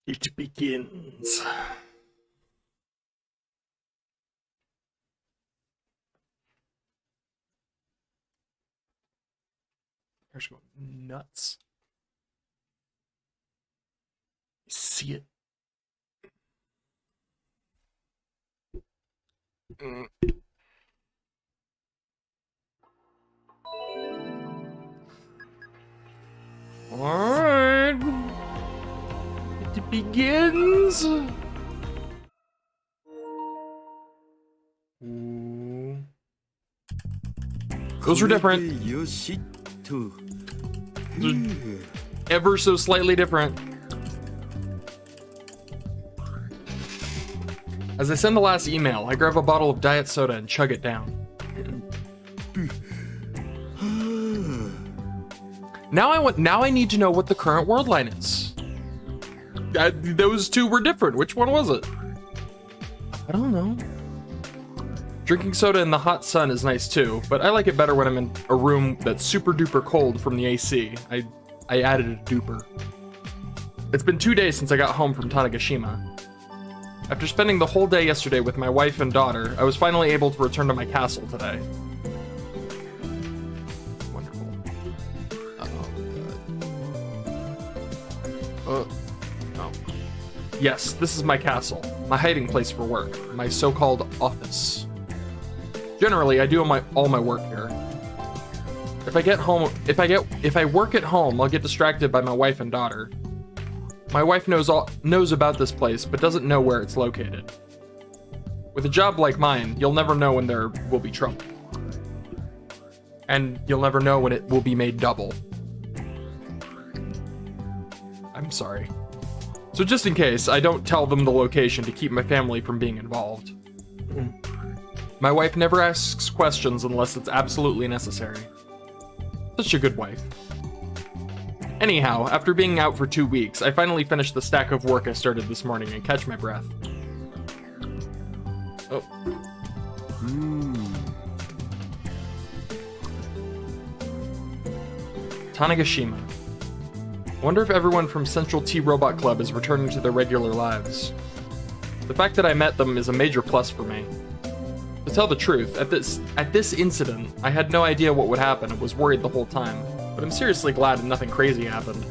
It begins. Hair's going nuts. I see it. Alright. It begins. Ooh. Those are different. Ever so slightly different. As I send the last email, I grab a bottle of diet soda and chug it down. Now I need to know what the current world line is. Those two were different. Which one was it? I don't know. Drinking soda in the hot sun is nice too, but I like it better when I'm in a room that's super duper cold from the AC. I added a duper. It's been 2 days since I got home from Tanegashima. After spending the whole day yesterday with my wife and daughter, I was finally able to return to my castle today. Wonderful. Oh. Yes, this is my castle, my hiding place for work, my so-called office. Generally, I do all my work here. If I work at home, I'll get distracted by my wife and daughter. My wife knows about this place, but doesn't know where it's located. With a job like mine, you'll never know when there will be trouble. And you'll never know when it will be made double. I'm sorry. So just in case, I don't tell them the location to keep my family from being involved. My wife never asks questions unless it's absolutely necessary. Such a good wife. Anyhow, after being out for 2 weeks, I finally finished the stack of work I started this morning and catch my breath. Oh. Tanegashima. Wonder if everyone from Central T Robot Club is returning to their regular lives. The fact that I met them is a major plus for me. To tell the truth, at this incident, I had no idea what would happen and was worried the whole time. But I'm seriously glad nothing crazy happened.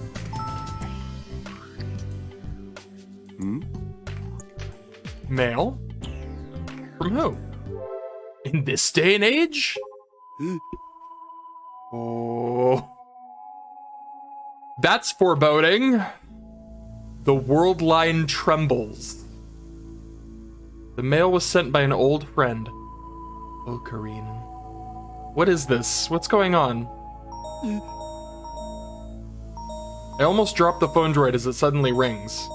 Mail? From who? In this day and age? Oh. That's foreboding. The world line trembles. The mail was sent by an old friend. Oh, Karine. What is this? What's going on? I almost dropped the phone droid as it suddenly rings.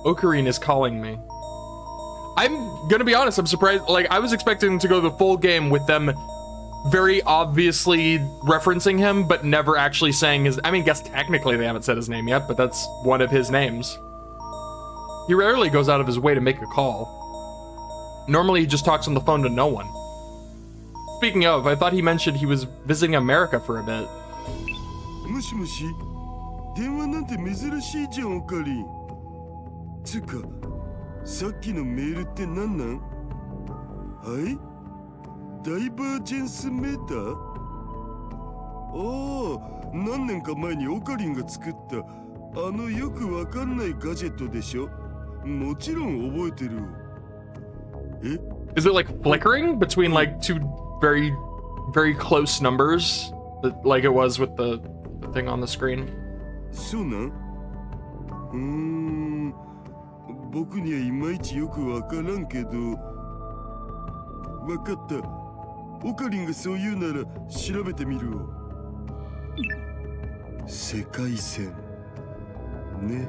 Ocarine is calling me. I'm gonna be honest, I'm surprised. Like, I was expecting to go the full game with them very obviously referencing him, but never actually saying his... I mean, guess technically they haven't said his name yet, but that's one of his names. He rarely goes out of his way to make a call. Normally he just talks on the phone to no one. Speaking of, I thought he mentioned he was visiting America for a bit. もしもし、電話なんて珍しいじゃん、おかり。つうか、さっきのメールって何なん？はい？ダイバージェンスメーター？ああ、何年か前にオカリンが作ったあのよくわかんないガジェットでしょ？もちろん覚えてる。え？ Is it like flickering between like two very, very close numbers? Like it was with the thing on the screen? そうなん？僕にはいまいちよくわからんけど。わかった。オカリンがそう言うなら調べてみるわ。世界線。ね。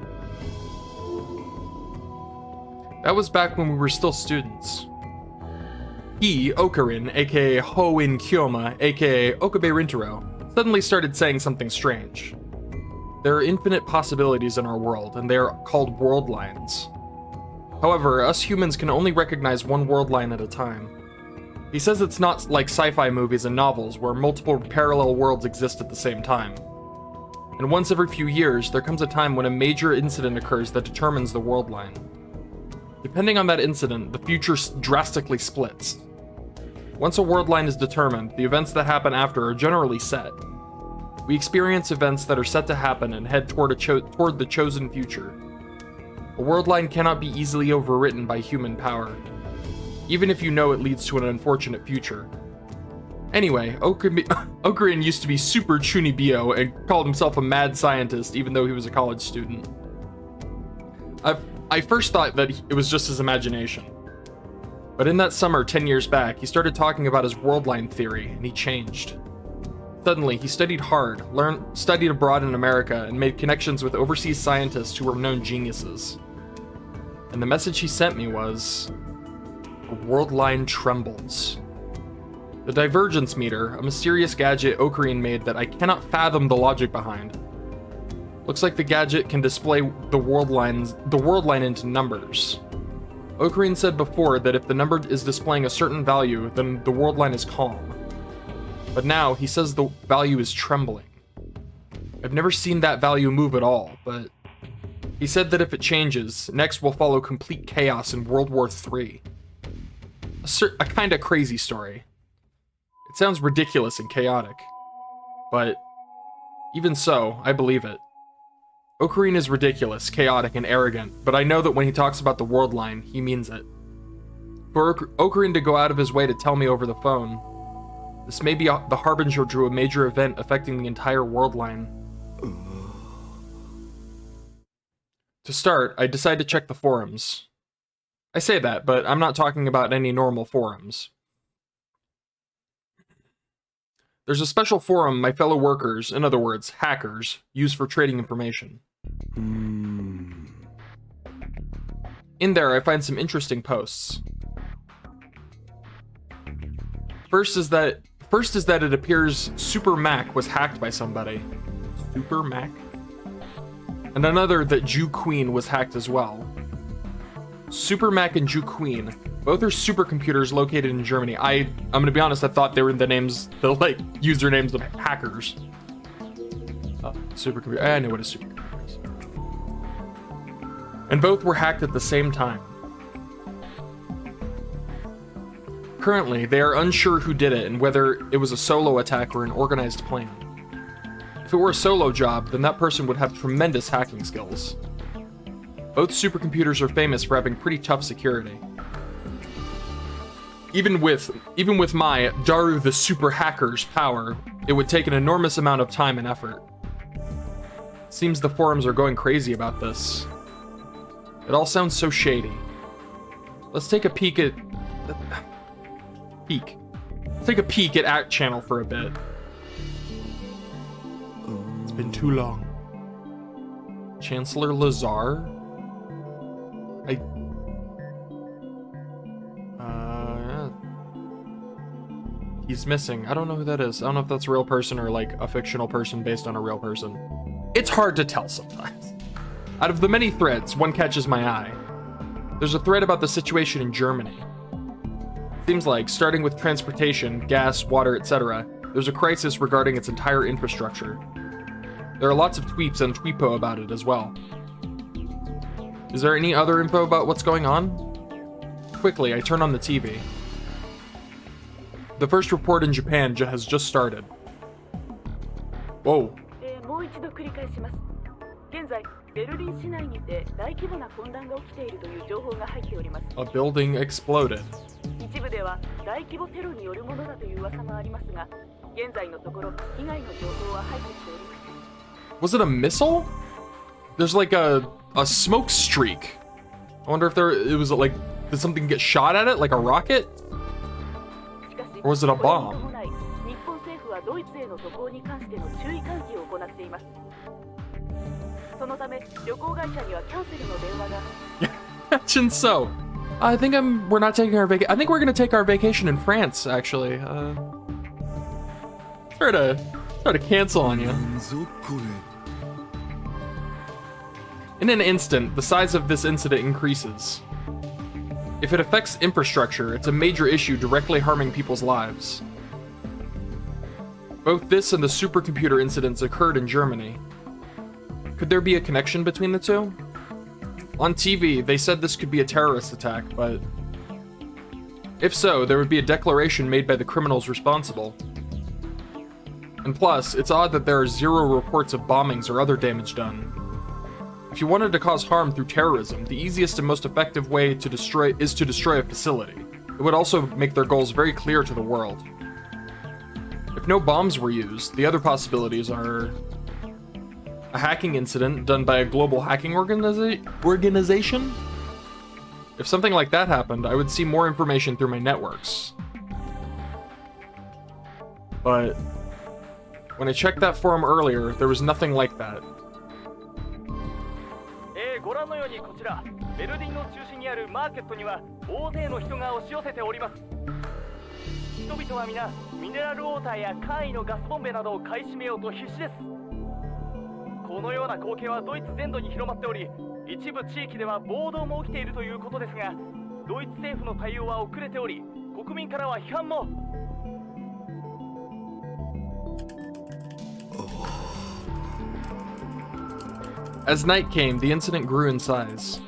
That was back when we were still students. He, Ocarin, aka Hoin Kyoma, aka Okabe Rintaro, suddenly started saying something strange. There are infinite possibilities in our world, and they are called world lines. However, us humans can only recognize one world line at a time. He says it's not like sci-fi movies and novels where multiple parallel worlds exist at the same time. And once every few years, there comes a time when a major incident occurs that determines the world line. Depending on that incident, the future drastically splits. Once a world line is determined, the events that happen after are generally set. We experience events that are set to happen and head toward the chosen future. A world line cannot be easily overwritten by human power, even if you know it leads to an unfortunate future. Anyway, Ocarina used to be super chunibyo and called himself a mad scientist even though he was a college student. I first thought that it was just his imagination. But in that summer 10 years back, he started talking about his world line theory, and he changed. Suddenly, he studied hard, studied abroad in America, and made connections with overseas scientists who were known geniuses. And the message he sent me was, a world line trembles. The divergence meter, a mysterious gadget Ocarina made that I cannot fathom the logic behind. Looks like the gadget can display the world line into numbers. Ocarina said before that if the number is displaying a certain value, then the world line is calm. But now, he says the value is trembling. I've never seen that value move at all, but he said that if it changes, next will follow complete chaos in World War III. A kinda crazy story. It sounds ridiculous and chaotic, but even so, I believe it. Ocarina is ridiculous, chaotic, and arrogant, but I know that when he talks about the world line, he means it. For Ocarina to go out of his way to tell me over the phone, this may be the harbinger to a major event affecting the entire world line. To start, I decide to check the forums. I say that, but I'm not talking about any normal forums. There's a special forum my fellow workers, in other words, hackers, use for trading information. In there, I find some interesting posts. First is that it appears Super Mac was hacked by somebody. Super Mac? And another that Jew Queen was hacked as well. Super Mac and Jew Queen, both are supercomputers located in Germany. I'm gonna be honest, I thought they were the usernames of hackers. Supercomputer, I know what a supercomputer is. And both were hacked at the same time. Currently, they are unsure who did it and whether it was a solo attack or an organized plan. If it were a solo job, then that person would have tremendous hacking skills. Both supercomputers are famous for having pretty tough security. Even with my Daru the Super Hacker's power, it would take an enormous amount of time and effort. Seems the forums are going crazy about this. It all sounds so shady. Let's take a peek at... Let's take a peek at Act Channel for a bit. It's been too long. Chancellor Lazar? He's missing. I don't know who that is. I don't know if that's a real person or like a fictional person based on a real person. It's hard to tell sometimes. Out of the many threads, one catches my eye. There's a thread about the situation in Germany. Seems like, starting with transportation, gas, water, etc., there's a crisis regarding its entire infrastructure. There are lots of tweets and tweepo about it as well. Is there any other info about what's going on? Quickly, I turn on the TV. The first report in Japan has just started. Whoa. A building exploded. Was it a missile? There's like a smoke streak. I wonder if it was like, did something get shot at it, like a rocket? Or was it a bomb? Imagine so. I think we're not taking our vacation. I think we're gonna take our vacation in France, actually. Try to cancel on you. In an instant, the size of this incident increases. If it affects infrastructure, it's a major issue directly harming people's lives. Both this and the supercomputer incidents occurred in Germany. Could there be a connection between the two? On TV, they said this could be a terrorist attack, but if so, there would be a declaration made by the criminals responsible. And plus, it's odd that there are 0 reports of bombings or other damage done. If you wanted to cause harm through terrorism, the easiest and most effective way to destroy a facility. It would also make their goals very clear to the world. If no bombs were used, the other possibilities are a hacking incident done by a global hacking organization? If something like that happened, I would see more information through my networks. But when I checked that forum earlier, there was nothing like that. ご覧のようにこちらベルリンの中心にあるマーケットには大勢の人が押し寄せております。人々は皆ミネラルウォーターや簡易のガスボンベなどを買い占めようと必死です。このような光景はドイツ全土に広まっており、一部地域では暴動も起きているということですが、ドイツ政府の対応は遅れており、国民からは批判も。As night came, the incident grew in size.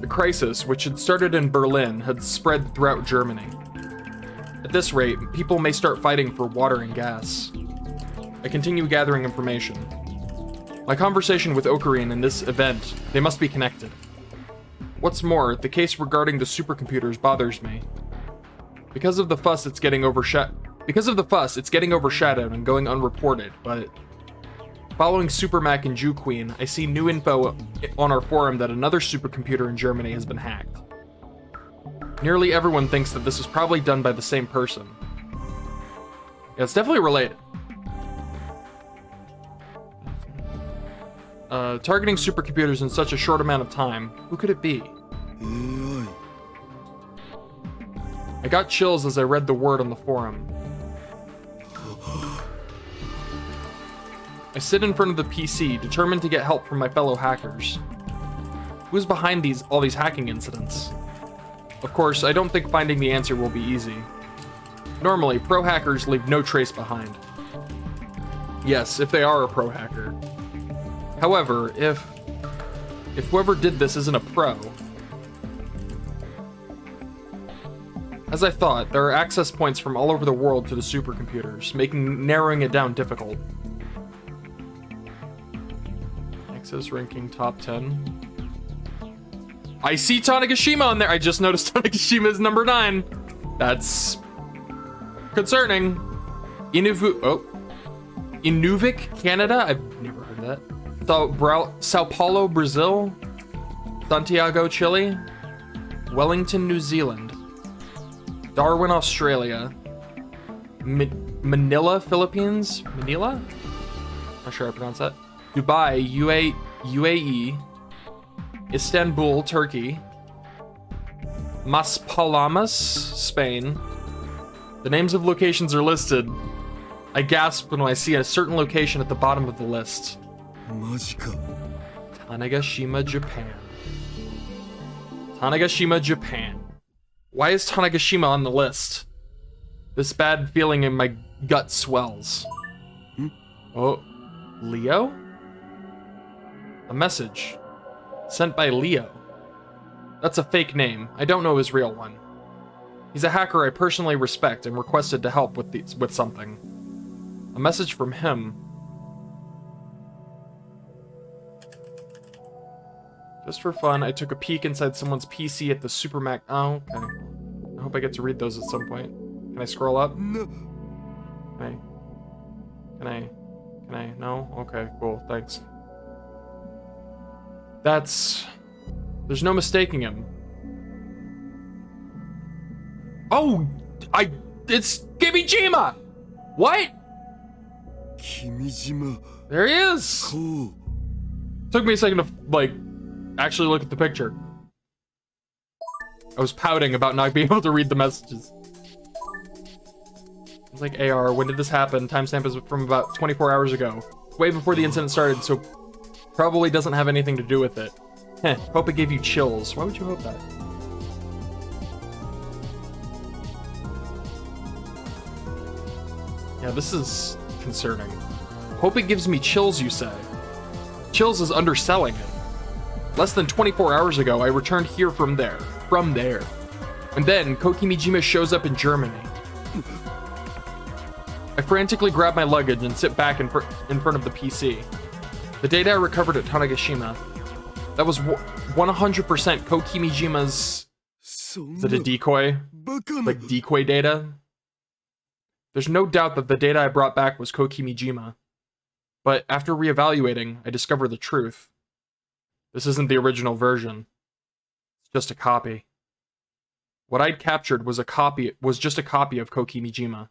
The crisis, which had started in Berlin, had spread throughout Germany. At this rate, people may start fighting for water and gas. I continue gathering information. My conversation with Ocarine and this event, they must be connected. What's more, the case regarding the supercomputers bothers me. Because of the fuss, it's getting overshadowed and going unreported, but following Supermac and Jew Queen, I see new info on our forum that another supercomputer in Germany has been hacked. Nearly everyone thinks that this is probably done by the same person. Yeah, it's definitely related. Targeting supercomputers in such a short amount of time, who could it be? I got chills as I read the word on the forum. I sit in front of the PC, determined to get help from my fellow hackers. Who's behind all these hacking incidents? Of course, I don't think finding the answer will be easy. Normally, pro hackers leave no trace behind. Yes, if they are a pro hacker. However, if whoever did this isn't a pro, as I thought, there are access points from all over the world to the supercomputers, making narrowing it down difficult. Access ranking top 10. I see Tanegashima on there. I just noticed Tanegashima is number 9. That's concerning. Inuvik, Canada. I've never heard of that. Sao Paulo, Brazil. Santiago, Chile. Wellington, New Zealand. Darwin, Australia. Manila, Philippines. Manila? Not sure how to pronounce that. Dubai, UAE. Istanbul, Turkey. Maspalamas, Spain. The names of locations are listed. I gasp when I see a certain location at the bottom of the list. Tanegashima, Japan. Tanegashima, Japan. Why is Tanegashima on the list? This bad feeling in my gut swells. Oh, Leo? A message. Sent by Leo. That's a fake name. I don't know his real one. He's a hacker I personally respect and requested to help with something. A message from him. Just for fun, I took a peek inside someone's PC at the Supermac. Oh, okay. I hope I get to read those at some point. Can I scroll up? No. Can I? No? Okay, cool. Thanks. There's no mistaking him. Oh! It's Kimijima! What? Kimijima. There he is! Cool. Took me a second to, actually look at the picture. I was pouting about not being able to read the messages. It's like, AR, when did this happen? Timestamp is from about 24 hours ago. Way before the incident started, so probably doesn't have anything to do with it. Heh, hope it gave you chills. Why would you hope that? Yeah, this is concerning. Hope it gives me chills, you say. Chills is underselling it. Less than 24 hours ago, I returned here from there. And then, Kokimijima shows up in Germany. I frantically grab my luggage and sit back in front of the PC. The data I recovered at Tanegashima, that was 100% Kokimijima's... Is it a decoy? Like decoy data? There's no doubt that the data I brought back was Kokimijima. But after reevaluating, I discover the truth. This isn't the original version. It's just a copy. What I'd captured was just a copy of Kokimijima.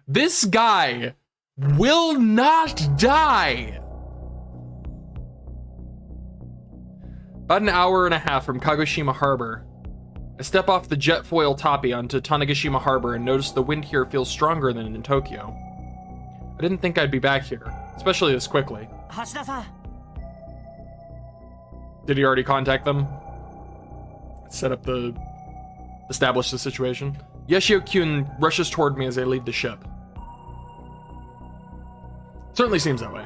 This guy will not die! About an hour and a half from Kagoshima Harbor, I step off the jet foil toppy onto Tanegashima Harbor and notice the wind here feels stronger than in Tokyo. I didn't think I'd be back here, especially this quickly. Did he already contact them? Establish the situation? Yashio-kyun rushes toward me as I leave the ship. Certainly seems that way.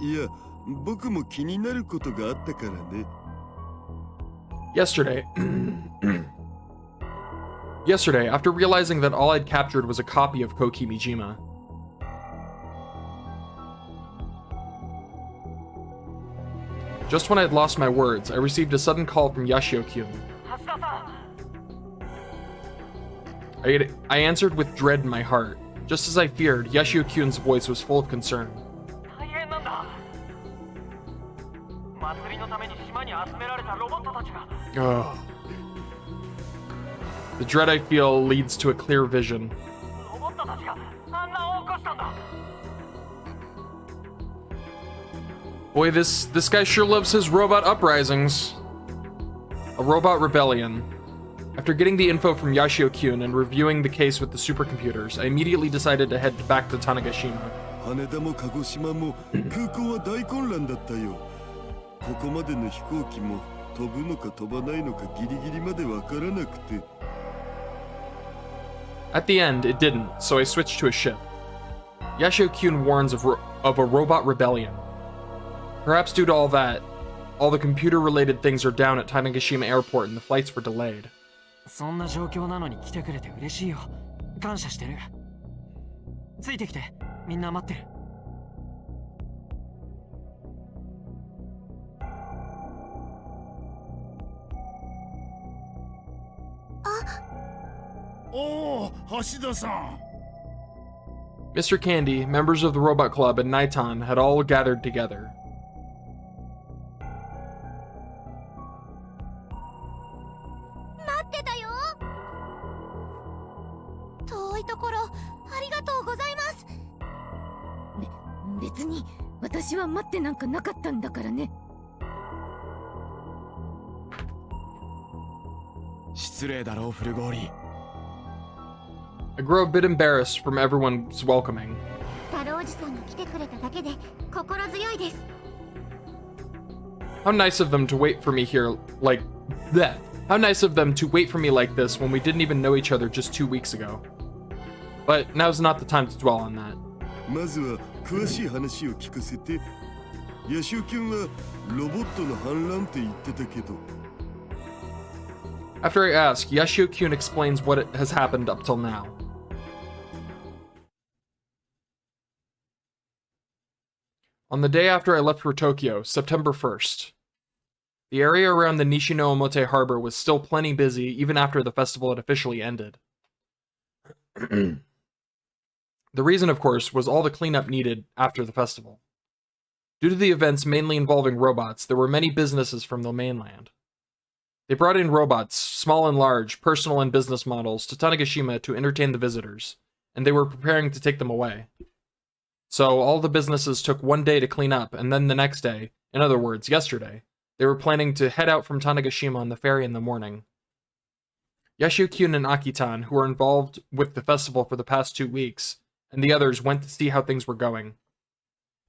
いや、僕も気になることがあったからね。Yesterday, after realizing that all I'd captured was a copy of Kokimijima, just when I'd lost my words, I received a sudden call from Yashio-kyun. I answered with dread in my heart. Just as I feared, Yashio-kyun's voice was full of concern. Ugh. The dread I feel leads to a clear vision. Boy, this guy sure loves his robot uprisings. A robot rebellion. After getting the info from Yashio-kyun and reviewing the case with the supercomputers, I immediately decided to head back to Tanegashima. 羽田も鹿児島も空港は大混乱だったよ。ここまでの飛行機も飛ぶのか飛ばないのかギリギリまでわからなくて。At the end, it didn't, so I switched to a ship. Yashio-kyun warns of a robot rebellion. Perhaps due to all that, all the computer-related things are down at Tanegashima Airport and the flights were delayed. そんな状況なのに来てくれて嬉しいよ。感謝してる。ついてきて、みんな待ってる。Mr. Candy, members of the Robot Club, and Naitan had all gathered together. I grow a bit embarrassed from everyone's welcoming. How nice of them to wait for me here like that. How nice of them to wait for me like this when we didn't even know each other just 2 weeks ago. But now's not the time to dwell on that. まずは詳しい話を聞かせて。ヤシオキュンはロボットの反乱って言ってたけど。After I ask, Yashio-kyun explains what has happened up till now. On the day after I left for Tokyo, September 1st, the area around the Nishino-Omote harbor was still plenty busy even after the festival had officially ended. The reason, of course, was all the cleanup needed after the festival. Due to the events mainly involving robots, there were many businesses from the mainland. They brought in robots, small and large, personal and business models, to Tanegashima to entertain the visitors, and they were preparing to take them away. So all the businesses took 1 day to clean up, and then the next day, in other words, yesterday, they were planning to head out from Tanegashima on the ferry in the morning. Yashio-kyun and Akitan, who were involved with the festival for the past 2 weeks, and the others went to see how things were going.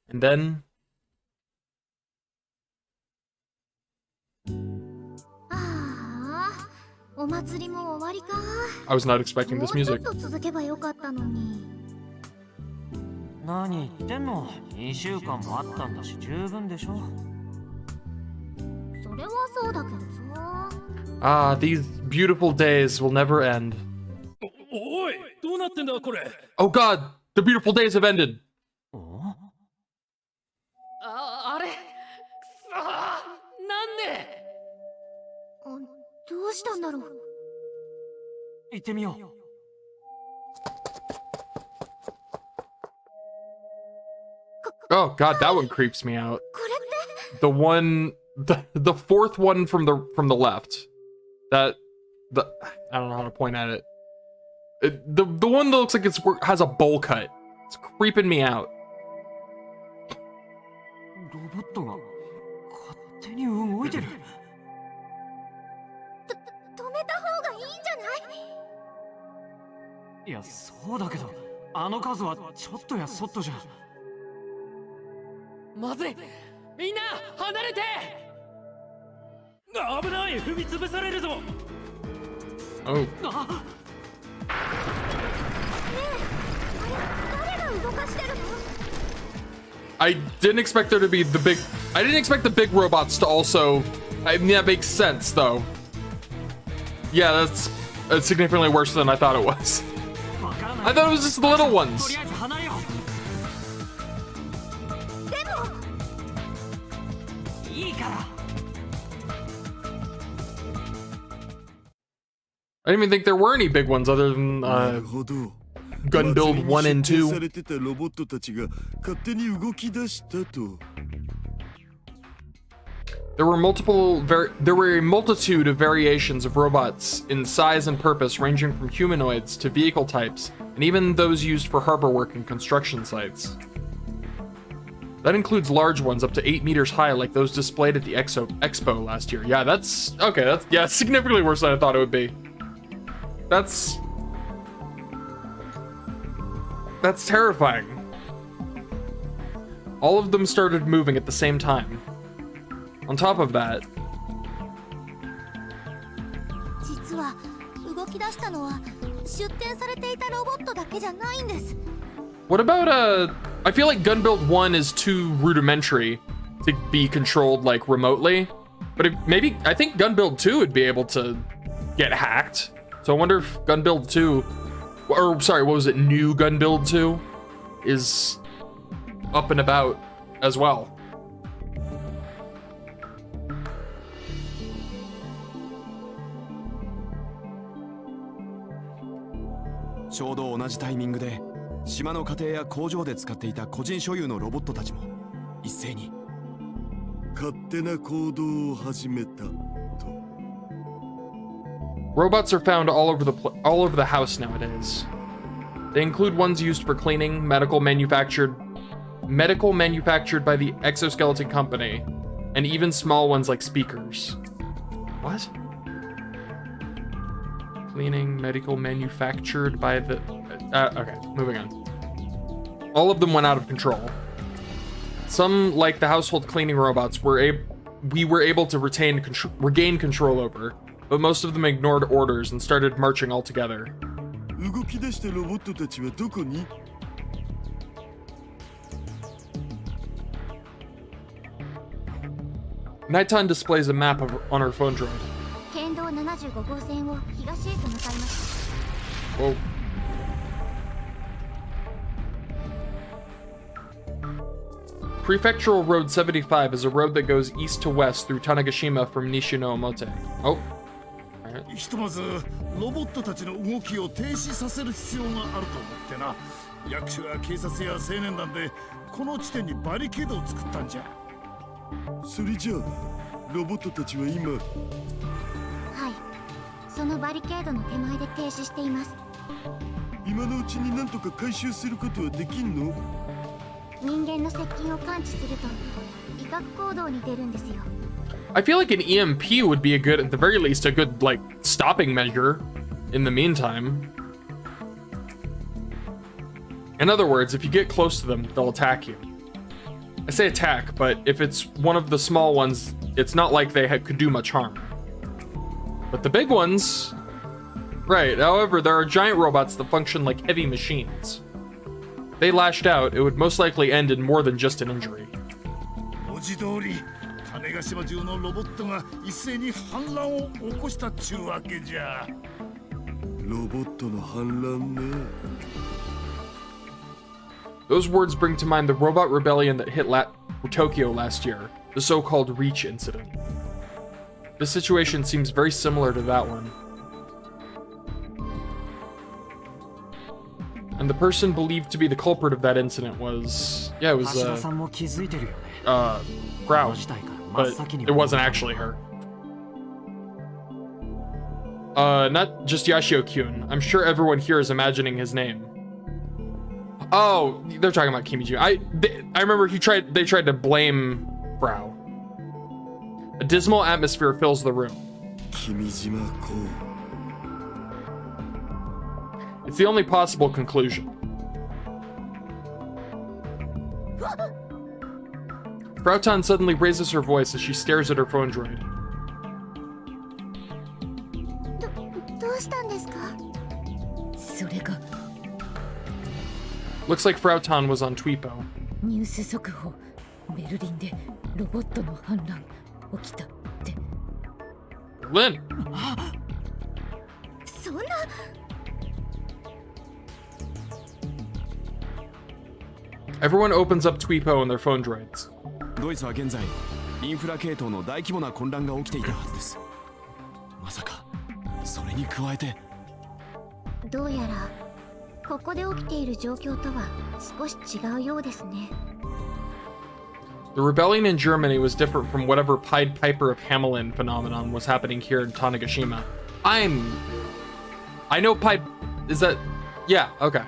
And then... お祭りも終わりか。 I was not expecting も this うちょっ music. と続けばよかったのに。何言ってんの。2週間もあったんだし十分でしょ。それはそうだけどさ。Ah, these beautiful days will never end. おい、どうなってんだこれ。 Oh god, the beautiful days have ended. あれ、くそー、なんで。どうしたんだろう。行ってみよう。 Oh god, that one creeps me out. これって The one, the fourth one from the left. That, I don't know how to point at it. The one that looks like has a bowl cut. It's creeping me out. ロボットが勝手に動いてる。止めた方がいいんじゃない？いや、そうだけど、あの数はちょっとやそっとじゃ。まずい、みんな離れて。危ない、踏み潰されるぞ。 Oh. 誰が動かしてるの？ I didn't expect there to be the big... I didn't expect the big robots to also... I mean, that makes sense, though. Yeah, that's significantly worse than I thought it was. I thought it was just the little ones. とりあえず離れよう。でもいいから。 I didn't even think there were any big ones other than なるほど。 Gun Build 1 and 祭りに出展さ 2. れてたロボットたちが勝手に動き出したと。 There were a multitude of variations of robots in size and purpose, ranging from humanoids to vehicle types, and even those used for harbor work and construction sites. That includes large ones up to 8 meters high, like those displayed at the Expo last year. Yeah, that's okay. That's significantly worse than I thought it would be. That's terrifying. All of them started moving at the same time. On top of that, 実は動き出したのは出展されていたロボットだけじゃないんです。 what about I feel like Gun Build 1 is too rudimentary to be controlled like remotely, but I think Gun Build 2 would be able to get hacked. So I wonder if Gun Build 2, or sorry, what was it? New Gun Build 2 is up and about as well. ちょうど同じタイミングで島の家庭や工場で使っていた個人所有のロボットたちも一斉に勝手な行動を始めたと。 Robots are found all over the house nowadays. They include ones used for cleaning, medical manufactured by the exoskeleton company, and even small ones like speakers. What? Cleaning, medical manufactured by the... okay, moving on. All of them went out of control. Some, like the household cleaning robots, we were able to regain control over, but most of them ignored orders and started marching all together. 動き出したロボットたちはどこに？ Nighttime displays a map on her phone droid. 県道75号線を東へと向かいます。 Whoa. Prefectural Road 75 is a road that goes east to west through Tanegashima from Nishino-Omote. Oh. Alright. ひとまずロボットたちの動きを停止させる必要があると思ってな。役所や警察や青年団でこの地点にバリケードを作ったんじゃ。それじゃあロボットたちは今？はい。そのバリケードの手前で停止しています。今のうちに何とか回収することはできんの？人間の接近を感知すると威嚇行動に出るんですよ。 I feel like an EMP would be at the very least, a good, like, stopping measure in the meantime. In other words, if you get close to them, they'll attack you. I say attack, but if it's one of the small ones, it's not like they could do much harm. But the big ones... Right, however, there are giant robots that function like heavy machines. If they lashed out, it would most likely end in more than just an injury. 文字通り種子島中のロボットが一斉に反乱を起こしたっちゅうわけじゃ。ロボットの反乱ね。Those words bring to mind the robot rebellion that hit Tokyo last year, the so-called Reach incident. This situation seems very similar to that one. And the person believed to be the culprit of that incident was... Yeah, it was, Grau. But it wasn't actually her. Not just Yashio-kyun. I'm sure everyone here is imagining his name. Oh, they're talking about Kimijima. I remember they tried to blame Grau. A dismal atmosphere fills the room. Kimijima-ko. It's the only possible conclusion. Frautan suddenly raises her voice as she stares at her phone droid. どうしたんですか？それが Looks like Frautan was on Tweepo. ニュース速報。ベルリンでロボットの反乱起きたって。Lynn! そんな。 Everyone opens up Tweepo and their phone droids. ドイツは現在インフラ系統の大規模な混乱が起きていたはずです。まさかそれに加えて。どうやらここで起きている状況とは少し違うようですね。 The rebellion in Germany was different from whatever Pied Piper of Hamelin phenomenon was happening here in Tanegashima. I know Pied... Is that... Yeah, okay.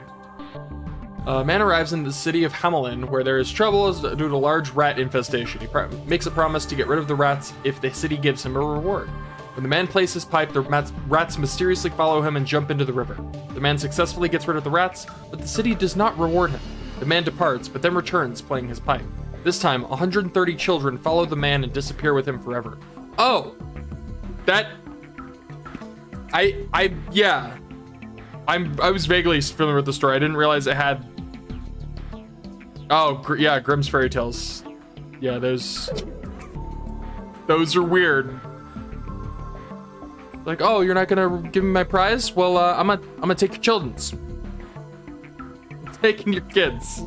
A man arrives in the city of Hamelin where there is trouble due to a large rat infestation. He makes a promise to get rid of the rats if the city gives him a reward. When the man plays his pipe, the rats mysteriously follow him and jump into the river. The man successfully gets rid of the rats, but the city does not reward him. The man departs, but then returns playing his pipe. This time, 130 children follow the man and disappear with him forever. Oh! That... Yeah. I was vaguely familiar with the story. I didn't realize it had... Oh, yeah, Grimm's Fairy Tales. Yeah, those are weird. Like, oh, you're not gonna give me my prize? Well, I'm gonna take your children's. I'm taking your kids.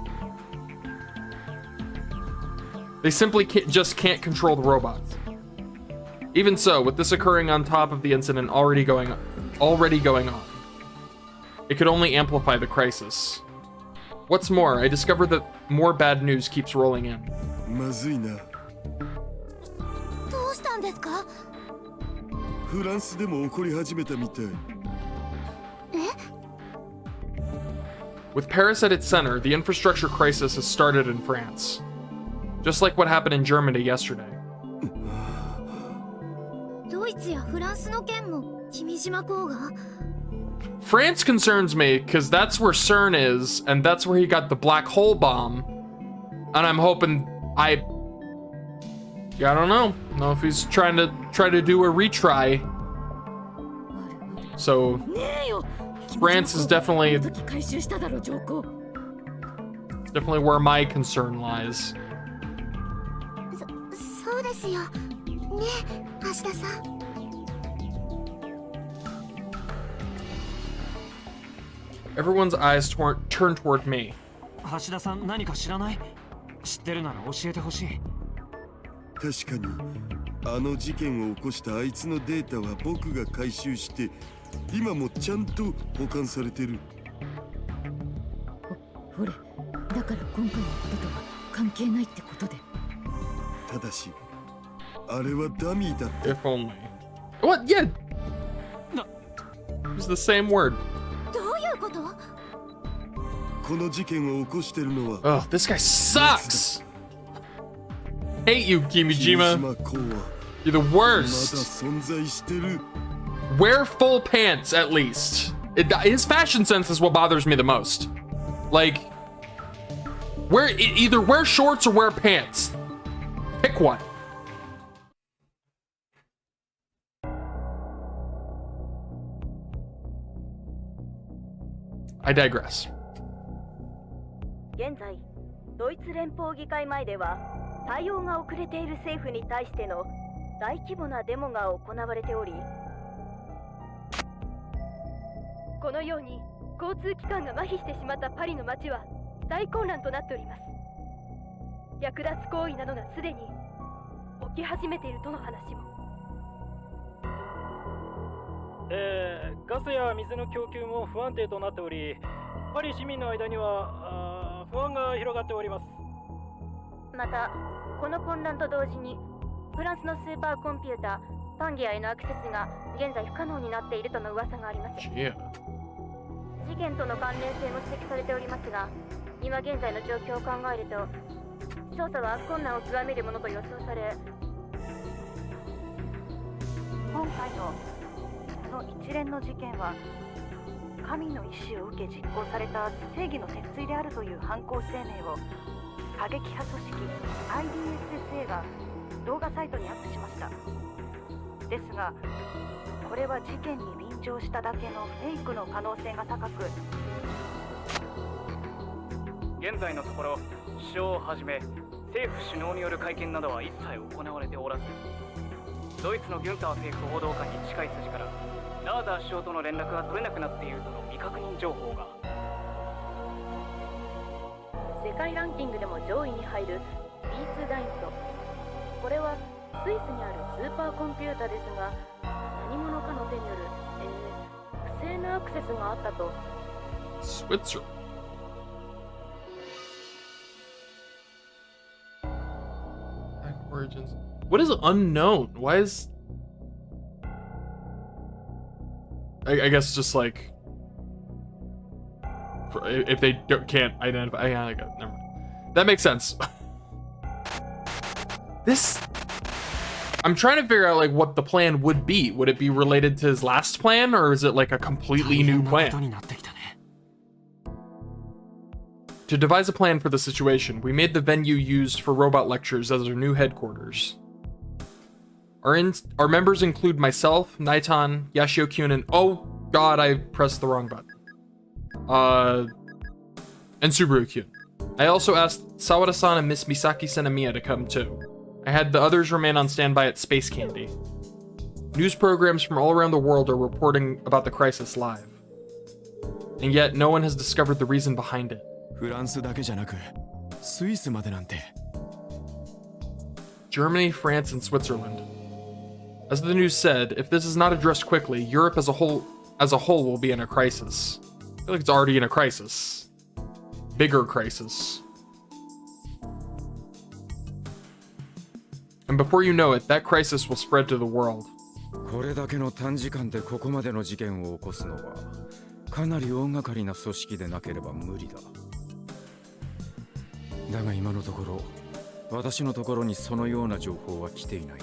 They simply can't control the robots. Even so, with this occurring on top of the incident already going on, it could only amplify the crisis. What's more, I discovered that more bad news keeps rolling in. まずいな。どうしたんですか？フランスでも起こり始めたみたい。With Paris at its center, the infrastructure crisis has started in France. Just like what happened in Germany yesterday. ドイツやフランスの件も君島港が。 France concerns me because that's where CERN is, and that's where he got the black hole bomb. And I'm hoping I don't know if he's trying to do a retry. So France is definitely where my concern lies. そうですよ。ね、橋田さん。 Everyone's eyes turn toward me. 橋田さん何か知らない？知ってるなら教えてほしい。確かにあの事件を起こしたあいつのデータは僕が回収して今もちゃんと保管されてる。ほれ、だから今回のこととは関係ないってことで。ただしあれはダミーだった。 If only. What? Yeah. No. It's the same word. どういうこと？この事件を起こしてるのは。 Oh, this guy sucks. Hate you, Kimijima. You're the worst. まだ存在してる。 Wear full pants at least. His fashion sense is what bothers me the most. Like, either wear shorts or wear pants. Pick one. I digress. 現在ドイツ連邦議会前では対応が遅れている政府に対しての大規模なデモが行われており、このように交通機関が麻痺してしまったパリの街は大混乱となっております。略奪行為などがすでに起き始めているとの話も。ガスや水の供給も不安定となっており、パリ市民の間には不安が広がっております。またこの混乱と同時にフランスのスーパーコンピューターパンゲアへのアクセスが現在不可能になっているとの噂があります。Yeah. 事件との関連性も指摘されておりますが、今現在の状況を考えると捜査は困難を極めるものと予想され、今回のこの一連の事件は神の意志を受け実行された正義の鉄槌であるという犯行声明を過激派組織 IDSSA が動画サイトにアップしました。ですがこれは事件に便乗しただけのフェイクの可能性が高く、現在のところ首相をはじめ政府首脳による会見などは一切行われておらず、ドイツのギュンター政府報道官に近い筋からラーダー首相との連絡が取れなくなっているとの未確認情報が。世界ランキングでも上位に入る B2 ダイント、これはスイスにあるスーパーコンピュータですが、何者かの手による、不正なアクセスがあったと。 Switzerland. Origins. What is unknown? Why is... I guess just like... if they can't identify... Yeah, never mind. That makes sense. This... I'm trying to figure out like what the plan would be. Would it be related to his last plan, or is it like a completely new plan? To devise a plan for the situation, we made the venue used for robot lectures as our new headquarters. Our members include myself, Naitan, Yashio-kyun, and oh god, I pressed the wrong button. And Subaru-kyun. I also asked Sawada-san and Miss Misaki Senamiya to come too. I had the others remain on standby at Space Candy. News programs from all around the world are reporting about the crisis live. And yet, no one has discovered the reason behind it. フランスだけじゃなく、スイスまでなんて。Germany, France, and Switzerland. As the news said, if this is not addressed quickly, Europe as a whole will be in a crisis. I feel like it's already in a crisis. Bigger crisis. And before you know it, that crisis will spread to the world. これだけの短時間でここまでの事件を起こすのはかなり大掛かりな組織でなければ無理だ。だが今のところ私のところにそのような情報は来ていない。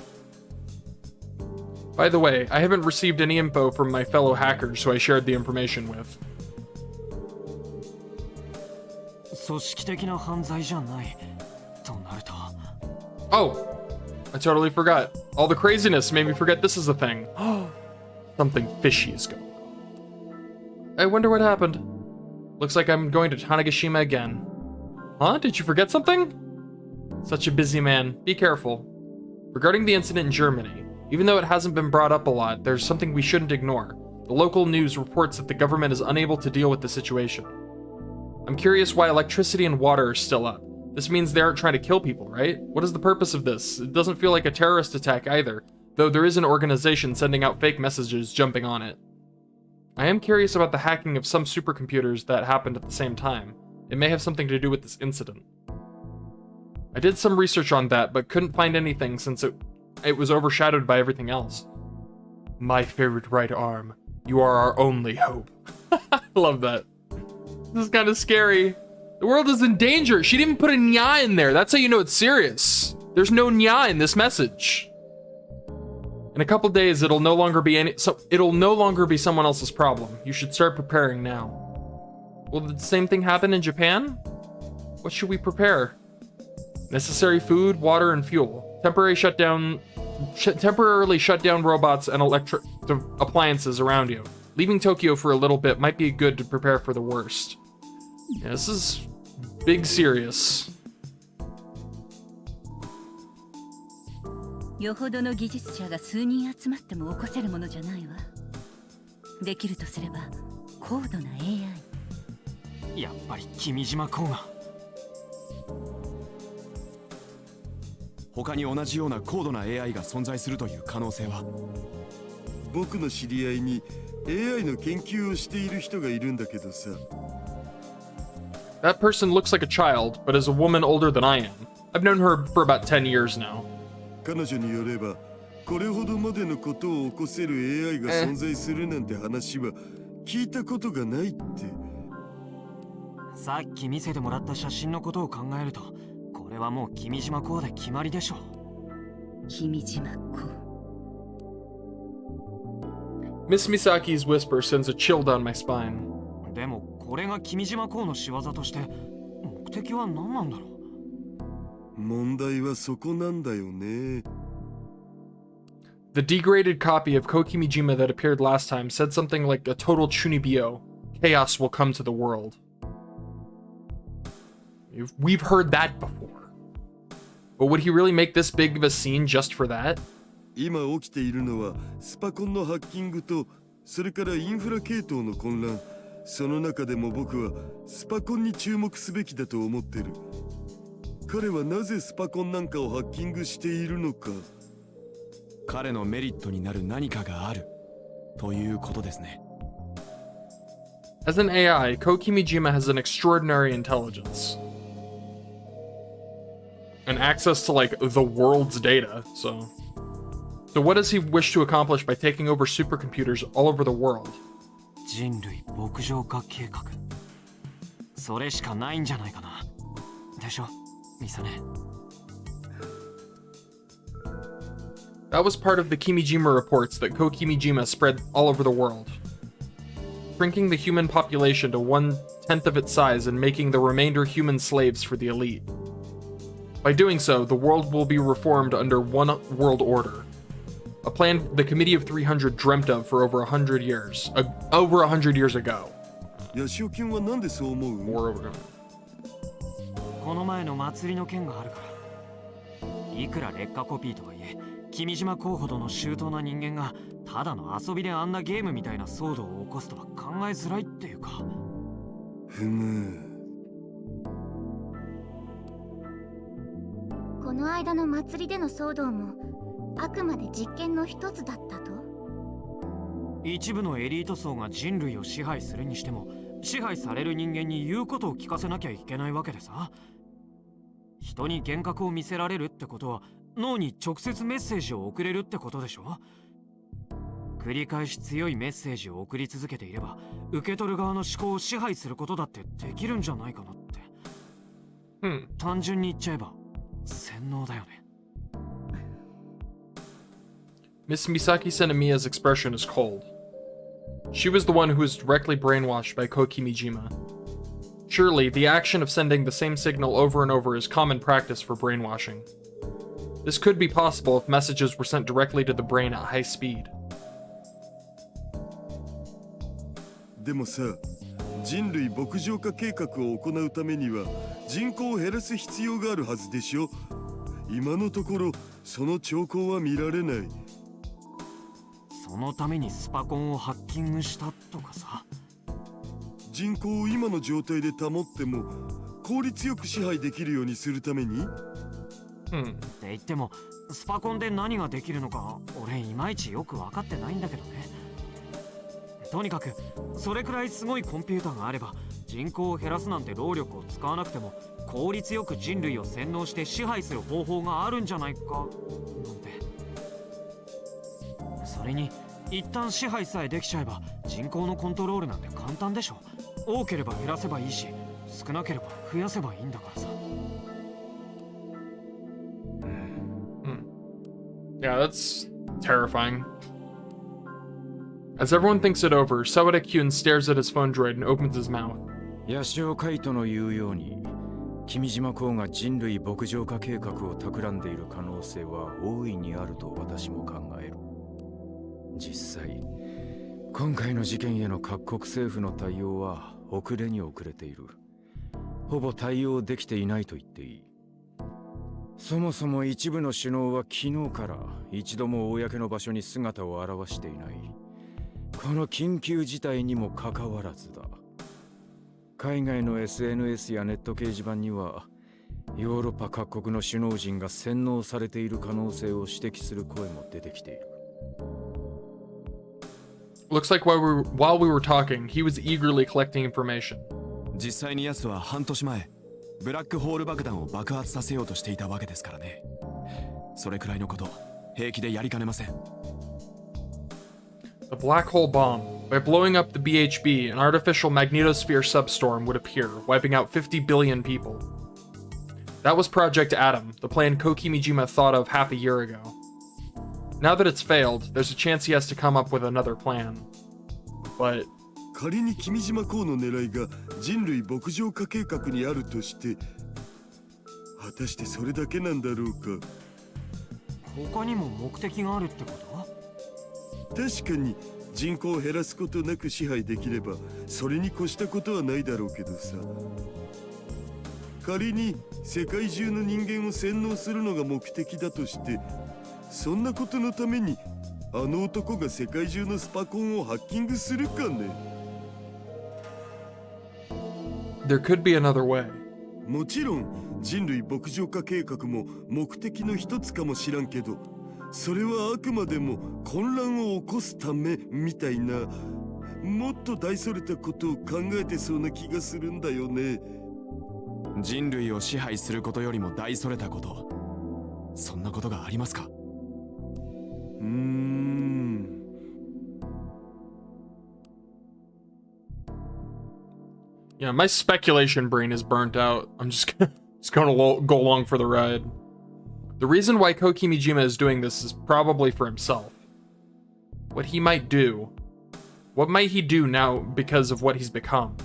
By the way, I haven't received any info from my fellow hackers who I shared the information with. 組織的な犯罪じゃないとなると。Oh, I totally forgot. All the craziness made me forget this is a thing. Something fishy is going on. I wonder what happened. Looks like I'm going to Tanegashima again. Huh? Did you forget something? Such a busy man. Be careful. Regarding the incident in Germany, even though it hasn't been brought up a lot, there's something we shouldn't ignore. The local news reports that the government is unable to deal with the situation. I'm curious why electricity and water are still up. This means they aren't trying to kill people, right? What is the purpose of this? It doesn't feel like a terrorist attack either, though there is an organization sending out fake messages jumping on it. I am curious about the hacking of some supercomputers that happened at the same time. It may have something to do with this incident. I did some research on that, but couldn't find anything since it was overshadowed by everything else. My favorite right arm. You are our only hope. I love that. This is kind of scary. The world is in danger. She didn't even put a nya in there. That's how you know it's serious. There's no nya in this message. In a couple days, it'll no longer be someone else's problem. You should start preparing now. Will the same thing happen in Japan? What should we prepare? Necessary food, water, and fuel. Temporarily shut down robots and electric appliances around you. Leaving Tokyo for a little bit might be good to prepare for the worst. Yeah, this is big serious. よほどの技術者が数人集まっても起こせるものじゃないわ。できるとすれば高度な AI。 やっぱり君島公が。他に同じような高度な AI が存在するという可能性は？僕の知り合いに AI の研究をしている人がいるんだけどさ。That person looks like a child, but is a woman older than I am. I've known her for about 10 years now. 彼女によれば、これほどまでのことを起こせる AI が存在するなんて話は聞いたことがないって。さっき見せてもらった写真のことを考えると、これはもう君島公で決まりでしょう。君島公。Miss Misaki's whisper sends a chill down my spine. でもこれが君島公の仕業として目的は何なんだろう。問題はそこなんだよね。The degraded copy of Kokimijima that appeared last time said something like a total chunibyo. Chaos will come to the world. We've heard that before. But would he really make this big of a scene just for that? 今起きているのはスパコンのハッキングとそれからインフラ系統の混乱。その中でも僕はスパコンに注目すべきだと思ってる。彼はなぜスパコンなんかをハッキングしているのか。彼のメリットになる何かがあるということですね。As an AI, Kokimijima has an extraordinary intelligence. And access to, like, the world's data, so... So what does he wish to accomplish by taking over supercomputers all over the world? 人類牧場化計画。それしかないんじゃないかな。でしょ、ミサネ。That was part of the Kimijima reports that Kokimijima spread all over the world. Shrinking the human population to 1/10 of its size and making the remainder human slaves for the elite. By doing so, the world will be reformed under one world order. A plan the Committee of 300 dreamt of for over 100 years. Over 100 years ago. ヤシオ君はなんでそう思う？ Moreover. この前の祭りの件があるから。いくら劣化コピーとはいえ、君島公ほどの周到な人間がただの遊びであんなゲームみたいな騒動を起こすとは考えづらいっていうか。ふむ。この間の祭りでの騒動もあくまで実験の一つだったと。一部のエリート層が人類を支配するにしても、支配される人間に言うことを聞かせなきゃいけないわけでさ。人に幻覚を見せられるってことは脳に直接メッセージを送れるってことでしょ。繰り返し強いメッセージを送り続けていれば、受け取る側の思考を支配することだってできるんじゃないかなって。単純に言っちゃえば洗脳だよね。Miss Misaki Senemiya's expression is cold. She was the one who was directly brainwashed by Kokimijima. Surely, the action of sending the same signal over and over is common practice for brainwashing. This could be possible if messages were sent directly to the brain at high speed. でもさ、人類牧場化計画を行うためには人口を減らす必要があるはずでしょ。今のところその兆候は見られない。そのためにスパコンをハッキングしたとかさ。人口を今の状態で保っても効率よく支配できるようにするために？って言ってもスパコンで何ができるのか俺いまいちよく分かってないんだけどね。とにかくそれくらいすごいコンピューターがあれば人口を減らすなんて労力を使わなくても効率よく人類を洗脳して支配する方法があるんじゃないかなんて。それに一旦支配さえできちゃえば人口のコントロールなんて簡単でしょ。多ければ減らせばいいし、少なければ増やせばいいんだからさ。Yeah, that's terrifying. As everyone thinks it over, Sawada Kyun stares at his phone droid and opens his mouth. 八潮海斗の言うように、君島公が人類牧場化計画を企んでいる可能性は大いにあると私も考える。実際、今回の事件への各国政府の対応は遅れに遅れている。ほぼ対応できていないと言っていい。そもそも一部の首脳は昨日から一度も公の場所に姿を現していない。この緊急事態にもかかわらずだ。海外の SNS やネット掲示板にはヨーロッパ各国の首脳陣が洗脳されている可能性を指摘する声も出てきている。Looks like while we were talking, he was eagerly collecting information. 実際に奴は半年前ブラックホール爆弾を爆発させようとしていたわけですからね。それくらいのこと平気でやりかねません。The black hole bomb. By blowing up the BHB, an artificial magnetosphere substorm would appear, wiping out 50 billion people. That was Project Atom, the plan Koki Mijima thought of half a year ago. Now that it's failed, there's a chance he has to come up with another plan. But 仮に君島公の狙いが人類牧場化計画にあるとして、果たしてそれだけなんだろうか。他にも目的があるってこと？確かに人口を減らすことなく支配できればそれに越したことはないだろうけどさ。仮に世界中の人間を洗脳するのが目的だとして、そんなことのためにあの男が世界中のスパコンをハッキングするかね。there could be another way. もちろん人類牧場化計画も目的の一つかもしらんけど、それはあくまでも混乱を起こすためみたいな、もっと大それたことを考えてそうな気がするんだよね。人類を支配することよりも大それたこと、そんなことがありますかYeah, my speculation brain is burnt out. I'm just gonna go along for the ride. The reason why Koki Mijima is doing this is probably for himself. What he might do. What might he do now because of what he's become?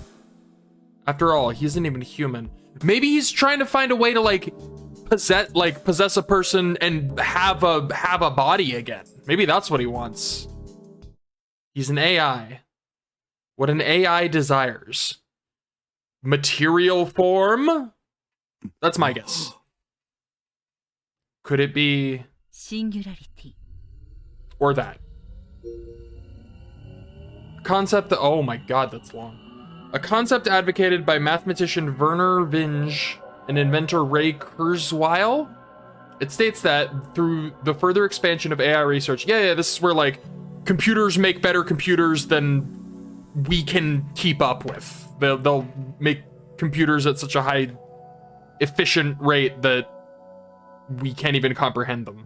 After all, he isn't even human. Maybe he's trying to find a way to possess a person and have a body again. Maybe that's what he wants. He's an AI. What an AI desires. Material form? That's my guess. Could it be Singularity? Or that. Concept that, oh my god, that's long. A concept advocated by mathematician Werner Vinge and inventor Ray Kurzweil. It states that through the further expansion of AI research, this is where like computers make better computers than we can keep up with. They'll make computers at such a high efficient rate that we can't even comprehend them.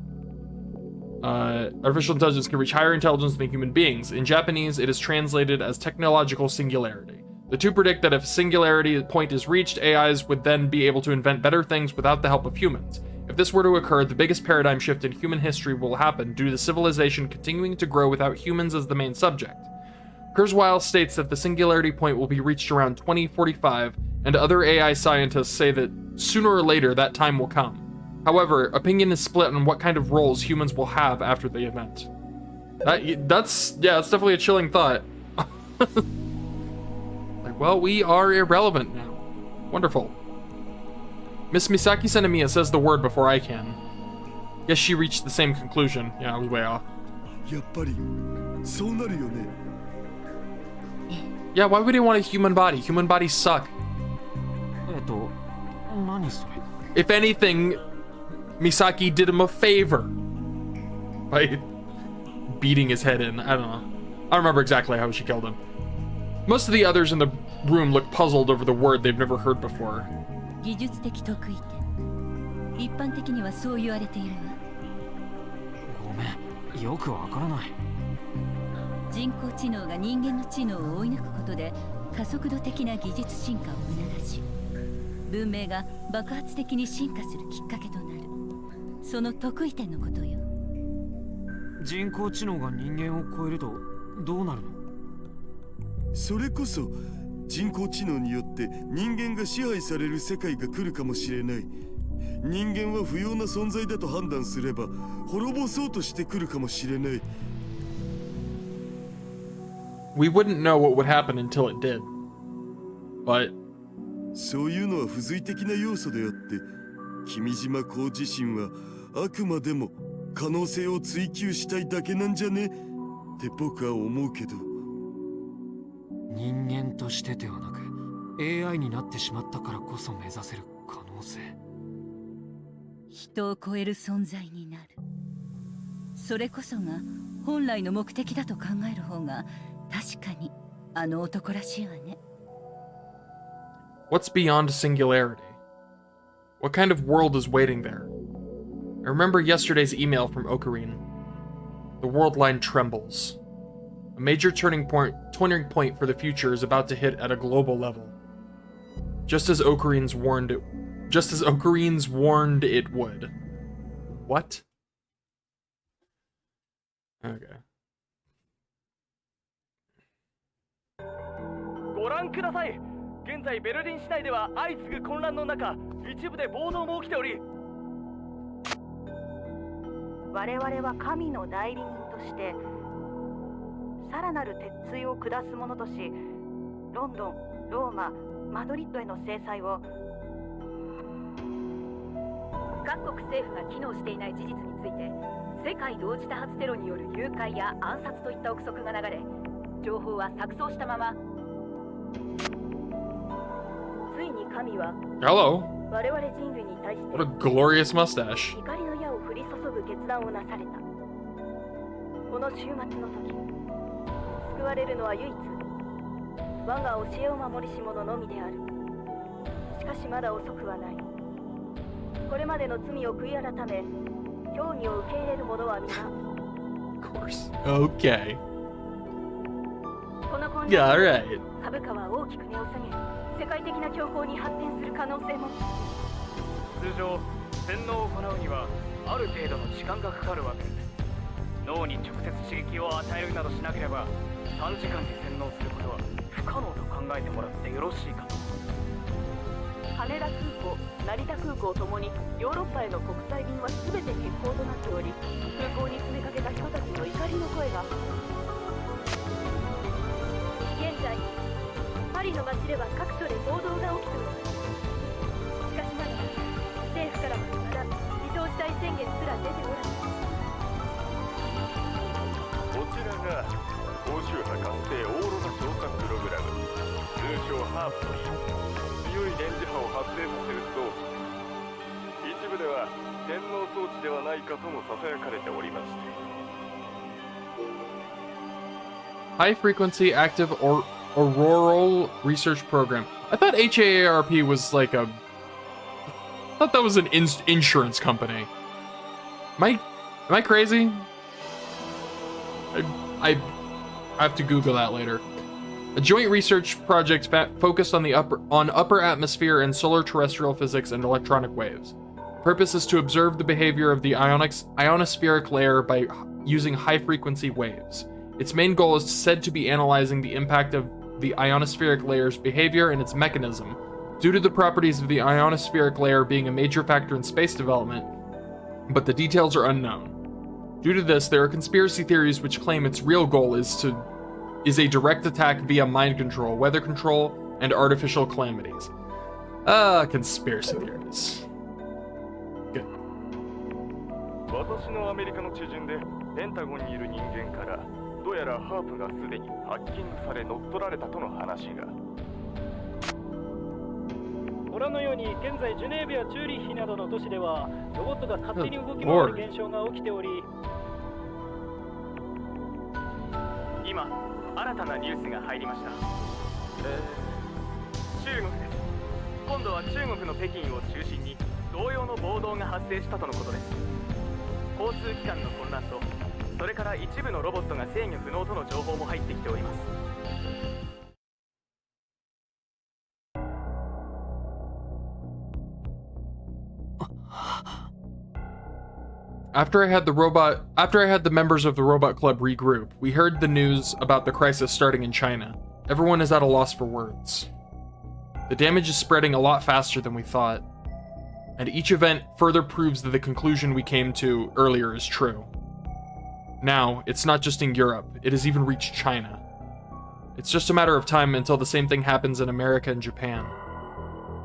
Artificial intelligence can reach higher intelligence than human beings. In Japanese, it is translated as technological singularity. The two predict that if a singularity point is reached, AIs would then be able to invent better things without the help of humans. If this were to occur, the biggest paradigm shift in human history will happen due to civilization continuing to grow without humans as the main subject. Kurzweil states that the singularity point will be reached around 2045, and other AI scientists say that sooner or later that time will come. However, opinion is split on what kind of roles humans will have after the event. That's definitely a chilling thought. Like, well, we are irrelevant now. Wonderful. Miss Misaki Senemiya says the word before I can. Guess she reached the same conclusion. Yeah, I was way off. やっぱりそうなるよね。Yeah, why would he want a human body? Human bodies suck. 何それ? If anything, Misaki did him a favor by beating his head in. I don't know. I don't remember exactly how she killed him. Most of the others in the room look puzzled over the word they've never heard before. 技術的特異点。一般的にはそう言われているわ。ごめん、よくわからない。人工知能が人間の知能を追い抜くことで加速度的な技術進化を促し、文明が爆発的に進化するきっかけとなる。その特異点のことよ。人工知能が人間を超えるとどうなるの？それこそ人工知能によって人間が支配される世界が来るかもしれない。人間は不要な存在だと判断すれば滅ぼそうとしてくるかもしれない。we wouldn't know what would happen until it did. But そういうのは付随的な要素であって、君島公自身はあくまでも可能性を追求したいだけなんじゃねって僕は思うけど。人間としてではなく AI になってしまったからこそ目指せる可能性。人を超える存在になる。それこそが本来の目的だと考える方が確かにあの男らしいわね。what's beyond singularity? What kind of world is waiting there? I remember yesterday's email from Ocarine. The world line trembles. A major turning point for the future is about to hit at a global level. Just as Ocarine's warned it would. What? Okay. ご覧ください。現在ベルリン市内では相次ぐ混乱の中、一部で暴動も起きており、我々は神の代理人としてさらなる鉄槌を下す者とし、ロンドン、ローマ、マドリッドへの制裁を。各国政府が機能していない事実について、世界同時多発テロによる誘拐や暗殺といった憶測が流れ、情報は錯綜したまま、ついに神は Hello. 我々人類に対して What a glorious mustache. 怒りの矢を降り注ぐ決断をなされた。この週末の時、救われるのは唯一我が教えを守りし者のみである。しかしまだ遅くはない。これまでの罪を悔い改め、教義を受け入れる者は皆。Of course. Okay. この混 Yeah, 乱 alright. 株価は大きく値を下げ、世界的な恐慌に発展する可能性も。通常洗脳を行うにはある程度の時間がかかるわけです。脳に直接刺激を与えるなどしなければ短時間に洗脳することは不可能と考えてもらってよろしいかと。羽田空港、成田空港ともにヨーロッパへの国際便は全て欠航となっており、空港に詰めかけた人たちの怒りの声が。現在パリの街では各所で暴動が起きております。しかしながら政府からはまだ非常事態宣言すら出ておらず。こちらが欧州波活性オーロラ調査プログラム、通称ハープという強い電磁波を発生させる装置です。一部では洗脳装置ではないかともささやかれておりまして。 High frequency active or auroral research program. I thought HAARP was like a. I thought that was an insurance company. Am I crazy? I have to Google that later. A joint research project focused on the upper atmosphere and solar terrestrial physics and electronic waves. The purpose is to observe the behavior of the ionospheric layer by using high frequency waves. Its main goal is said to be analyzing the impact of the ionospheric layer's behavior and its mechanism. Due to the properties of the ionospheric layer being a major factor in space development, but the details are unknown. Due to this, there are conspiracy theories which claim its real goal is a direct attack via mind control, weather control, and artificial calamities. Conspiracy theories. Good. 私のアメリカの知人でペンタゴンにいる人間からどうやらハープがすでにハッキングされ乗っ取られたとの話が。ご覧のように現在ジュネーブやチューリッヒなどの都市ではロボットが勝手に動き回る現象が起きており、今新たなニュースが入りました。中国です。今度は中国の北京を中心に同様の暴動が発生したとのことです。交通機関の混乱と、それから一部のロボットが制御不能との情報も入ってきております。 After I had the members of the robot club regroup, we heard the news about the crisis starting in China. Everyone is at a loss for words. The damage is spreading a lot faster than we thought, and each event further proves that the conclusion we came to earlier is true. Now, it's not just in Europe, it has even reached China. It's just a matter of time until the same thing happens in America and Japan.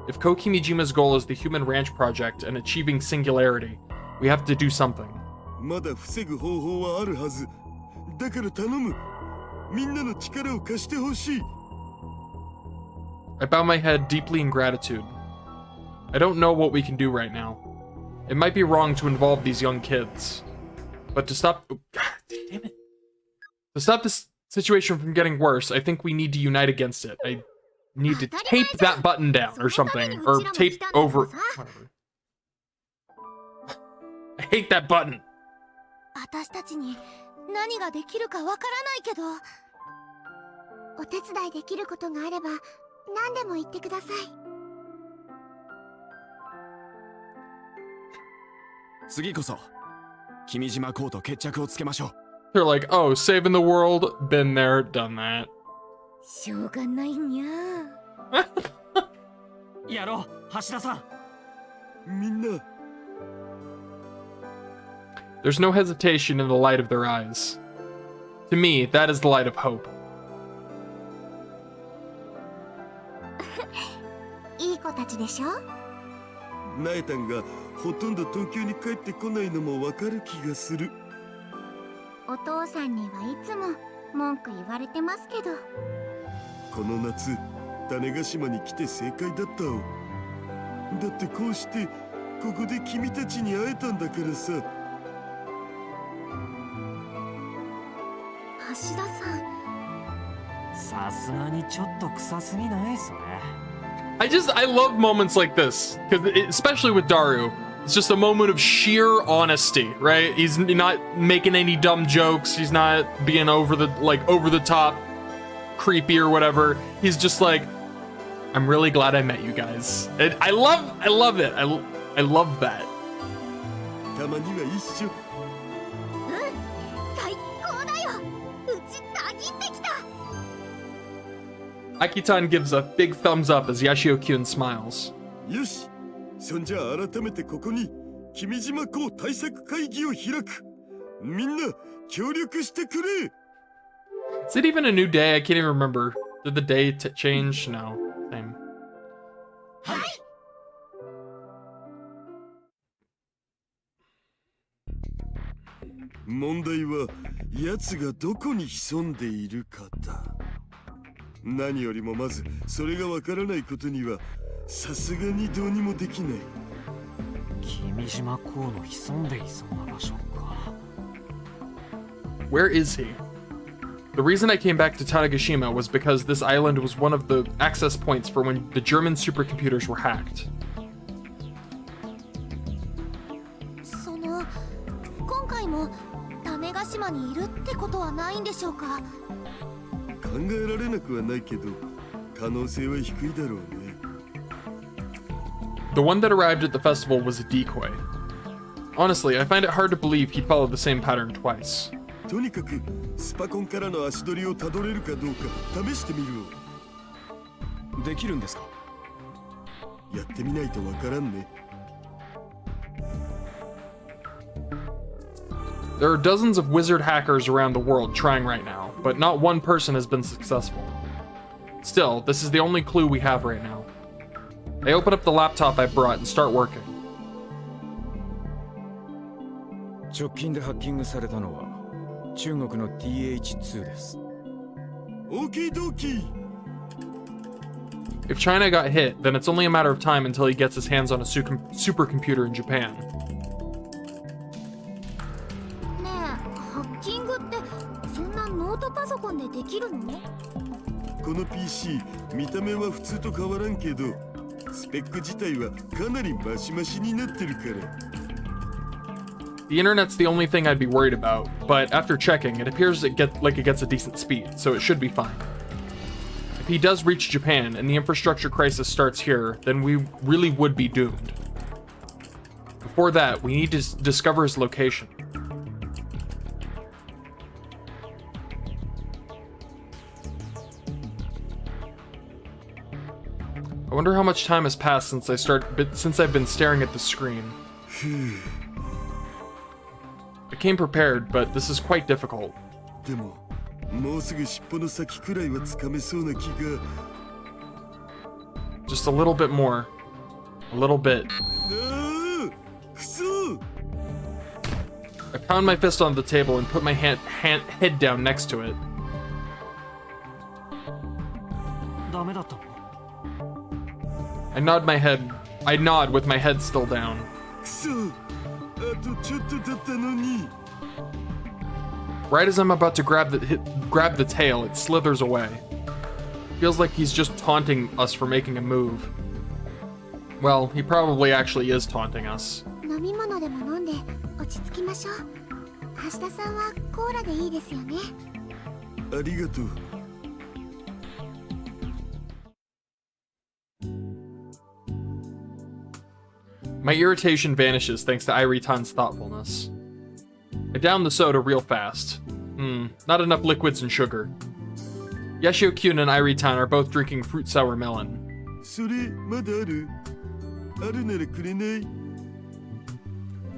If Kokimijima's goal is the Human Ranch Project and achieving singularity, we have to do something. まだ防ぐ方法はあるはず。だから頼む。みんなの力を貸してほしい。I bow my head deeply in gratitude. I don't know what we can do right now. It might be wrong to involve these young kids. But to stop... Oh, God damn it. To stop this situation from getting worse, I think we need to unite against it. I need to tape that button down or something. Or tape over... Whatever. I hate that button. 私たちに何ができるかわからないけど、お手伝いできることがあれば何でも言ってください。次こそ君島公と決着をつけましょう。 They're like, oh, saving the world, been there, done that. しょうがないにゃ。やろう、橋田さん。みんな。There's no hesitation in the light of their eyes. To me, that is the light of hope. いい子たちでしょ。ナエタンがほとんど東京に帰ってこないのもわかる気がする。お父さんにはいつも文句言われてますけど。この夏、種子島に来て正解だったお。だってこうしてここで君たちに会えたんだからさ。橋田さん。さすがにちょっと臭すぎないそれ。I love moments like this, because especially with Daru, it's just a moment of sheer honesty, right? He's not making any dumb jokes. He's not being over the top, creepy or whatever. He's just like, I'm really glad I met you guys. And I love it. I love that. たまには一緒。最高だよ。うちたぎってきた。Akitan gives a big thumbs up as Yashio-kyun smiles. よし、そんじゃあ改めてここに君島港対策会議を開く。みんな協力してくれ。Is it even a new day? I can't even remember. Did the day change? No. Same. はい。問題は奴がどこに潜んでいるかだ。何よりもまずそれがわからないことにはさすがにどうにもできない。君島港の潜んでいそうな場所か。Where is he? The reason I came back to Tanegashima was because this island was one of the access points for when the German supercomputers were hacked. その今回も種子島にいるってことはないんでしょうか。考えられなくはないけど可能性は低いだろうね。The one that arrived at the festival was a decoy. Honestly, I find it hard to believe he'd followed the same pattern twice. とにかくスパコンからの足取りをたどれるかどうか試してみるわ。できるんですか？やってみないとわからんね。There are dozens of wizard hackers around the world trying right now, but not one person has been successful. Still, this is the only clue we have right now. I open up the laptop I brought and start working. 直近でハッキングされたのは中国の DaSH です。オーケードーキー。If China got hit, then it's only a matter of time until he gets his hands on a supercomputer in Japan. ねえ、ハッキングってそんなノートパソコンでできるの？この PC 見た目は普通と変わらんけどスペック自体はかなりマシマシになってるから。The internet's the only thing I'd be worried about, but after checking, it appears it gets a decent speed, so it should be fine. If he does reach Japan and the infrastructure crisis starts here, then we really would be doomed. Before that, we need to discover his location. I wonder how much time has passed since I've been staring at the screen. I came prepared, but this is quite difficult. でももうすぐ尻尾の先くらいはつかめそうな気が。 Just a little bit more. A little bit. ああ、くそ。 I pound my fist on the table and put my head down next to it. ダメだったの？ I nod with my head still down. くそ。あとちょっとだったのに。 Right as I'm about to grab the tail, it slithers away. Feels like he's just taunting us for making a move. Well, he probably actually is taunting us. 飲み物でも飲んで落ち着きましょう。橋田さんはコーラでいいですよね。ありがとう。 My irritation vanishes thanks to Iritan's thoughtfulness. I down the soda real fast. Not enough liquids and sugar. Yashio-kyun and Iritan are both drinking fruit sour melon. それまだある？あるならくれない？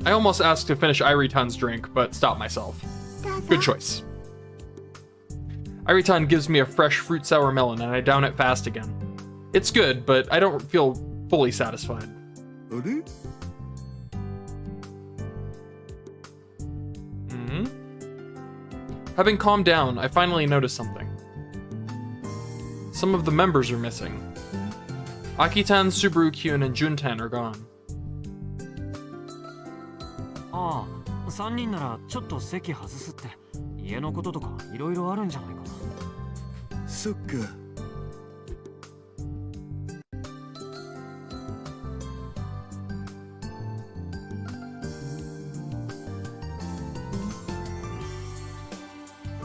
I almost asked to finish Iritan's drink, but stopped myself. Good choice. Iritan gives me a fresh fruit sour melon and I down it fast again. It's good, but I don't feel fully satisfied. あれ？ Having calmed down, I finally noticed something. Some of the members are missing. Akitan, Subaru-kyun, and Juntan are gone. ああ、3人ならちょっと席外すって。家のこととかいろいろあるんじゃないかな。そっか。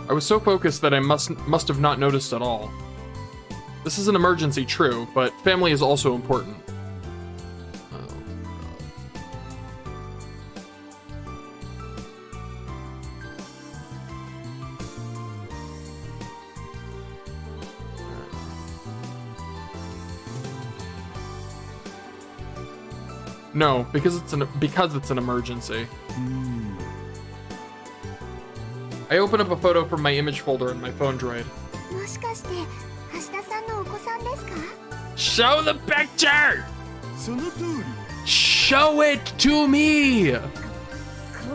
I was so focused that I must have not noticed at all. This is an emergency, true, but family is also important. No, because it's an emergency. I open up a photo from my image folder in my phone droid. もしかして橋田さんのお子さんですか？ Show the picture! その通り。 Show it to me! か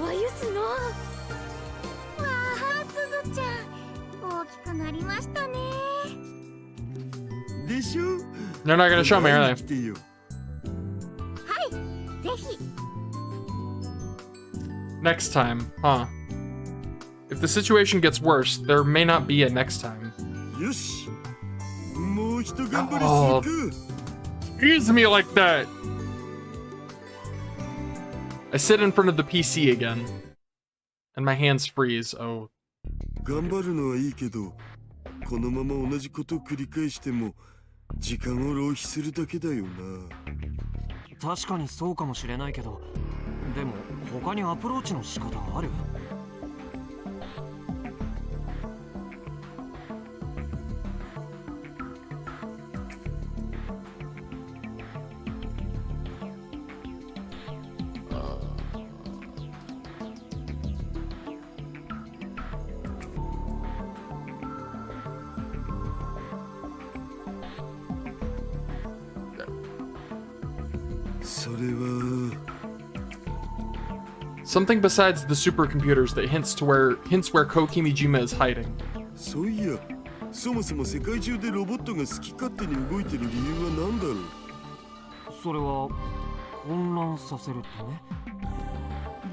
わゆすの。わあ、すずちゃん、大きくなりましたね。でしょ？ They're not gonna show me, are they? 来てよ。はい、ぜひ。 Next time, huh? If the situation gets worse, there may not be a next time. よし。もう一頑張りするか。 Tease me like that! I sit in front of the PC again, and my hands freeze. Oh. 頑張るのはいいけど、このまま同じことを繰り返しても時間を浪費するだけだよな。確かにそうかもしれないけど、でも他にアプローチの仕方ある？ Something besides the supercomputers that hints where Kokimijima is hiding. そういや、そもそも世界中でロボットが好き勝手に動いてる理由は何だろう。それは混乱させるため？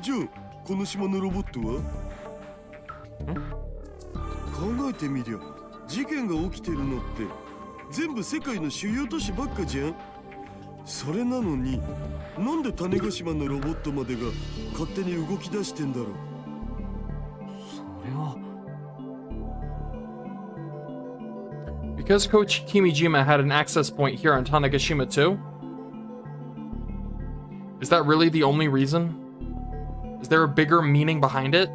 じゃあ、この島のロボットは？考えてみりゃ、事件が起きてるのって全部世界の主要都市ばっかじゃん。それなのに、なんで種子島のロボットまでが勝手に動き出してんだろう。それは。 Because Coach Kimijima had an access point here on Tanegashima too? Is that really the only reason? Is there a bigger meaning behind it?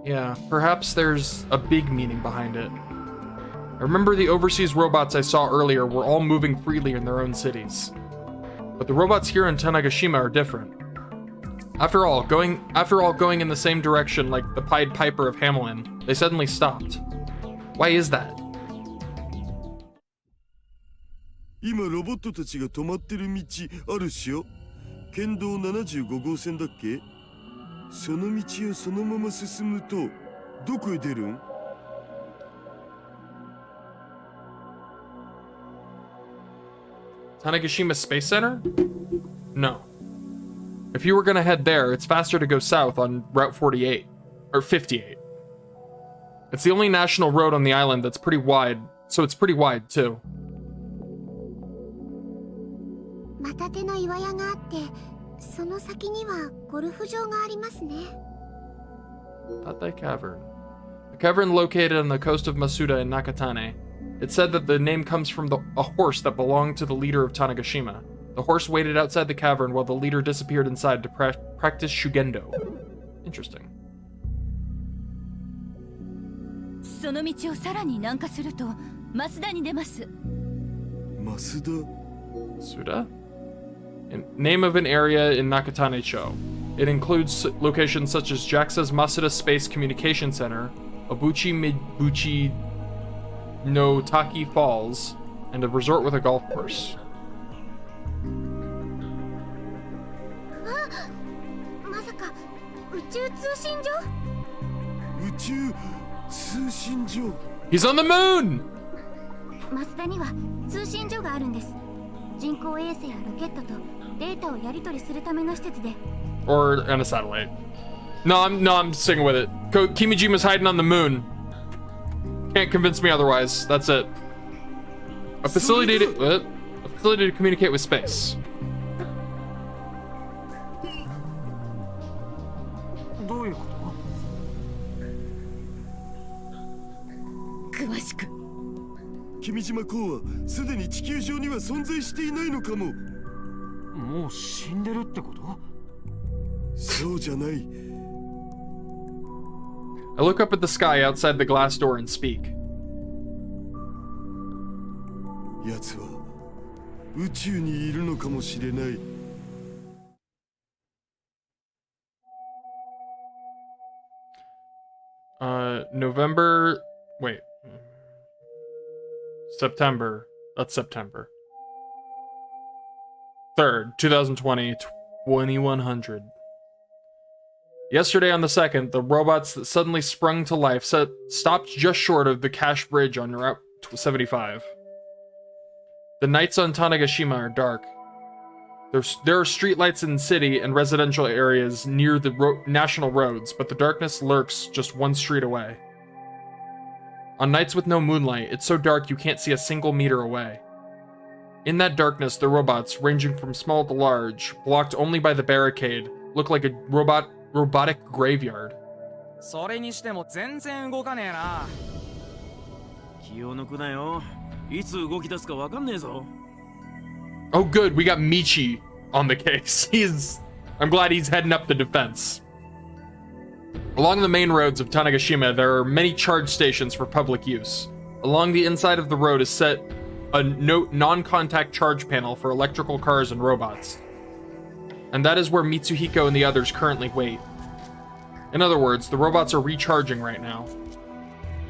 Yeah, perhaps there's a big meaning behind it. I remember the overseas robots I saw earlier were all moving freely in their own cities. But the robots here in Tanegashima are different. After all, going in the same direction like the Pied Piper of Hamelin, they suddenly stopped. Why is that? 今ロボットたちが止まってる道あるっしょ。県道75号線だっけ。その道をそのまま進むとどこへ出るん？ Tanegashima Space Center? No. If you were gonna head there, it's faster to go south on Route 48. Or 58. It's the only national road on the island that's pretty wide, so it's pretty wide too. またての岩屋があって、その先にはゴルフ場がありますね。 Tatai Cavern. A cavern located on the coast of Masuda in Nakatane. It's said that the name comes from a horse that belonged to the leader of Tanegashima. The horse waited outside the cavern while the leader disappeared inside to practice Shugendo. Interesting. その道をさらに南下すると増田に出ます。増田 Masuda? Name of an area in Nakatane-cho. It includes locations such as JAXA's Masuda Space Communication Center, Abuchi Mibuchi no Taki Falls, and a resort with a golf course. まさか宇宙通信所？宇宙通信所 He's on the moon! 増田には通信所があるんです。人工衛星やロケットとデータをやり取りするための施設で。 Or on a satellite. No, I'm sticking with it. Kimijima's hiding on the moon. Can't convince me otherwise. That's it. A facility to communicate with space. どういうこと？詳しく。君島港はすでに地球上には存在していないのかも。もう死んでるってこと？そうじゃない。 I look up at the sky outside the glass door and speak. 奴は宇宙にいるのかもしれない。 November. Wait. September. That's September. 3rd, 2020, 2100. Yesterday on the 2nd, the robots that suddenly sprung to life stopped just short of the Cash Bridge on Route 75. The nights on Tanegashima are dark. There are streetlights in city and residential areas near the national roads, but the darkness lurks just one street away. On nights with no moonlight, it's so dark you can't see a single meter away. In that darkness, the robots, ranging from small to large, blocked only by the barricade, look like a robotic graveyard. それにしても全然動かねえな。気を抜くなよ。いつ動き出すかわかんねえぞ。Oh, good. We got Michi on the case. I'm glad he's heading up the defense. Along the main roads of Tanegashima, there are many charge stations for public use. Along the inside of the road is set a non-contact charge panel for electrical cars and robots. And that is where Mitsuhiko and the others currently wait. In other words, the robots are recharging right now.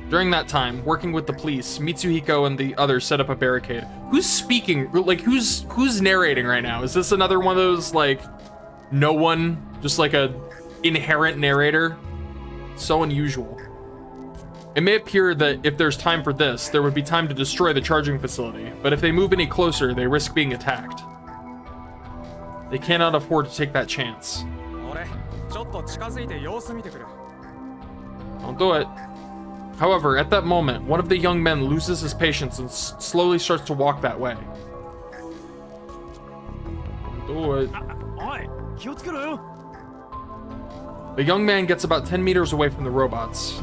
During that time, working with the police, Mitsuhiko and the others set up a barricade. Who's speaking? Like, who's narrating right now? Is this another one of those, like, no one, just like a inherent narrator? So unusual. It may appear that if there's time for this, there would be time to destroy the charging facility, but if they move any closer, they risk being attacked. They cannot afford to take that chance. 俺、ちょっと近づいて様子見てくる。 Don't do it. However, at that moment, one of the young men loses his patience and slowly starts to walk that way. Don't do it. おい、気をつけろよ。 The young man gets about 10 meters away from the robots.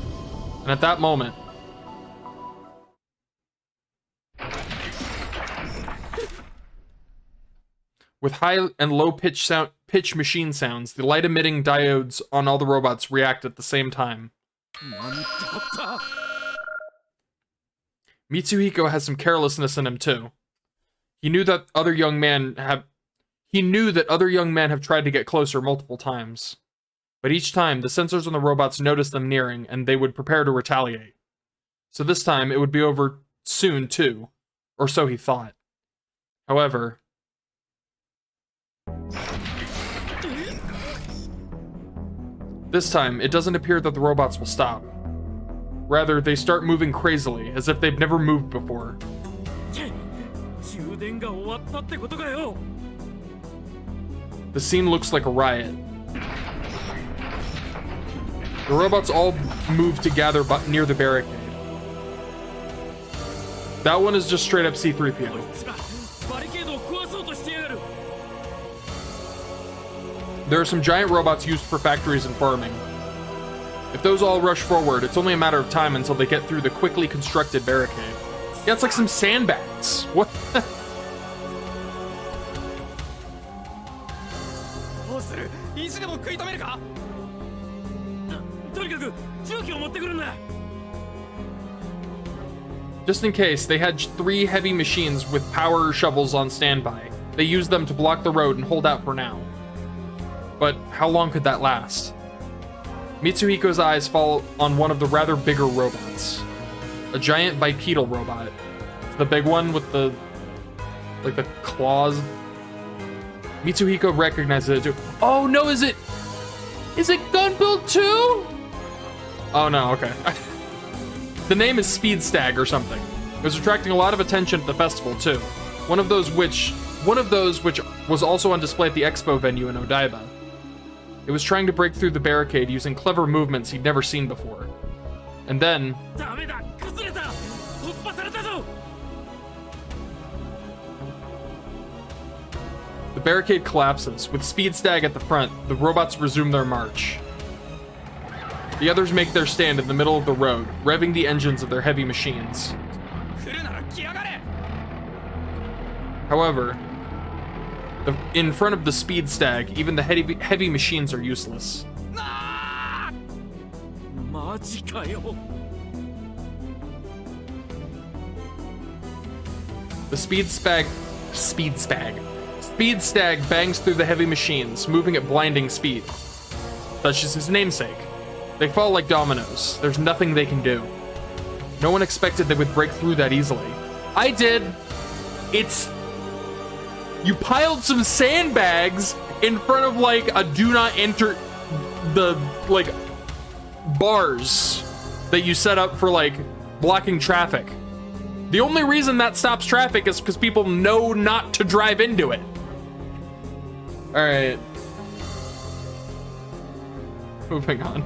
And at that moment, with high and low pitch machine sounds, the light emitting diodes on all the robots react at the same time. Mitsuhiko has some carelessness in him too. He knew that other young men have tried to get closer multiple times. But each time, the sensors on the robots noticed them nearing, and they would prepare to retaliate. So this time it would be over soon too, or so he thought. However, this time it doesn't appear that the robots will stop. Rather, they start moving crazily, as if they've never moved before. The scene looks like a riot. The robots all move to gather near the barricade. That one is just straight up C-3PO. There are some giant robots used for factories and farming. If those all rush forward, it's only a matter of time until they get through the quickly constructed barricade. Yeah, it's like some sandbags. What? Just in case, they had 3 heavy machines with power shovels on standby. They used them to block the road and hold out for now. But how long could that last? Mitsuhiko's eyes fall on one of the rather bigger robots. A giant bipedal robot. The big one with the claws. Mitsuhiko recognizes it too. Oh no, is it Gunbuild 2? Oh no, okay. The name is Speed Stag or something. It was attracting a lot of attention at the festival too. One of those which was also on display at the expo venue in Odaiba. It was trying to break through the barricade using clever movements he'd never seen before. And then... the barricade collapses. With Speed Stag at the front, the robots resume their march. The others make their stand in the middle of the road, revving the engines of their heavy machines. However, in front of the Speed Stag, even the heavy machines are useless. The Speed Stag bangs through the heavy machines, moving at blinding speed. Such is his namesake. They fall like dominoes. There's nothing they can do. No one expected they would break through that easily. I did. You piled some sandbags in front of like a do not enter the like bars that you set up for like blocking traffic. The only reason that stops traffic is because people know not to drive into it. All right. Moving on.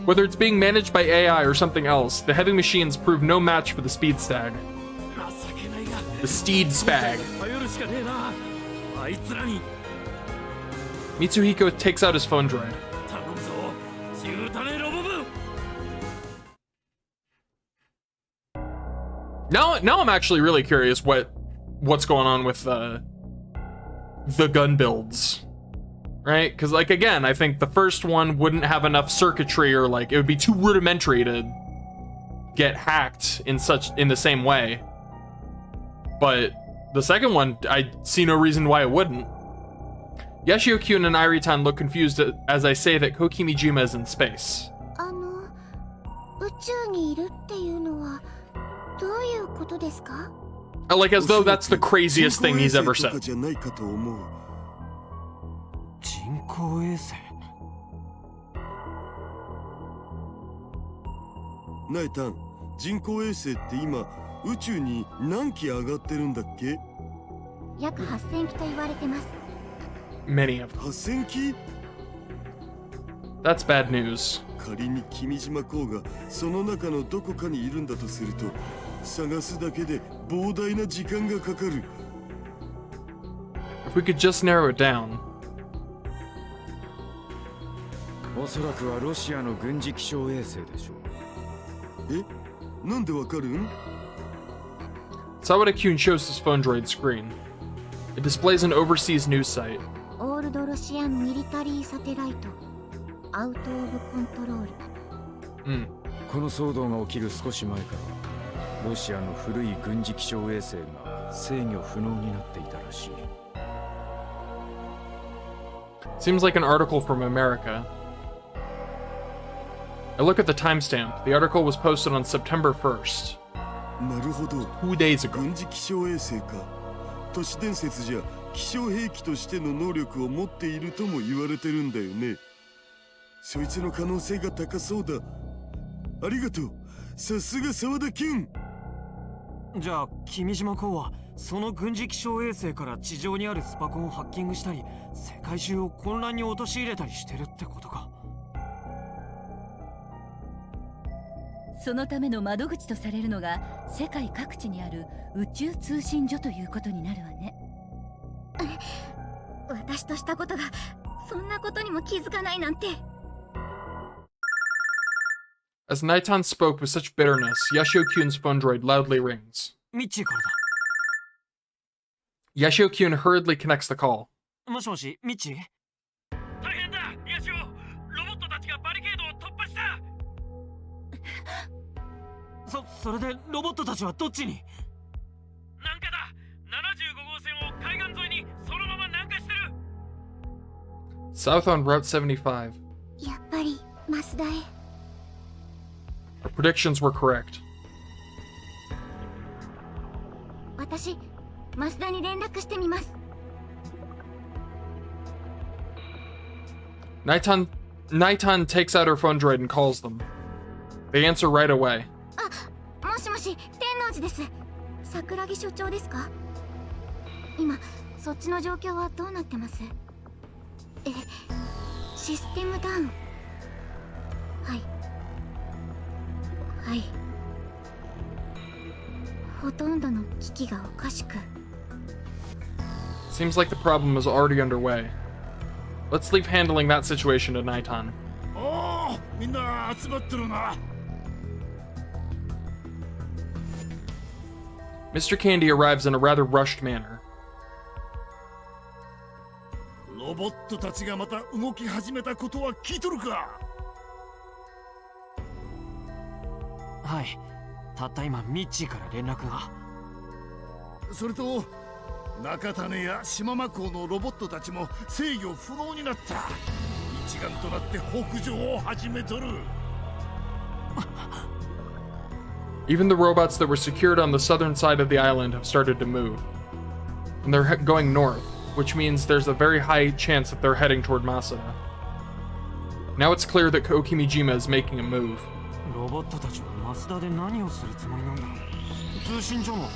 Whether it's being managed by AI or something else, the heavy machines prove no match for the Speed Stag. The Steed Spag. Mitsuhiko takes out his phone droid. Now I'm actually really curious what's going on with the gun builds, right? Because like again, I think the first one wouldn't have enough circuitry, or like it would be too rudimentary to get hacked in the same way. But the second one, I see no reason why it wouldn't. Yashio-kyun and Iritan look confused as I say that Kokimijima is in space. Like as though that's the craziest thing he's ever said. Naitan, 人工衛星って今宇宙に何機上がってるんだっけ？約8000機と言われてます。Many of them. 8000機？ That's bad news. 仮に君島港がその中のどこかにいるんだとすると、探すだけで膨大な時間がかかる。If we could just narrow it down. おそらくはロシアの軍事気象衛星でしょう。え？なんでわかるん？ Sawada-kyun shows his phone droid screen. It displays an overseas news site. オールドロシアンミリタリーサテライトアウトオブコントロール。この騒動が起きる少し前からロシアの古い軍事気象衛星が制御不能になっていたらしい。Seems like an article from America. I look at the timestamp. The article was posted on September 1st. なるほど。 2 days ago. 軍事気象衛星か。都市伝説じゃ気象兵器としての能力を持っているとも言われてるんだよね。そいつの可能性が高そうだ。ありがとう。さすが沢田キュン。じゃあ君島公はその軍事気象衛星から地上にあるスパコンをハッキングしたり、世界中を混乱に陥れたりしてるってことか。そのための窓口とされるのが世界各地にある宇宙通信所ということになるわね。私としたことがそんなことにも気づかないなんて。As Naitan spoke with such bitterness, Yashio-kyun's phone droid loudly rings. ミッチーからだ。 Yashio-kyun hurriedly connects the call. もしもし、ミッチー？大変だ、ヤシオ。ロボットたちがバリケードを突破した。それでロボットたちはどっちに？南下だ。75号線を海岸沿いにそのまま南下してる。 South on Route 75. やっぱり増田へ。Our predictions were correct. 私、増田に連絡してみます。Naitan takes out her phone droid and calls them. They answer right away. もしもし、天王寺です。桜木所長ですか？今、そっちの状況はどうなってます？システムダウン。はい。はい。ほとんどの機器がおかしく。Seems like the problem is already underway. Let's leave handling that situation to Naitan. おお、みんな集まってるな。Mr. Candy arrives in a rather rushed manner. ロボットたちがまた動き始めたことは聞いとるか？はい。たった今ミッチーから連絡が。それと中種や島間港のロボットたちも制御不能になった。一丸となって北上を始めとる。Even the robots that were secured on the southern side of the island have started to move. And they're going north, which means there's a very high chance that they're heading toward Masada. Now it's clear that Okimijima is making a move. ロボットたちは増田で何をするつもりなんだ？通信所の破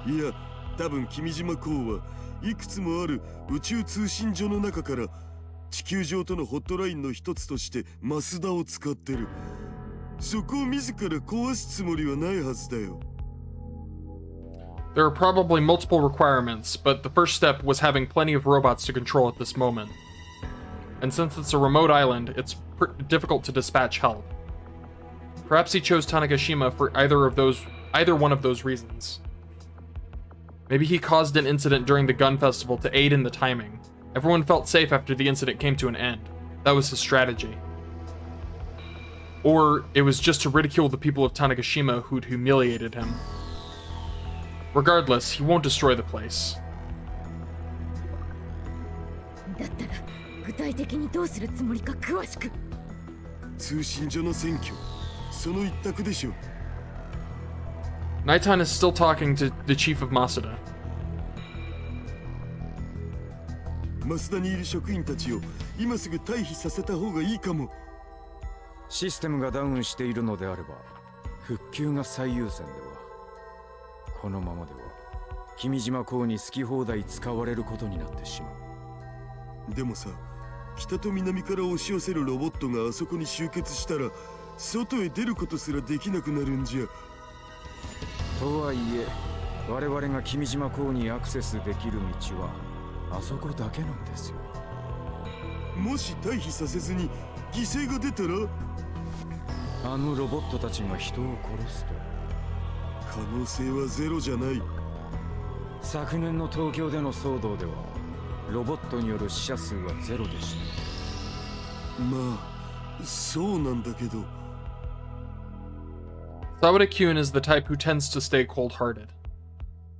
壊？いや、多分君島港はいくつもある宇宙通信所の中から地球上とのホットラインの一つとして増田を使ってる。そこを自ら壊すつもりはないはずだよ。There are probably multiple requirements, but the first step was having plenty of robots to control at this moment. And since it's a remote island, it's difficult to dispatch help. Perhaps he chose Tanegashima for either one of those reasons. Maybe he caused an incident during the gun festival to aid in the timing. Everyone felt safe after the incident came to an end. That was his strategy. Or it was just to ridicule the people of Tanegashima who'd humiliated him. Regardless, he won't destroy the place. だったら具体的にどうするつもりか詳しく。通信所の占拠、その一択でしょ。Naitan is still talking to the chief of Masada. 増田にいる職員たちを今すぐ退避させた方がいいかも。システムがダウンしているのであれば復旧が最優先では。このままでは君島港に好き放題使われることになってしまう。でもさ、北と南から押し寄せるロボットがあそこに集結したら外へ出ることすらできなくなるんじゃ。とはいえ我々が君島港にアクセスできる道はあそこだけなんですよ。もし退避させずに犠牲が出たら、あのロボットたちが人を殺すと。可能性はゼロじゃない。昨年の東京での騒動ではロボットによる死者数はゼロでした。まあそうなんだけど。Sawada Kyun is the type who tends to stay cold-hearted.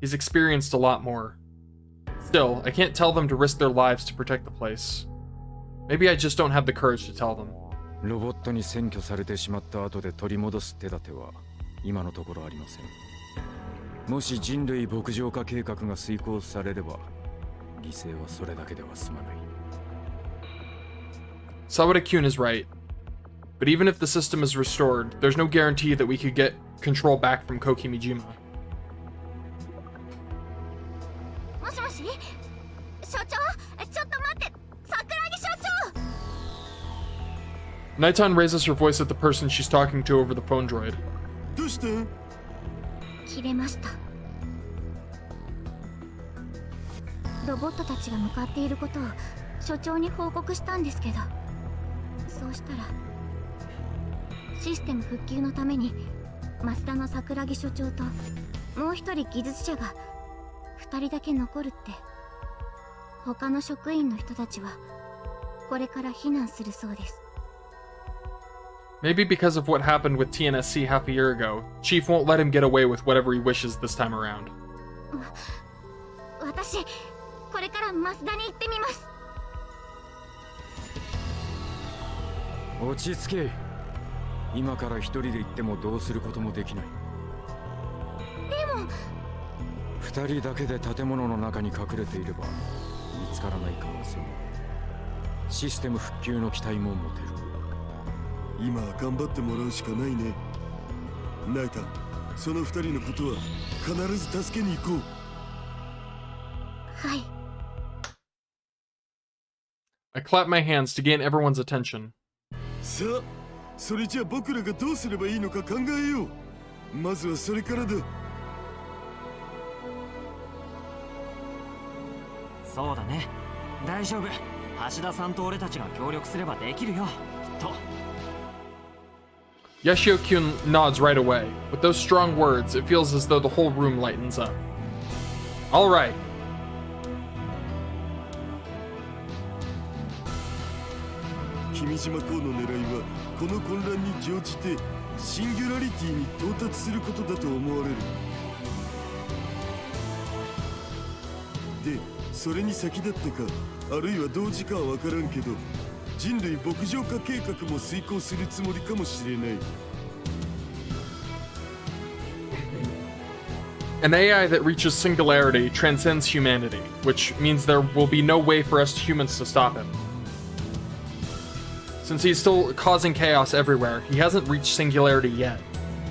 He's experienced a lot more. Still, I can't tell them to risk their lives to protect the place. Maybe I just don't have the courage to tell them. ロボットに占拠されてしまった後で取り戻す手立ては今のところありません。もし人類牧場化計画が遂行されれば犠牲はそれだけでは済まない。 Sawada-kun is right. But even if the system is restored, there's no guarantee that we could get control back from Kokimijima. もしもし所長、ちょっと待って、桜木所長。 Nighton raises her voice at the person she's talking to over the phone droid. どうした？切れました。ロボットたちが向かっていることを所長に報告したんですけど、そうしたらシステム復旧のために増田の桜木所長ともう一人技術者が2人だけ残るって。他の職員の人たちはこれから避難するそうです。 Maybe because of what happened with TNSC half a year ago, Chief won't let him get away with whatever he wishes this time around. 私これから増田に行ってみます。落ち着け。今から一人で行ってもどうすることもできない。でも二人だけで建物の中に隠れていれば見つからない可能性も。システム復旧の期待も持てる。今は頑張ってもらうしかないね。ナイタ、その二人のことは必ず助けに行こう。はい。 I clap my hands to gain everyone's attention. さあ、それじゃあ僕らがどうすればいいのか考えよう。まずはそれからだ。そうだね。大丈夫。橋田さんと俺たちが協力すればできるよ。きっと。 Yashio-kun nods right away. With those strong words, it feels as though the whole room lightens up. All right. 君島港の狙いはこの混乱に乗じてシンギュラリティに到達することだと思われる。で、それに先立ってか、あるいは同時かは分からんけど、人類牧場化計画も遂行するつもりかもしれない。 An AI that reaches singularity transcends humanity, which means there will be no way for us humans to stop him. Since he's still causing chaos everywhere, he hasn't reached singularity yet.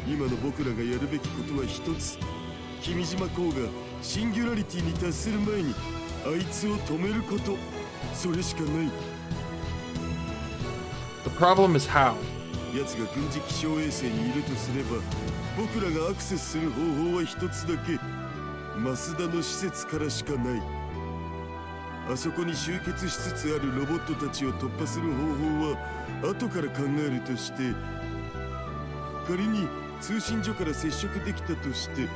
今の僕らがやるべきことは一つ。君島港がシンギュラリティに達する前にあいつを止めること。それしかない。 The problem is how. 奴が軍事気象衛星にいるとすれば、僕らがアクセスする方法は一つだけ。増田の施設からしかない。あそこに集結しつつあるロボットたちを突破する方法は後から考えるとして、仮に通信所から接触できたとして、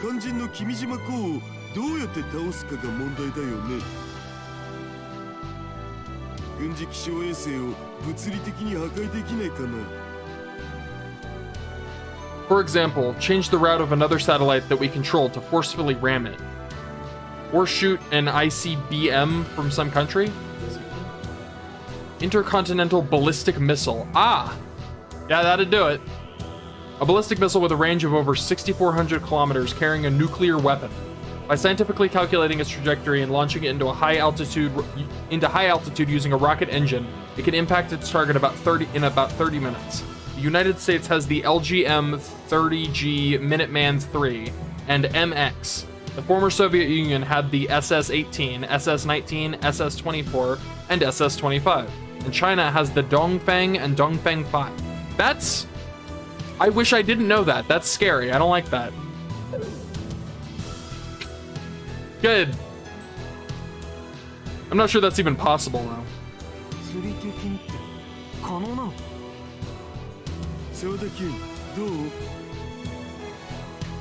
肝心の君島港をどうやって倒すかが問題だよね。軍事気象衛星を物理的に破壊できないかな。 For example, change the route of another satellite that we control to forcefully ram it. Or shoot an ICBM from some country? Intercontinental Ballistic Missile. Ah! Yeah, that'd do it. A ballistic missile with a range of over 6,400 kilometers carrying a nuclear weapon. By scientifically calculating its trajectory and launching it into high altitude using a rocket engine, it can impact its target in about 30 minutes. The United States has the LGM-30G Minuteman III and MX. The former Soviet Union had the SS-18, SS-19, SS-24, and SS-25. And China has the Dongfeng and Dongfeng 5. That's... I wish I didn't know that. That's scary. I don't like that. Good. I'm not sure that's even possible now.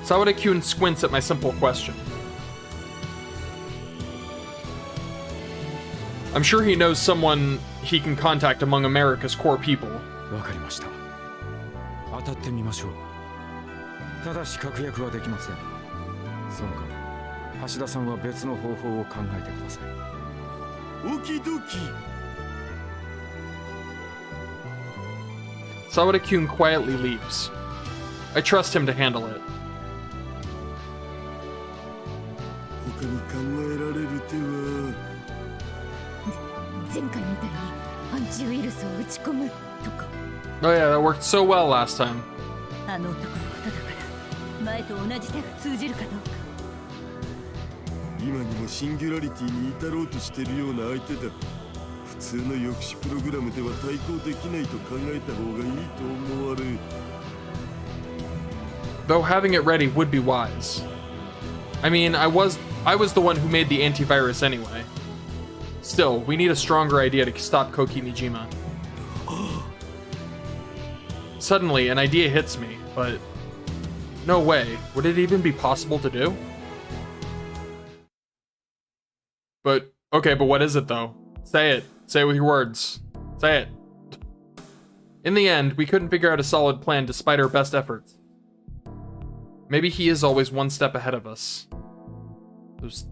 Sawada-kun squints at my simple question. I'm sure he knows someone he can contact among America's core people. わかりました。当たってみましょう。ただし確約はできません。その間、橋田さんは別の方法を考えてください。オキドキ。Sawada-kun quietly leaves. I trust him to handle it. 他に考えられる手は。前回みたいにアンチウイルスを打ち込むとか。 Oh yeah, that worked so well last time. あの男のことだから前と同じ手が通じるかどうか。今にもシンギュラリティに至ろうとしているような相手だ。普通の抑止プログラムでは対抗できないと考えた方がいいと思われる。 Though having it ready would be wise. I mean, I was the one who made the antivirus anyway. Still, we need a stronger idea to stop Koki Mijima. Suddenly, an idea hits me, but no way. Would it even be possible to do? But, okay, but what is it though? Say it. Say it with your words. Say it. In the end, we couldn't figure out a solid plan despite our best efforts. Maybe he is always one step ahead of us. Those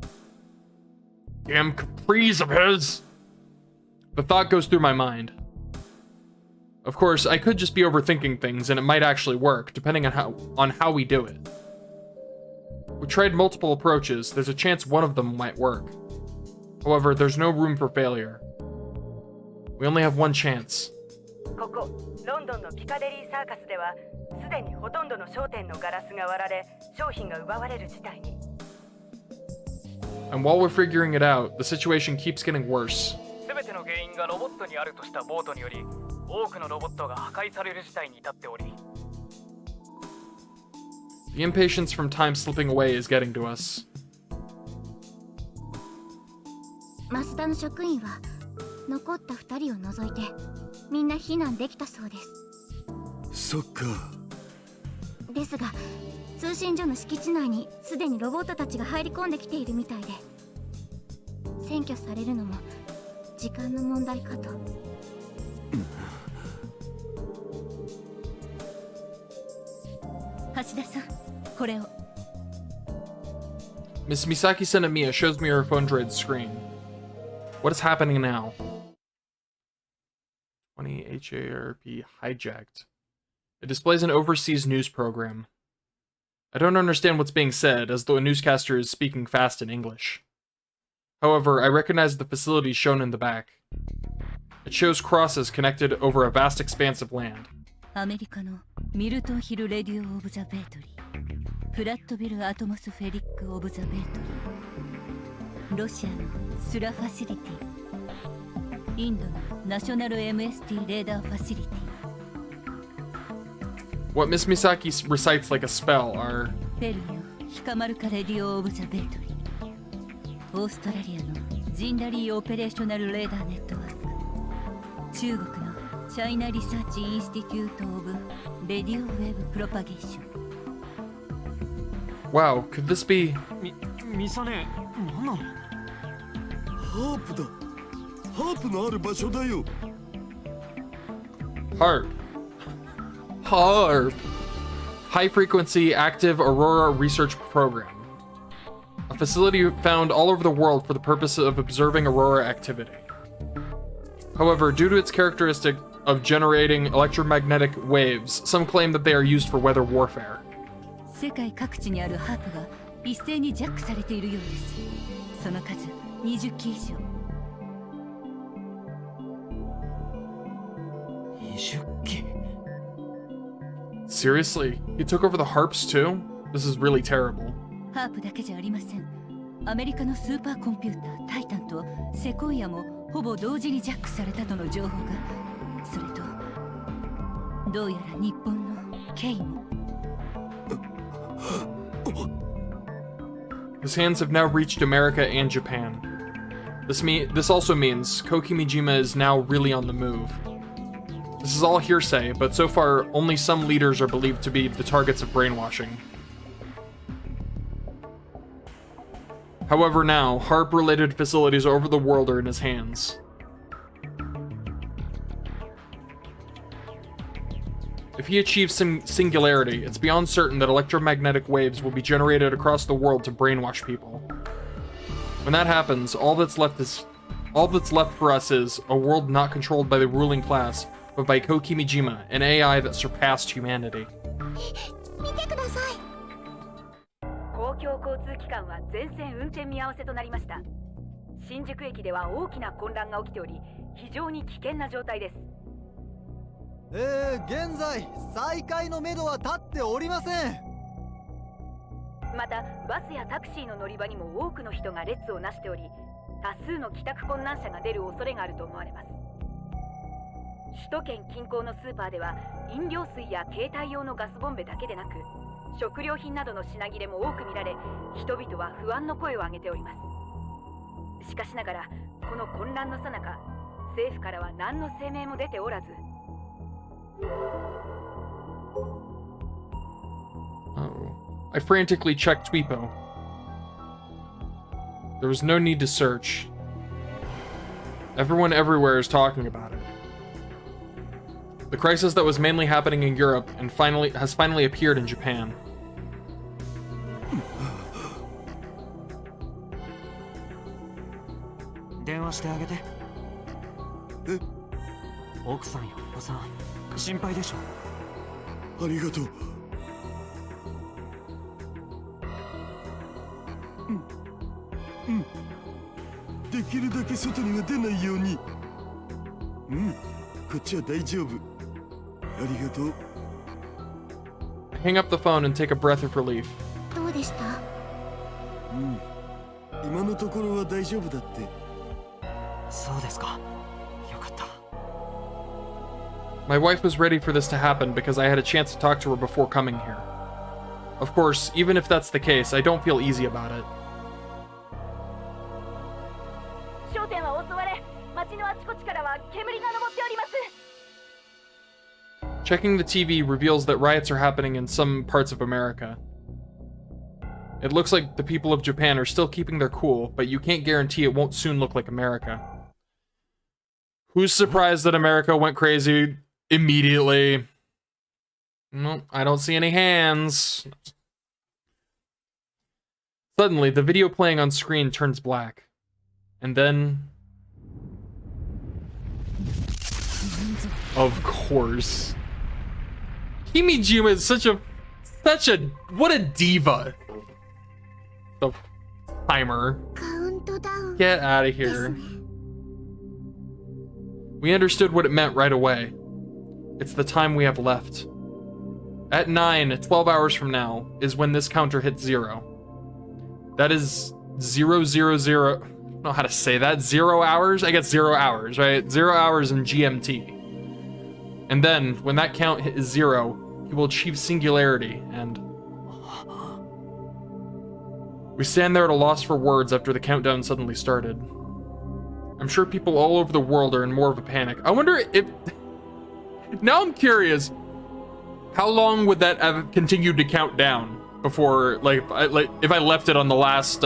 damn capris of his! The thought goes through my mind. Of course, I could just be overthinking things and it might actually work, depending on how we do it. We tried multiple approaches, there's a chance one of them might work. However, there's no room for failure. We only have one chance. ここロンドンのピカデリーサーカスではすでにほとんどの商店のガラスが割られ商品が奪われる事態に。 And while we're figuring it out, the situation keeps getting worse. すべての原因がロボットにあるとしたボートにより多くのロボットが破壊される事態に至っており。 The impatience from time slipping away is getting to us. マスダの職員は残った2人を除いてみんな避難できたそうです。そっか。ですが通信所の敷地内にすでにロボットたちが入り込んできているみたいで、占拠されるのも時間の問題かと。橋田さん、これを。 Miss Misaki Senemiya shows me her phone droid's screen. What is happening now? 20 HARP hijacked. It displays an overseas news program. I don't understand what's being said, as though a newscaster is speaking fast in English. However, I recognize the facilities shown in the back. It shows crosses connected over a vast expanse of land. アメリカのミルトンヒルレディオ・オブ・ザ・ベートリー、プラットビル・アトモスフェリック・オブ・ザ・ベートリー、ロシアのスラファシリティ、インドのナショナル MST レーダーファシリティ。 What Miss Misaki recites like a spell are ペルーのヒカマルカレディオ・オブ・ザ・ベートリー、オーストラリアのジンダリー・オペレーショナル・レーダーネットワーク、中国のチャイナ・リサーチ・インスティテュート・オブ・レディオ・ウェブ・プロパゲーション。 Wow, could this be... ミサネ、何なの？ハープだ。ハープのある場所だよ。HARP. HARP. High Frequency Active Aurora Research Program. A facility found all over the world for the purpose of observing aurora activity. However, due to its characteristic of generating electromagnetic waves, some claim that they are used for weather warfare. 世界各地にあるハープが一斉にジャックされているようです。その数20機以上。20機。 Seriously? He took over the HARPs too? This is really terrible. ハープだけじゃありません。アメリカのスーパーコンピュータータイタンとセコイアもほぼ同時にジャックされたとの情報が。それとどうやら日本のケイも。 His hands have now reached America and Japan. This also means Koki Mijima is now really on the move. This is all hearsay, but so far only some leaders are believed to be the targets of brainwashing. However, now, HARP-related facilities over the world are in his hands. If he achieves singularity, it's beyond certain that electromagnetic waves will be generated across the world to brainwash people. When that happens, all that's left for us is a world not controlled by the ruling class, but by Kokimijima, an AI that surpassed humanity. 見てください。公共交通機関は全線運転見合わせとなりました。新宿駅では大きな混乱が起きており、非常に危険な状態です。現在再開のめどは立っておりません。またバスやタクシーの乗り場にも多くの人が列をなしており、多数の帰宅困難者が出る恐れがあると思われます。首都圏近郊のスーパーでは飲料水や携帯用のガスボンベだけでなく、食料品などの品切れも多く見られ、人々は不安の声を上げております。しかしながらこの混乱の最中、政府からは何の声明も出ておらず。I frantically checked Tweepo. There was no need to search. Everyone everywhere is talking about it. The crisis that was mainly happening in Europe and has finally appeared in Japan. Eh? 奥さんやお子さん、心配でしょ。ありがとう。できるだけ外には出ないように。こっちは大丈夫。ありがとう。Hang up the phone and take a breath of relief. どうでした？今のところは大丈夫だって。そうですか。よかった。My wife was ready for this to happen because I had a chance to talk to her before coming here. Of course, even if that's the case, I don't feel easy about it. 商店は襲われ、街のあちこちからは煙が上っております。Checking the TV reveals that riots are happening in some parts of America. It looks like the people of Japan are still keeping their cool, but you can't guarantee it won't soon look like America. Who's surprised that America went crazy immediately? No, I don't see any hands. Suddenly, the video playing on screen turns black. And then... Of course. Kimijima is such a... What a diva. The timer. Get out of here. We understood what it meant right away. It's the time we have left. At 9, 12 hours from now, is when this counter hits 0. That is 000... I don't know how to say that. 0 hours? I guess 0 hours, right? 0 hours in GMT. And then, when that count is 0, he will achieve singularity, and... We stand there at a loss for words after the countdown suddenly started. I'm sure people all over the world are in more of a panic. I wonder if... Now I'm curious. How long would that have continued to count down before, if I left it on the last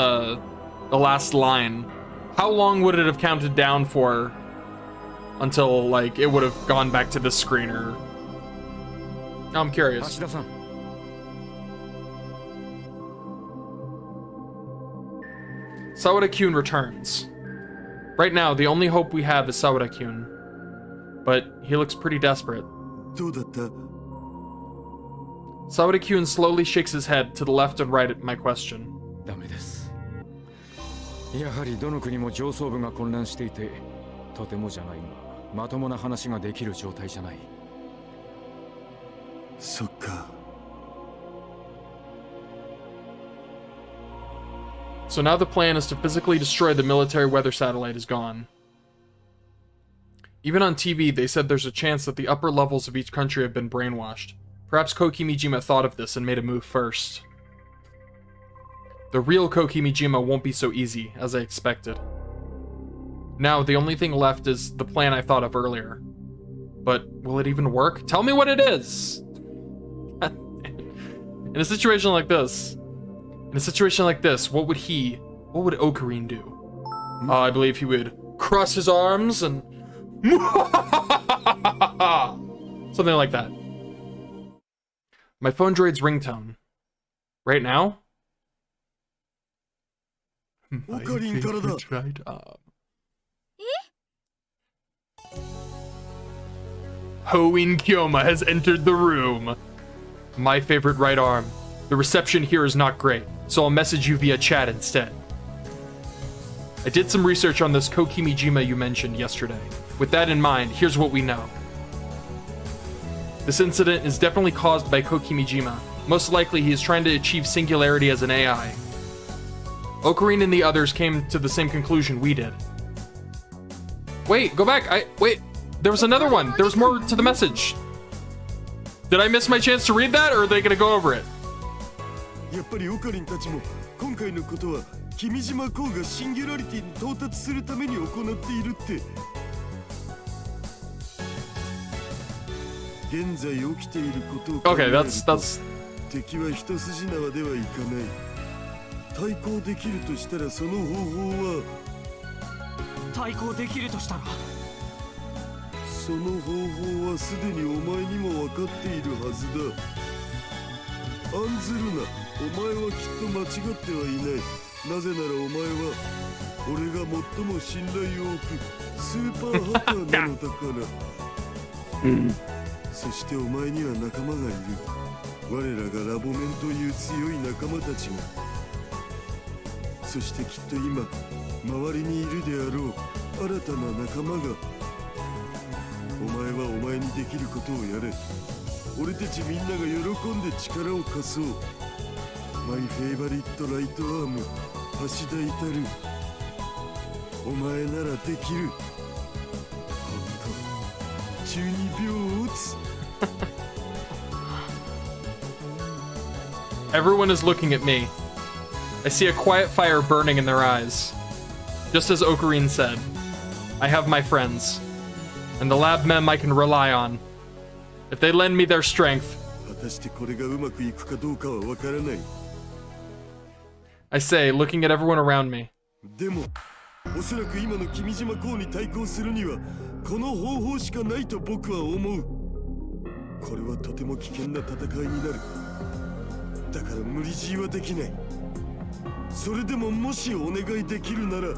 line? How long would it have counted down for until, it would have gone back to the screener? Now I'm curious. Sawada-kun returns. Right now, the only hope we have is Sawada-kun. But he looks pretty desperate. Sawada-kun slowly shakes his head to the left and right at my question. ダメです。やはりどの国も上層部が混乱していて、とてもじゃないが、まともな話ができる状態じゃない。そっか。So now the plan is to physically destroy the military weather satellite is gone. Even on TV, they said there's a chance that the upper levels of each country have been brainwashed. Perhaps Kokimijima thought of this and made a move first. The real Kokimijima won't be so easy, as I expected. Now, the only thing left is the plan I thought of earlier. But will it even work? Tell me what it is! In a situation like this, what would Ocarine do? I believe he would cross his arms and... Something like that. My phone droid's ringtone. Right now? My favorite right arm. Hoin Kyoma has entered the room. My favorite right arm. The reception here is not great, so I'll message you via chat instead. I did some research on this Kokimijima you mentioned yesterday. With that in mind, here's what we know. This incident is definitely caused by Kokimijima. Most likely he is trying to achieve singularity as an AI. Ocarina and the others came to the same conclusion we did. Wait, go back. Wait, there was another one. There was more to the message. Did I miss my chance to read that, or are they gonna go over it? やっぱりオカリンたちも今回のことは君島公がシンギュラリティに到達するために行っているって。現在起きていることを考えると、敵は一筋縄ではいかない。対抗できるとしたらその方法は。対抗できるとしたら。その方法はすでにお前にも分かっているはずだ。案ずるな、お前はきっと間違ってはいない。なぜならお前は俺が最も信頼を置くスーパーハッカーなのだから。そしてお前には仲間がいる。我らがラボメンという強い仲間たちが。そしてきっと今周りにいるであろう新たな仲間が。お前はお前にできることをやれ。俺たちみんなが喜んで力を貸そう。マイフェイバリットライトアーム橋田至る。お前ならできる。ほんと中二病を打つ。Everyone is looking at me. I see a quiet fire burning in their eyes. Just as Ocarina said, I have my friends, and the lab mem I can rely on. If they lend me their strength, I say, looking at everyone around me. でも、おそらく今の君島公に対抗するにはこの方法しかないと僕は思う。これはとても危険な戦いになる。だから無理強いはできない。それでももしお願いできるなら。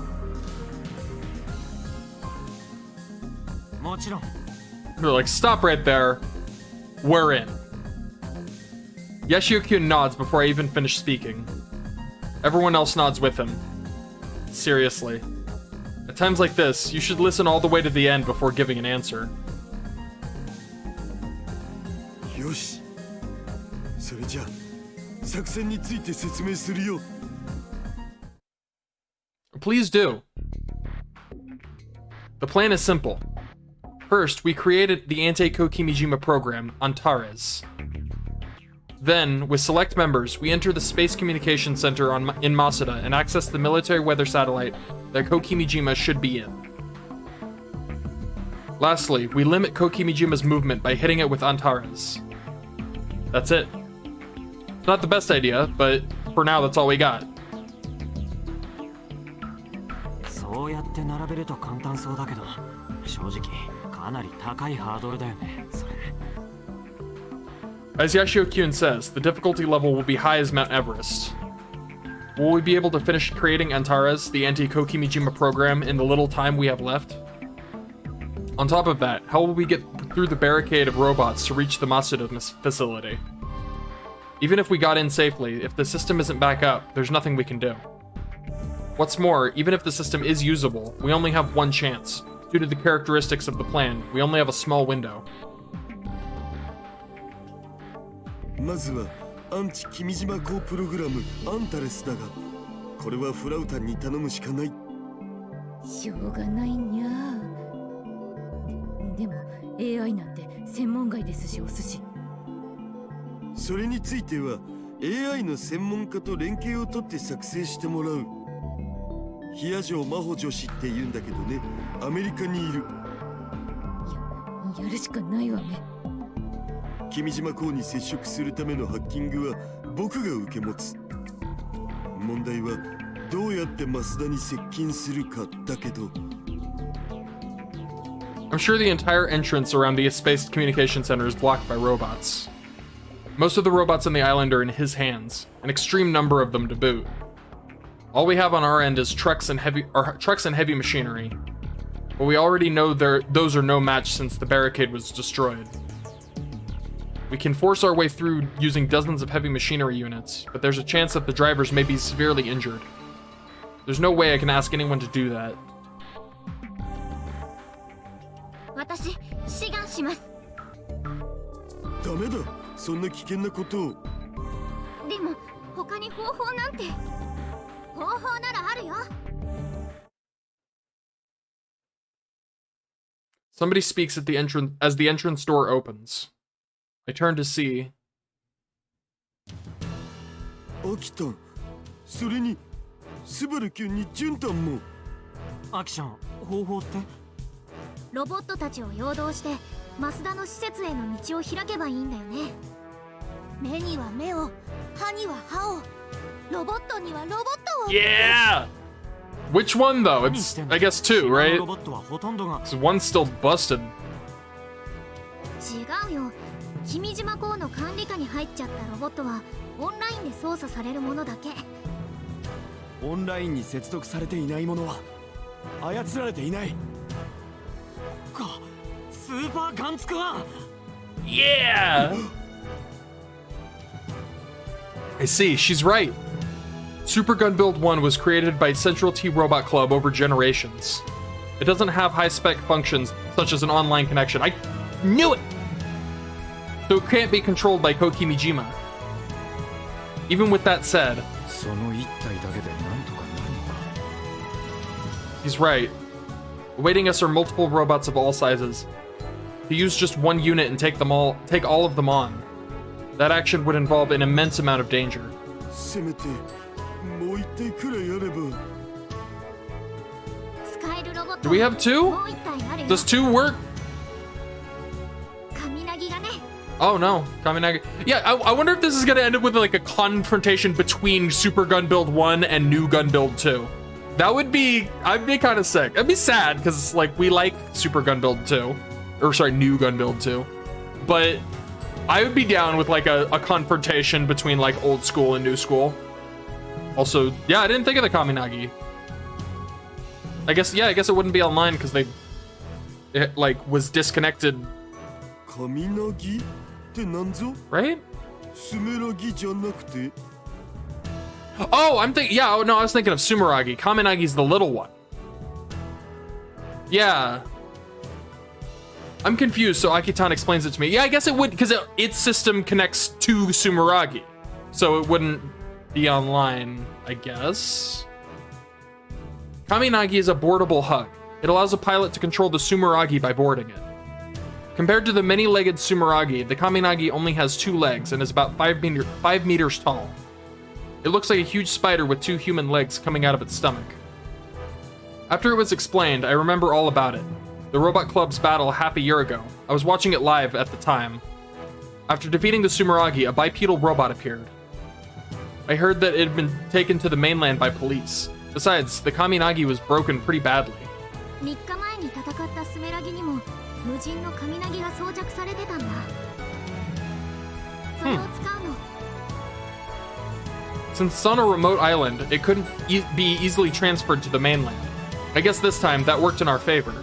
もちろん。They're like, stop right there. We're in. Yashio-kyun nods before I even finish speaking. Everyone else nods with him. Seriously. At times like this, you should listen all the way to the end before giving an answer. よし。それじゃあ、作戦について説明するよ。Please do. The plan is simple. First, we created the anti-Kokimijima program, Antares. Then, with select members, we enter the Space Communication Center in Masuda and access the military weather satellite that Kokimijima should be in. Lastly, we limit Kokimijima's movement by hitting it with Antares. That's it. It's not the best idea, but for now that's all we got. そうやって並べると簡単そうだけど、正直かなり高いハードルだよね、それ。As Yashio-kyun says, the difficulty level will be high as Mount Everest. Will we be able to finish creating Antares, the anti-Kokimijima program, in the little time we have left? On top of that, how will we get through the barricade of robots to reach the Masuda facility? Even if we got in safely, if the system isn't back up, there's nothing we can do. What's more, even if the system is usable, we only have one chance. Due to the characteristics of the plan, we only have a small window. まずはアンチ君島港プログラムアンタレスだが、これはフラウタンに頼むしかない。しょうがないにゃ。でも AI なんて専門外ですし、お寿司。それについては AI の専門家と連携を取って作成してもらう。冷や城真帆女子って言うんだけどね、アメリカにいる。やるしかないわね。君島港に接触するためのハッキングは僕が受け持つ。問題はどうやって増田に接近するかだけど。I'm sure the entire entrance around the Space Communication Center is blocked by robots. Most of the robots on the island are in his hands, an extreme number of them to boot. All we have on our end is trucks and heavy machinery. But we already know those are no match since the barricade was destroyed. We can force our way through using dozens of heavy machinery units, but there's a chance that the drivers may be severely injured. There's no way I can ask anyone to do that. 私志願します。ダメだ、そんな危険なことを。でも他に方法なんて。方法ならあるよ。Somebody speaks at the entrance as the entrance door opens. I turn to see. アキタン、それにスバル君にジュンタンも。アキちゃん、方法って？ロボットたちを誘導してマスダの施設への道を開けばいいんだよね。目には目を、歯には歯を、ロボットにはロボットを。Yeah! Which one though? It's I guess two, right? So one's still busted. 違うよ。君島港の管理下に入っちゃったロボットはオンラインで操作されるものだけ。オンラインに接続されていないものは操られていない。スーパーガンツクワン。 Yeah! I see, she's right. Super Gun Build 1 was created by Central T Robot Club over generations. It doesn't have high-spec functions such as an online connection. I knew it! So it can't be controlled by Koki Mijima. Even with that said, he's right. Awaiting us are multiple robots of all sizes. To use just one unit and take all of them on, that action would involve an immense amount of danger. Do we have two? Does two work? Oh no, Kaminagi. Yeah, I wonder if this is gonna end up with like a confrontation between Super Gun Build 1 and New Gun Build 2. That would be, I'd be kind of sick. I'd be sad because like we like Super Gun Build 2, or sorry, New Gun Build 2. But I would be down with like a confrontation between like old school and new school. Also, yeah, I didn't think of the Kaminagi. I guess it wouldn't be online because it like was disconnected. Kaminagi? Right? Oh, I was thinking of Sumeragi. Kaminagi's the little one. Yeah. I'm confused, so Akitan explains it to me. Yeah, I guess it would, because its system connects to Sumeragi. So it wouldn't be online, I guess. Kaminagi is a boardable hug. It allows a pilot to control the Sumeragi by boarding it. Compared to the many-legged Sumeragi, the Kaminagi only has 2 legs and is about 5 meters tall. It looks like a huge spider with 2 human legs coming out of its stomach. After it was explained, I remember all about it. The Robot Club's battle half a year ago. I was watching it live at the time. After defeating the Sumeragi, a bipedal robot appeared. I heard that it had been taken to the mainland by police. Besides, the Kaminagi was broken pretty badly. Since it's on a remote island, it couldn't be easily transferred to the mainland. I guess this time, that worked in our favor.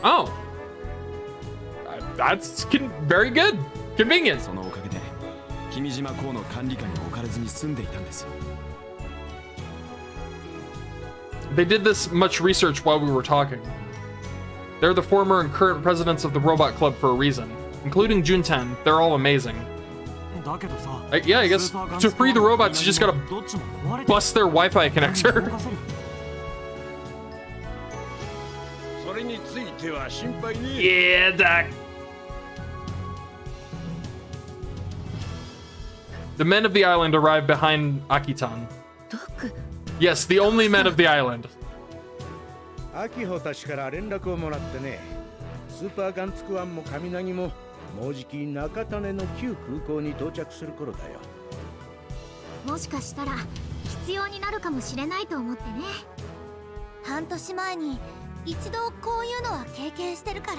Oh! That's very good. Convenient. They did this much research while we were talking. They're the former and current presidents of the Robot Club for a reason. Including Junten, they're all amazing. Yeah, I guess to free the robots, you just gotta bust their Wi-Fi connector. Yeah, Doc. The men of the island arrived behind Akitan. Yes, the only men of the island. アキホたちから連絡をもらってね。スーパーガンツクワンもカミナギももうじき中種の旧空港に到着する頃だよ。もしかしたら必要になるかもしれないと思ってね。半年前に一度こういうのは経験してるから。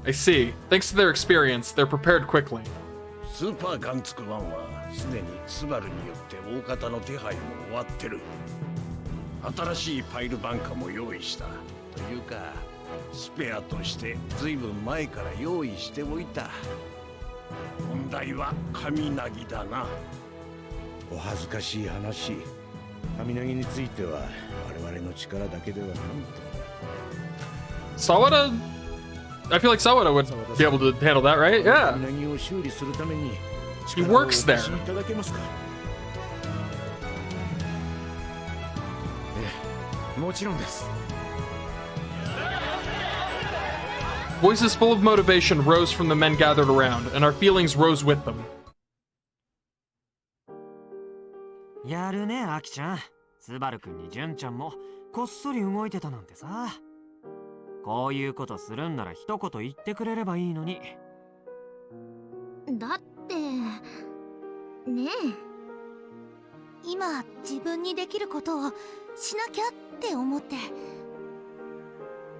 I see. Thanks to their experience, they're prepared quickly. スーパーガンツク1はすでにスバルによって大方の手配も終わってる。新しいパイルバンカーも用意した。というかスペアとしてずいぶん前から用意しておいた。問題は神なぎだな。お恥ずかしい話、神なぎについては我々の力だけではなんと。Sawada? I feel like Sawada would be able to handle that, right? Yeah. 神なぎを修理するために He works there. いただけますか？ええ、もちろんです。Voices full of motivation rose from the men gathered around, and our feelings rose with them. やるね、アキちゃん。スバル君にジュンちゃんもこっそり動いてたなんてさ。こういうことするんなら一言言ってくれればいいのに。だってねえ、今自分にできることをしなきゃって思って。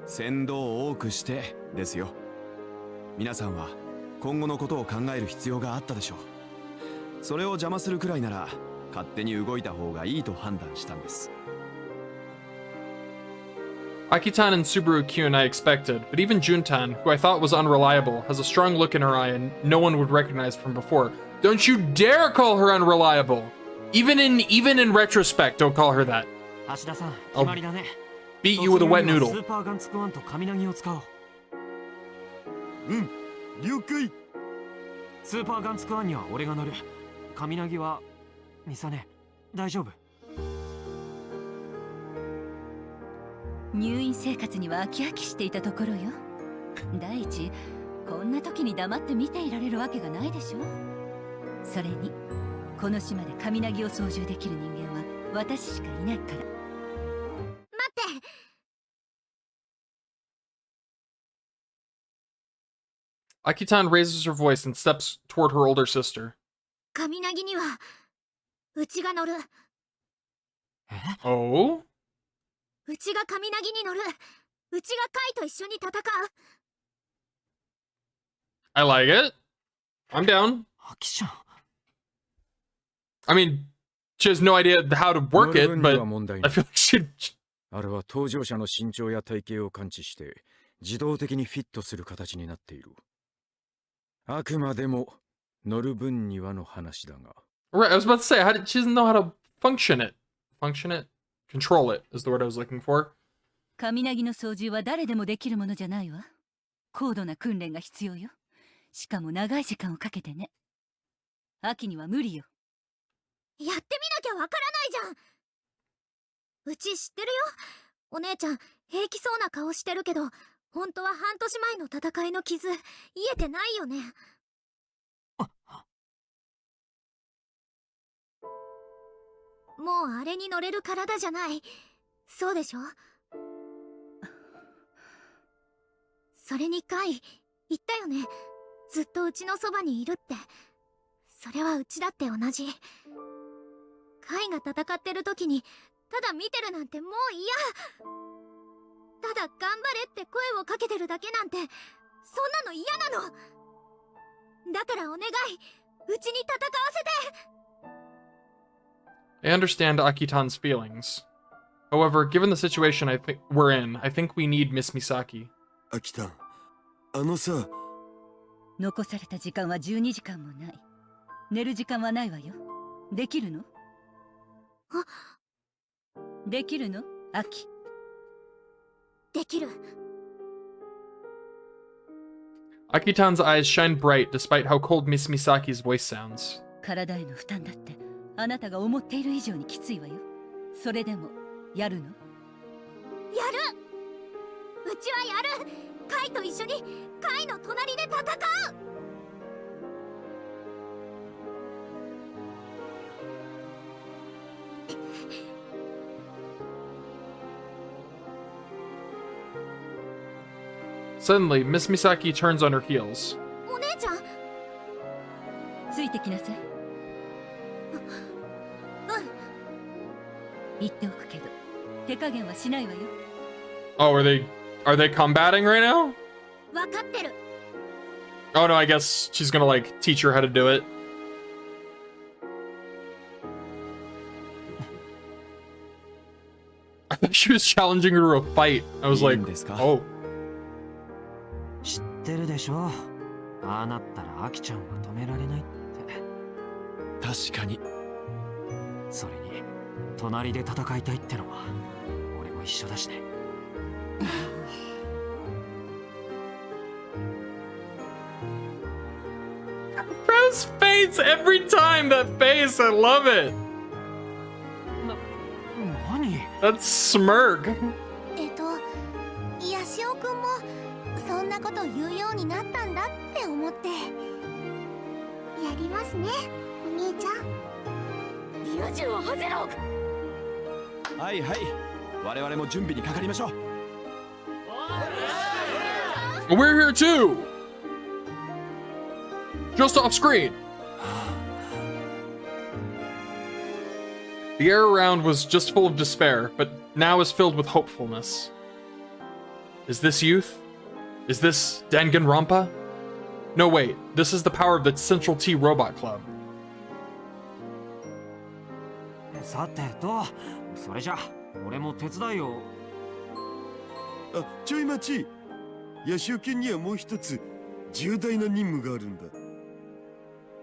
先導を多くしてですよ。皆さんは今後のことを考える必要があったでしょう。それを邪魔するくらいなら勝手に動いた方がいいと判断したんです。Akitan and Subaru-kyun I expected, but even Juntan, who I thought was unreliable, has a strong look in her eye and no one would recognize from before. Don't you dare call her unreliable! Even in retrospect, don't call her that. I'll beat you with a wet noodle. スーパーガンツクワンと神凪を使おう。了解。スーパーガンツクワンには俺が乗る。神凪はミサネ、大丈夫？入院生活には飽き飽きしていたところよ。第一、こんな時に黙って見ていられるわけがないでしょ。それにこの島で神凪を操縦できる人間は私しかいないから。待って。Akitan raises her voice and steps toward her older sister. 神凪にはうちが乗る。Oh? うちが神凪に乗る。うちがカイと一緒に戦う。I like it. I'm down. I mean, she has no idea how to work it, but I feel like she... あれは搭乗者の身長や体型を感知して自動的にフィットする形になっている。あくまでも乗る分にはの話だが。Right, I was about to say, she doesn't know how to function it. Function it? Control it is the word I was looking for. 神凪の操縦は誰でもできるものじゃないわ。高度な訓練が必要よ。しかも長い時間をかけてね。秋には無理よ。やってみなきゃわからないじゃん。うち知ってるよ。お姉ちゃん平気そうな顔してるけど、本当は半年前の戦いの傷癒えてないよね。もうあれに乗れる体じゃない。そうでしょ。それにカイ言ったよね。ずっとうちのそばにいるって。それはうちだって同じ。カイが戦ってる時にただ見てるなんてもう嫌。ただ頑張れって声をかけてるだけなんて、そんなの嫌なの。だからお願い、うちに戦わせて。I understand Akitan's feelings. However, given the situation we're in, I think we need Miss Misaki. Akitan, あのさ。残された時間は12時間もない。寝る時間はないわよ。できるの？できるの？アキ。できる。Akitan's eyes shine bright despite how cold Miss Misaki's voice sounds. 体への負担だってあなたが思っている以上にきついわよ。それでもやるの？やる。うちはやる。カイと一緒にカイの隣で戦う。Suddenly, Miss Misaki turns on her heels. お姉ちゃん。ついてきなさい。言っておくけど、手加減はしないわよ。Oh, are they combating right now? わかってる。Oh no, I guess she's gonna like teach her how to do it. I thought she was challenging her to a fight. I was like, oh. 知ってるでしょ。ああなったらアキちゃんは止められないって。確かに。それに隣で戦いたいってのは俺も一緒だしね。Bro's face every time. That face, I love it. That smirk. ヤシオくんもそんなこと言うようになったんだって思って。やりますね、お兄ちゃん。リオ銃を外ろ。はいはい。我々も準備にかかりましょう。We're here too. Just off screen. The air around was just full of despair, but now is filled with hopefulness. Is this youth? Is this Danganronpa? No, wait. This is the power of the Central T Robot Club. さてと、それじゃ俺も手伝いを。あ、ちょい待ち。ヤシオ君にはもう一つ重大な任務があるんだ。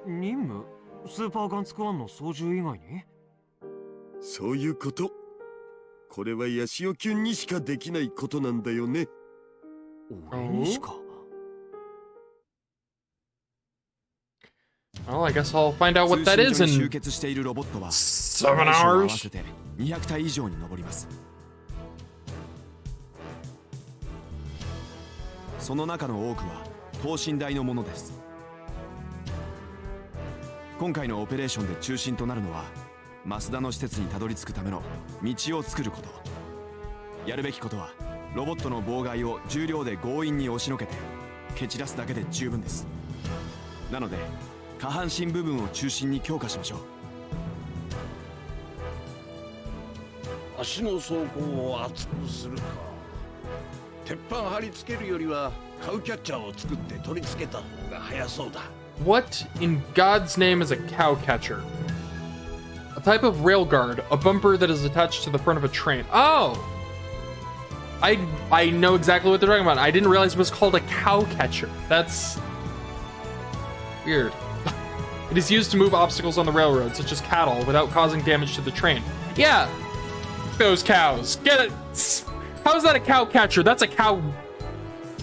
任務？スーパーガンツクワンの操縦以外に？そういうこと。これはヤシオキュンにしかできないことなんだよね。俺にしか。Well, I guess I'll find out what that is in 7 hours. 200体以上に上ります。その中の多くは等身大のものです。今回のオペレーションで中心となるのは増田の施設にたどり着くための道を作ること。やるべきことはロボットの妨害を重量で強引に押しのけて蹴散らすだけで十分です。なので下半身部分を中心に強化しましょう。足の走行を厚くするか。鉄板貼り付けるよりはカウキャッチャーを作って取り付けた方が早そうだ。What in God's name is a cow catcher? A type of railguard, a bumper that is attached to the front of a train. Oh! I know exactly what they're talking about. I didn't realize it was called a cow catcher. That's weird. It is used to move obstacles on the railroad, such as cattle, without causing damage to the train. Yeah! Those cows. Get it! How is that a cow catcher? That's a cow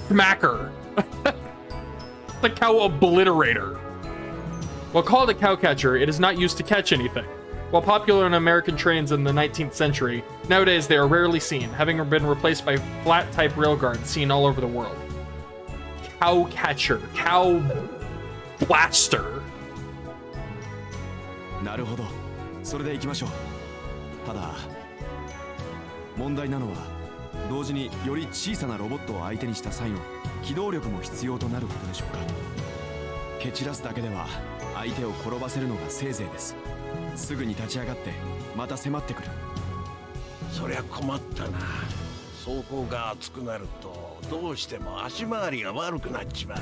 smacker. The cow obliterator. While called a cow catcher, it is not used to catch anything. While popular on American trains in the 19th century, nowadays they are rarely seen, having been replaced by flat-type railguards seen all over the world. Cow catcher. Cow blaster. なるほど。それで行きましょう。ただ、問題なのは、同時により小さなロボットを相手にした際の機動力も必要となることでしょうか。蹴散らすだけでは相手を転ばせるのがせいぜいです。すぐに立ち上がってまた迫ってくる。そりゃ困ったな。走行が熱くなるとどうしても足回りが悪くなっちまう。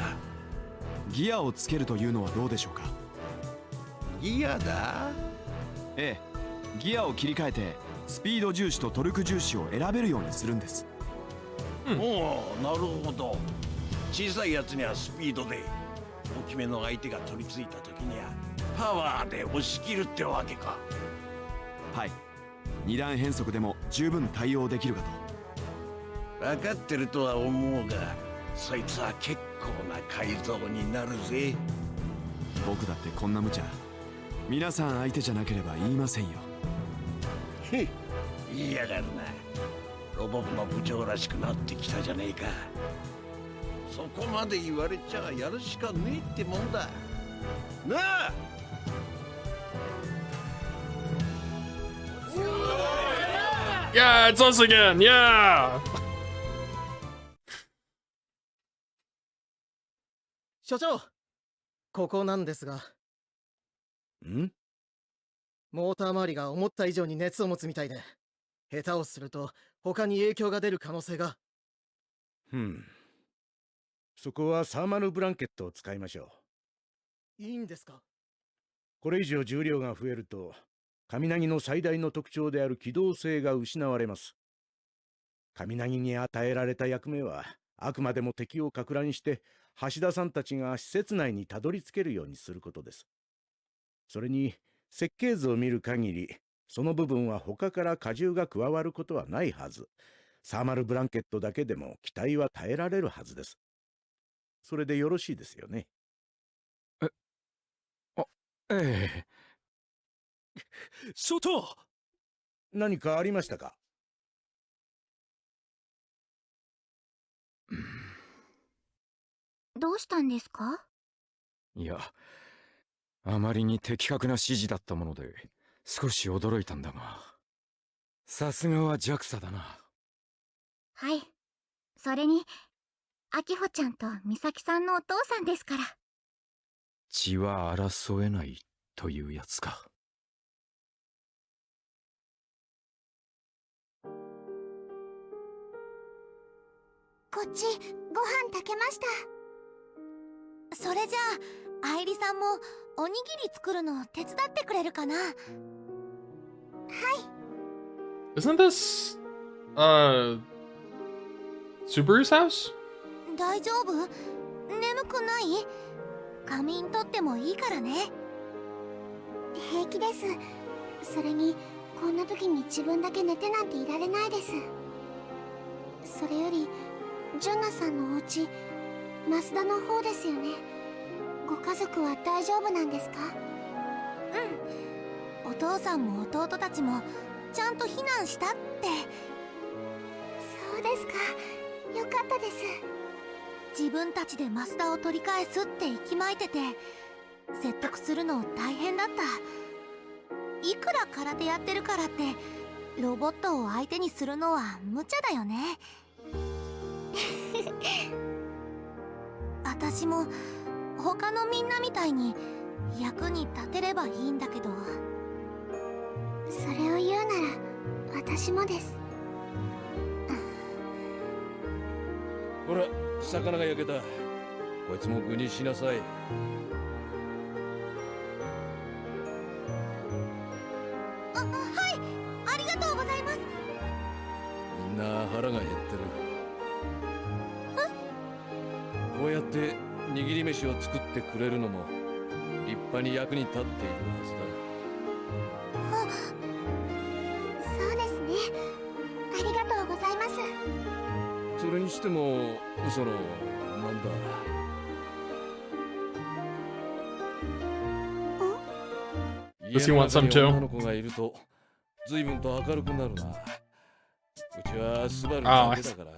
ギアをつけるというのはどうでしょうか。ギアだ？ええ、ギアを切り替えてスピード重視とトルク重視を選べるようにするんです。おお、なるほど。小さいやつにはスピードで、大きめの相手が取り付いた時にはパワーで押し切るってわけか。はい。二段変速でも十分対応できるかと。分かってるとは思うが、そいつは結構な改造になるぜ。僕だってこんな無茶皆さん相手じゃなければ言いませんよ。へっ、言いやがるな。ロボ部の部長らしくなってきたじゃねえか。そこまで言われちゃやるしかねえってもんだなあ。Yeah, it's us again. Yeah. 所長、ここなんですが。ん？モーター周りが思った以上に熱を持つみたいで、下手をすると他に影響が出る可能性が。そこはサーマルブランケットを使いましょいいんですか？これ以上重量が増えると、雷の最大の特徴である機動性が失われます。雷に与えられた役目は、あくまでも敵を撹乱して、橋田さんたちが施設内にたどり着けるようにすることです。それに、設計図を見る限り、その部分は他から荷重が加わることはないはず。サーマルブランケットだけでも機体は耐えられるはずです。それでよろしいですよね。ええ。所長、何かありましたか？どうしたんですか？いや、あまりに的確な指示だったもので少し驚いたんだが、さすがは JAXA だな。はい。それに、明穂ちゃんと美咲さんのお父さんですから。血は争えないというやつか。こっちご飯炊けました。それじゃあ愛理さんもおにぎり作るの手伝ってくれるかな？はい。 Isn't this Subaru's house? 大丈夫？眠くない？仮眠取ってもいいからね。平気です。それにこんな時に自分だけ寝てなんていられないです。それよりジュンナさんのお家、増田の方ですよね。ご家族は大丈夫なんですか？うん。お父さんも弟たちもちゃんと避難したって。そうですか。よかったです。自分たちで増田を取り返すって息巻いてて、説得するの大変だった。いくら空手やってるからってロボットを相手にするのは無茶だよね。私も他のみんなみたいに役に立てればいいんだけど。それを言うなら私もです。ほら、魚が焼けた。こいつも具にしなさい。はい、ありがとうございます。みんな腹が減ってる。こうやって握り飯を作ってくれるのも立派に役に立っているはずだ。そうですね。ありがとうございます。それにしても、なんだ。Does he want some too? 女の子がいると随分と明るくなるな。うちはスバルだけだから。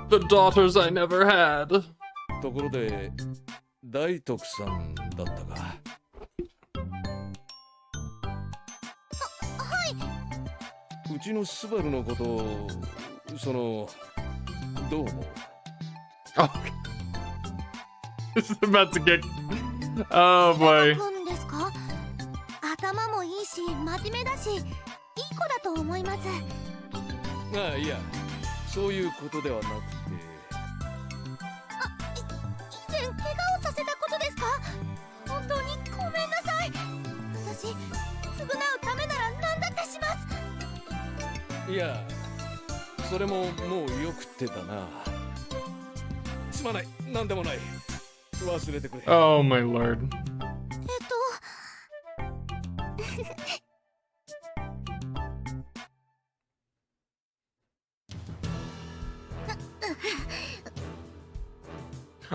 The daughters I never had. ところで、大徳さんだったか。はい。うちのスバルのことを、どう思う？ Oh. This is about to get. Oh boy. 君ですか？頭もいいし、真面目だし、いい子だと思います。ああ、いや、そういうことではなくて。以前怪我をさせたことですか？本当にごめんなさい。私、償うためなら何だってします。いや、それももうよくってだな。すまない、なんでもない。忘れてくれ。Oh my lord.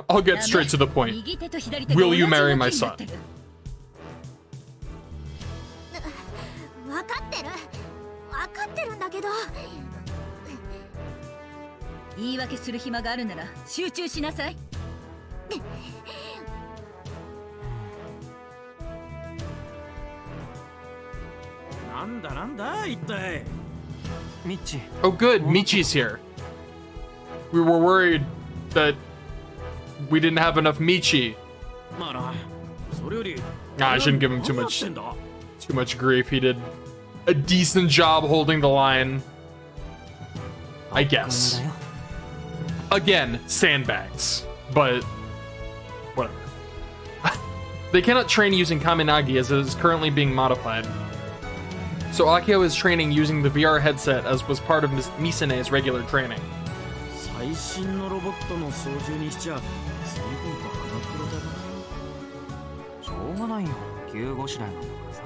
I'll get straight to the point. Will you marry my son? 分かってるんだけど。言い訳する暇があるなら集中しなさい。なんだ一体。ミッチ。Oh good, Michi's here. We were worried that we didn't have enough Michi. まあな、それより。Nah, I shouldn't give him too much grief. He did a decent job holding the line, I guess. Again, sandbags, but whatever. They cannot train using Kaminagi as it is currently being modified. So Akio is training using the VR headset as was part of Misane's regular training. 最新のロボットの操縦にしちゃ随分とアマプロだな。しょうがないよ、急ごしらえなんだからさ。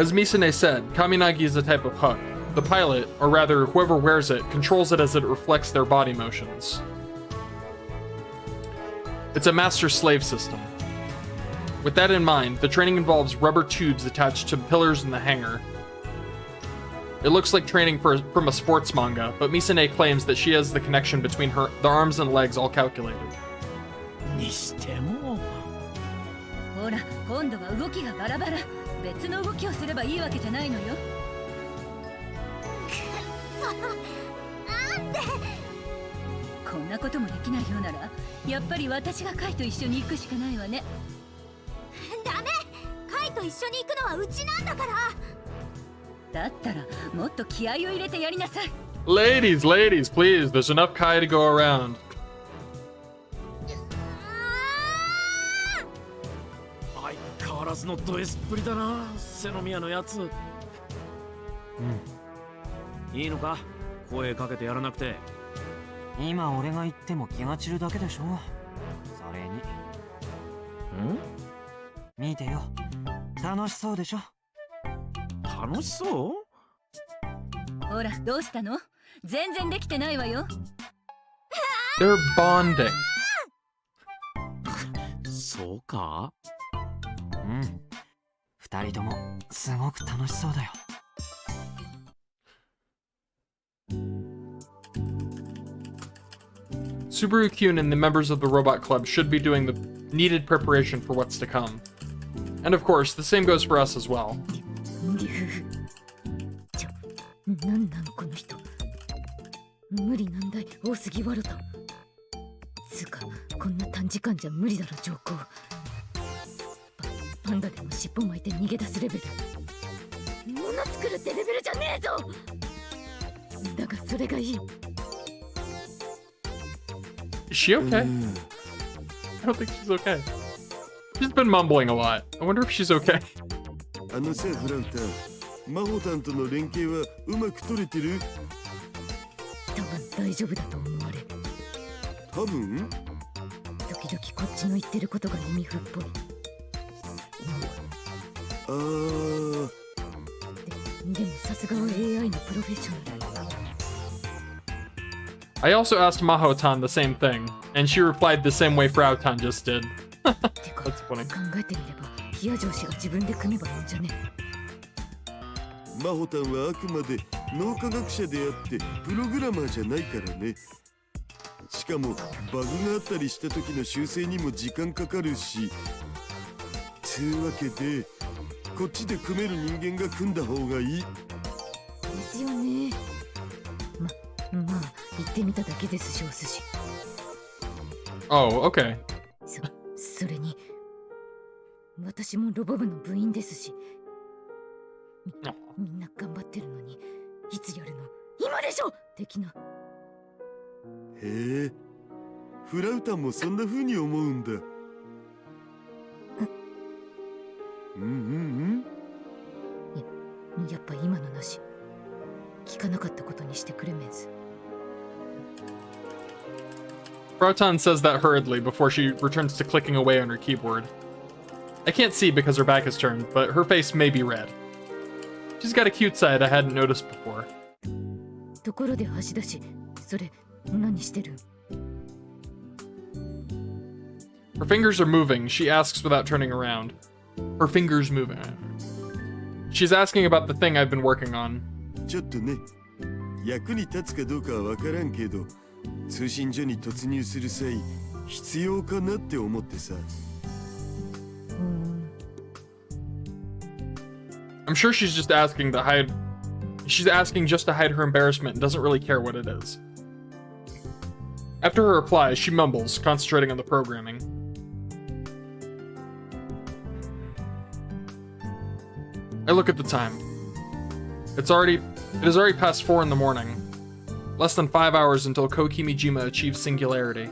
As Misane said, Kaminagi is a type of hug. The pilot, or rather whoever wears it, controls it as it reflects their body motions. It's a master-slave system. With that in mind, the training involves rubber tubes attached to pillars in the hangar. It looks like training from a sports manga, but Misane claims that she has the connection between the arms and legs all calculated. にしても。ほら、今度は動きがバラバラ。別の動きをすればいいわけじゃないのよ。なんでこんなこともできないようなら、やっぱり私がカイと一緒に行くしかないわね。ダメ、カイと一緒に行くのはうちなんだから。だったらもっと気合を入れてやりなさい。Ladies, please, there's enough Kai to go around. 相変わらずのド S っぷりだな、セノミヤのやつ。いいのか、声かけてやらなくて。今俺が言っても気が散るだけでしょ。それに。見てよ、楽しそうでしょ。楽しそう？ほら、どうしたの？全然できてないわよ。They're bonding. そうか？二人ともすごく楽しそうだよ。Subaru Kyun and the members of the Robot Club should be doing the needed preparation for what's to come. And of course, the same goes for us as well. なんなんこの人。無理難題多すぎわろた。つうか、こんな短時間じゃ無理だろ上皇。パンダでも尻尾巻いて逃げ出すレベル。物作るってレベルじゃねえぞ。だがそれがいい。Is she okay? I don't think she's okay. She's been mumbling a lot. I wonder if she's okay. あのさ、フラウタ、マホタンとの連携はうまく取れてる？多分大丈夫だと思われ。多分？時々こっちの言ってることが意味不っぽい。でもさすがは AI のプロフェッショナル。I also asked Mahotan the same thing, and she replied the same way Frautan just did. That's funny. 考えてみれば、ヒア上司が自分で組めばいいんじゃね。マホタンはあくまで脳科学者であってプログラマーじゃないからね。しかもバグがあったりした時の修正にも時間かかるし。つうわけで、こっちで組める人間が組んだ方がいい。ですよね。まあ、言ってみただけですし、お寿司。Oh, okay. それに、私もロボ部の部員ですし。みんな頑張ってるのに、いつやるの？今でしょ！的な。へえ、フラウタンもそんな風に思うんだ。やっぱ今のなし。聞かなかったことにしてくれメンス。Frautan says that hurriedly before she returns to clicking away on her keyboard. I can't see because her back is turned, but her face may be red. She's got a cute side I hadn't noticed before. ところで橋だし、それ何してる？ Her fingers are moving, she asks without turning around. Her fingers moving. She's asking about the thing I've been working on. ちょっとね、役に立つかどうかはわからんけど、通信所に突入する際、必要かなって思ってさ。I'm sure she's just asking to hide. She's asking just to hide her embarrassment and doesn't really care what it is. After her reply, she mumbles, concentrating on the programming. I look at the time. It is already past 4 in the morning. Less than 5 hours until Kokimijima achieves singularity.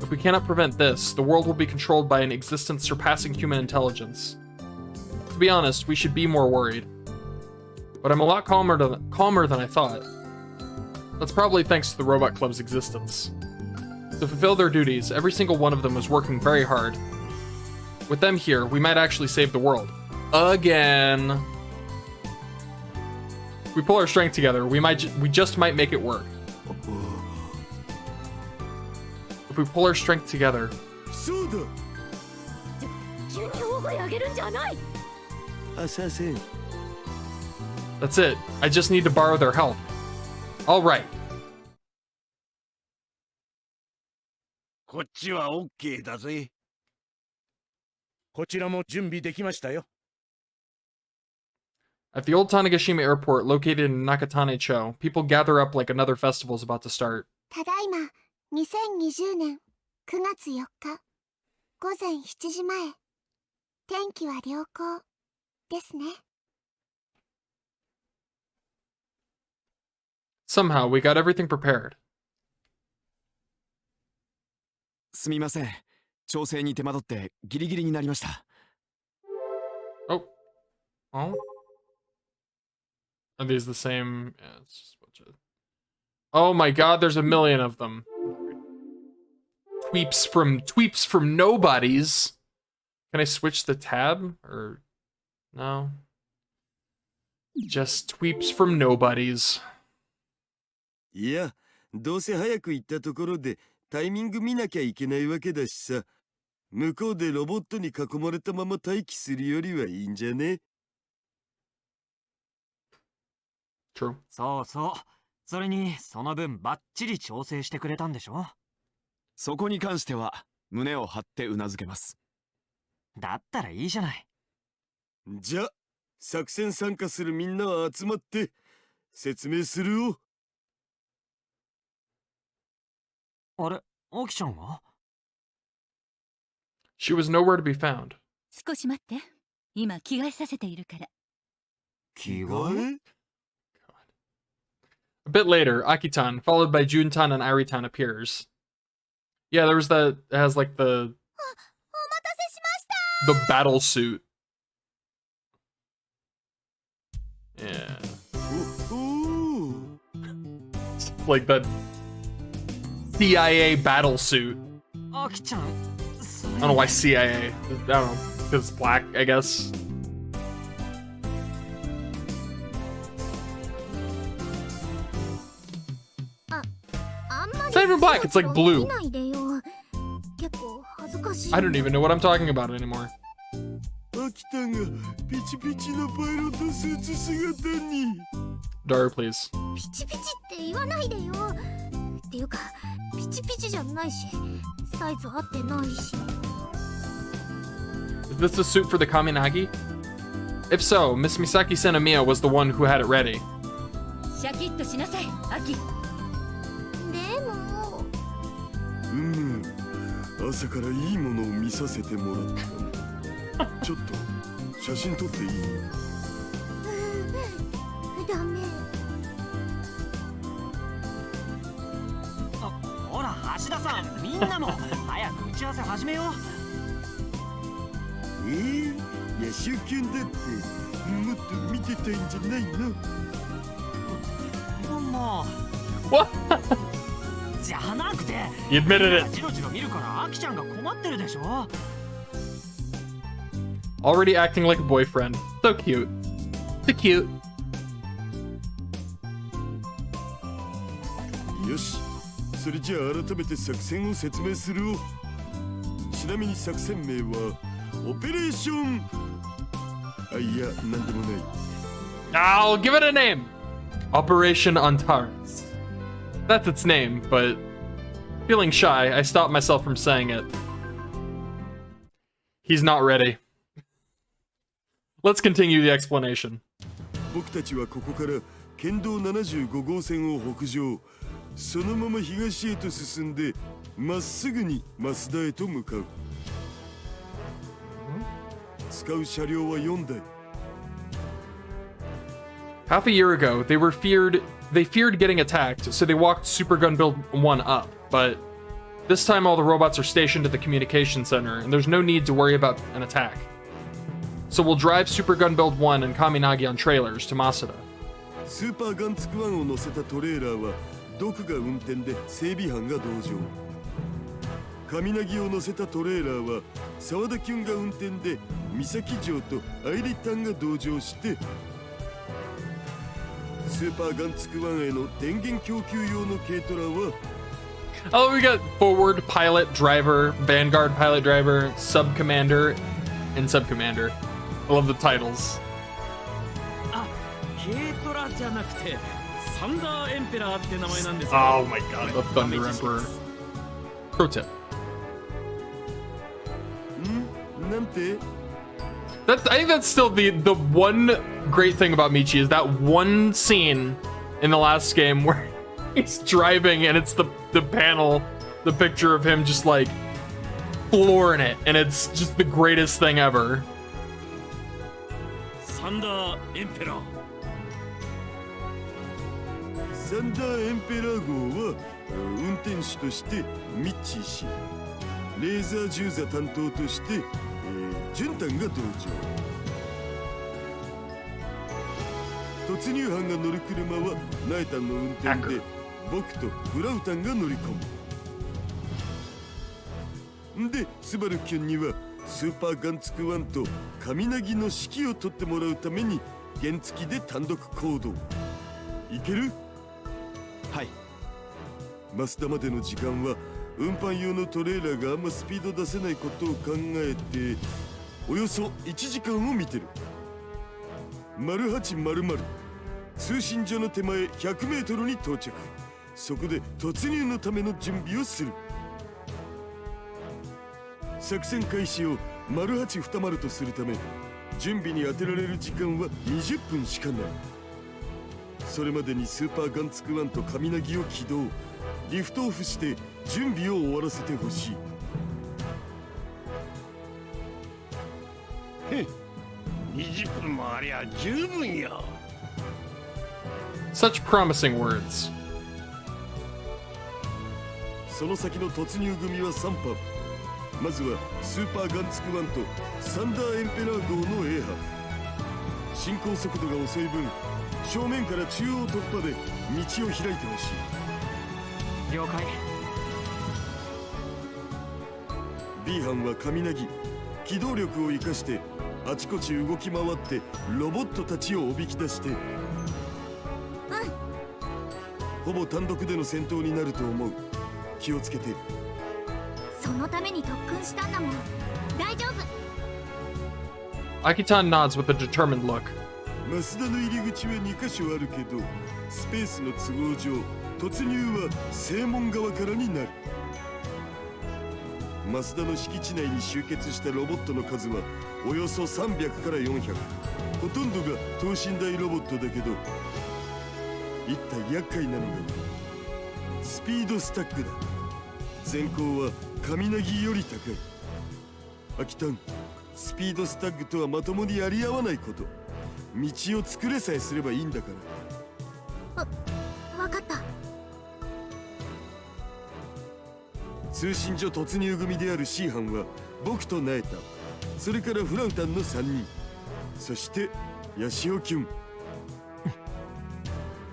If we cannot prevent this, the world will be controlled by an existence surpassing human intelligence. To be honest, we should be more worried. But I'm a lot calmer than I thought. That's probably thanks to the Robot Club's existence. To fulfill their duties, every single one of them was working very hard. With them here, we might actually save the world. Again. If we pull our strength together, we just might make it work. If we pull our strength together. That's it. I just need to borrow their help. All right. こっちは OK だぜ。こちらも準備できましたよ。At the old Tanegashima airport located in Nakatane-cho, people gather up like another festival is about to start. ただいま2020年9月4日午前7時前。天気は良好ですね。Somehow, we got everything prepared. すみません。調整に手間取ってギリギリになりました。Oh. Oh? Are these the same? Yeah, it's just a bunch of... Oh my god, there's a million of them. Tweeps from nobodies. Can I switch the tab? Or... No? Just tweeps from nobodies. いや、どうせ早く行ったところでタイミング見なきゃいけないわけだしさ。向こうでロボットに囲まれたまま待機するよりはいいんじゃね？ True. そうそう。それにその分バッチリ調整してくれたんでしょ？そこに関しては胸を張ってうなずけます。だったらいいじゃない。じゃ、作戦参加するみんなは集まって説明するよ。あれ、アキちゃんは？ She was nowhere to be found. 少し待って。今着替えさせているから。着替え？ A bit later, Akitan, followed by Juntan and Iritan, appears. Yeah, there was that. It has like the battle suit. Yeah. Like the CIA battle suit. Aki-chan. I don't know why CIA. I don't know. Because it's black, I guess. It's not even black, it's like blue. I don't even know what I'm talking about anymore. アキタがピチピチのパイロットスーツ姿に。Daru, please. ピチピチって言わないでよ。っていうか、ピチピチじゃないし、サイズ合ってないし。Is this the suit for the Kaminagi? If so, Miss Misaki Senamiya was the one who had it ready. シャキッとしなさい、アキ。でも。朝からいいものを見させてもらった。ちょっと写真撮っていい？ダメ。ほら、橋田さん、みんなも早く打ち合わせ始めよう。野手犬だってもっと見てたいんじゃないの？もう。What? じゃなくて。You admitted it. ジロジロ見るからアキちゃんが困ってるでしょ。Already acting like a boyfriend. So cute. So cute. よし、それじゃあ改めて作戦を説明するよ。ちなみに作戦名はオペレーション。あ、いや、なんでもない。I'll give it a name. Operation Antares. That's its name, but feeling shy, I stopped myself from saying it. He's not ready. Let's continue the explanation. 僕たちはここから県道75号線を北上、そのまま東へと進んでまっすぐに増田へと向かう。使う車両は4台。Half a year ago, they feared getting attacked, so they walked Super Gun Build 1 up, but this time all the robots are stationed at the communication center, and there's no need to worry about an attack. So we'll drive Super Gun Build 1 and Kaminagi on trailers to Masada. スーパーガンツクワンを乗せたトレーラーはドクが運転で整備班が同乗。神凪を乗せたトレーラーは沢田キュンが運転で三崎城とアイリッタンが同乗してスーパーガンツクワンへの電源供給用の軽トラは Oh, we got forward pilot driver, vanguard pilot driver, sub commander, and sub commander. I love the titles. 軽トラじゃなくてサンダーエンペラーって名前なんですよ。 Oh my god, the Thunder Emperor. Pro tip. なんて I think that's still the one great thing about Michi is that one scene in the last game where he's driving and it's the panel, the picture of him just like flooring it, and it's just the greatest thing ever. サンダーエンペラー。サンダーエンペラー号は運転手としてミッチー氏、レーザー銃座担当としてジュンタンが同乗。突入班が乗る車はナイタンの運転で僕とブラウタンが乗り込む。で、スバルキュンにはスーパーガンツクワンと神凪の指揮を取ってもらうために原付で単独行動。いける？はい。増田までの時間は運搬用のトレーラーがあんまスピード出せないことを考えておよそ1時間を見てる。0800通信所の手前100メートルに到着。そこで突入のための準備をする。作戦開始を0820とするため準備に当てられる時間は20分しかない。それまでにスーパーガンツクワンと神凪を起動、リフトオフして準備を終わらせてほしい。へ、20分もありゃ十分や。Such promising words. その先の突入組は3班。まずはスーパーガンツクワンとサンダーエンペラー号の A 班。進行速度が遅い分正面から中央突破で道を開いてほしい。了解。 B 班は神凪、機動力を生かしてあちこち動き回ってロボットたちをおびき出して、ほぼ単独での戦闘になると思う。気をつけて。そのために特訓したんだもん。大丈夫。 Akitan nods with a determined look. 増田の入り口は2カ所あるけどスペースの都合上突入は正門側からになる。増田の敷地内に集結したロボットの数はおよそ300から400。ほとんどが等身大ロボットだけど一体厄介なのがスピードスタックだ。先行は神凪より高い。アキタン、スピードスタッグとはまともにやり合わないこと。道を作れさえすればいいんだから。わかった。通信所突入組である C 班は僕とナエタ、それからフラウタンの3人、そしてヤシオキュン。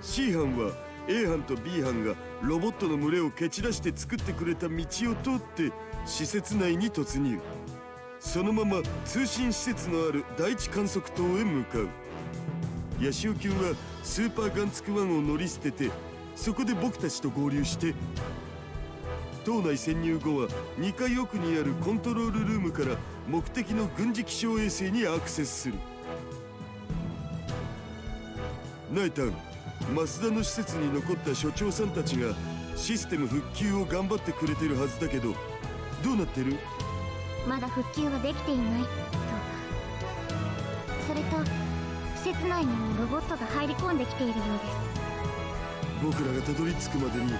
C 班は A 班と B 班がロボットの群れを蹴散らして作ってくれた道を通って施設内に突入。そのまま通信施設のある第一観測塔へ向かう。ヤシオキュンはスーパーガンツクワンを乗り捨ててそこで僕たちと合流して島内潜入後は2階奥にあるコントロールルームから目的の軍事気象衛星にアクセスする。ナイタン、増田の施設に残った所長さんたちがシステム復旧を頑張ってくれてるはずだけどどうなってる？まだ復旧はできていないと。それと施設内にもロボットが入り込んできているようです。僕らがたどり着くまでに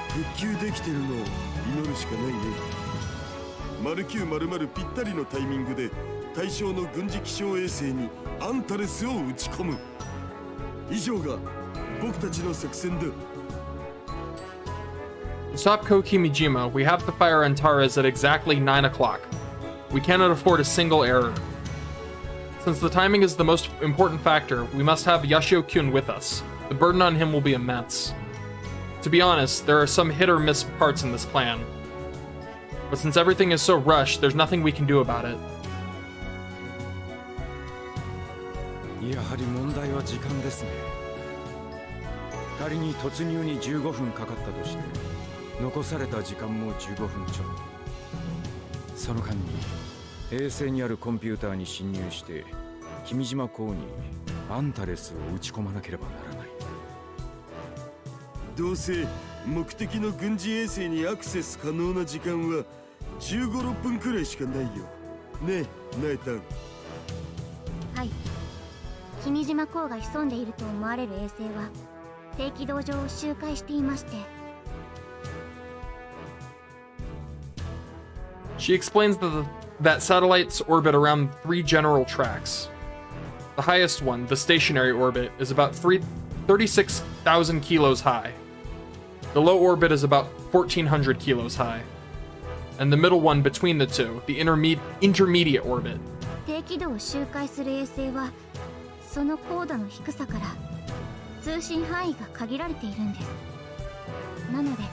復旧できてるのを祈るしかないね。0900ぴったりのタイミングで対象の軍事気象衛星にアンタレスを撃ち込む。以上が僕たちの作戦だ。 To stop Kokimijima, we have to fire Antares at exactly 9 o'clock. We cannot afford a single error. Since the timing is the most important factor, we must have Yashio-kyun with us. The burden on him will be immense. To be honest, there are some hit or miss parts in this plan. But since everything is so rushed, there's nothing we can do about it. やはり問題は時間ですね。仮に突入に15分かかったとして、残された時間も15分ちょっと。その間に衛星にあるコンピューターに侵入して君島港にアンタレスを打ち込まなければならない。どうせ目的の軍事衛星にアクセス可能な時間は15、6分くらいしかないよ。ねえ、ナエタン。はい。君島港が潜んでいると思われる衛星は低軌道上を周回していまして。She explains that satellites orbit around 3 general tracks. The highest one, the stationary orbit, is about 36,000 kilos high. The low orbit is about 1,400 kilos high. And the middle one between the two, the intermediate orbit. 低軌道を周回する衛星はその高度の低さから通信範囲が限られているんです。なので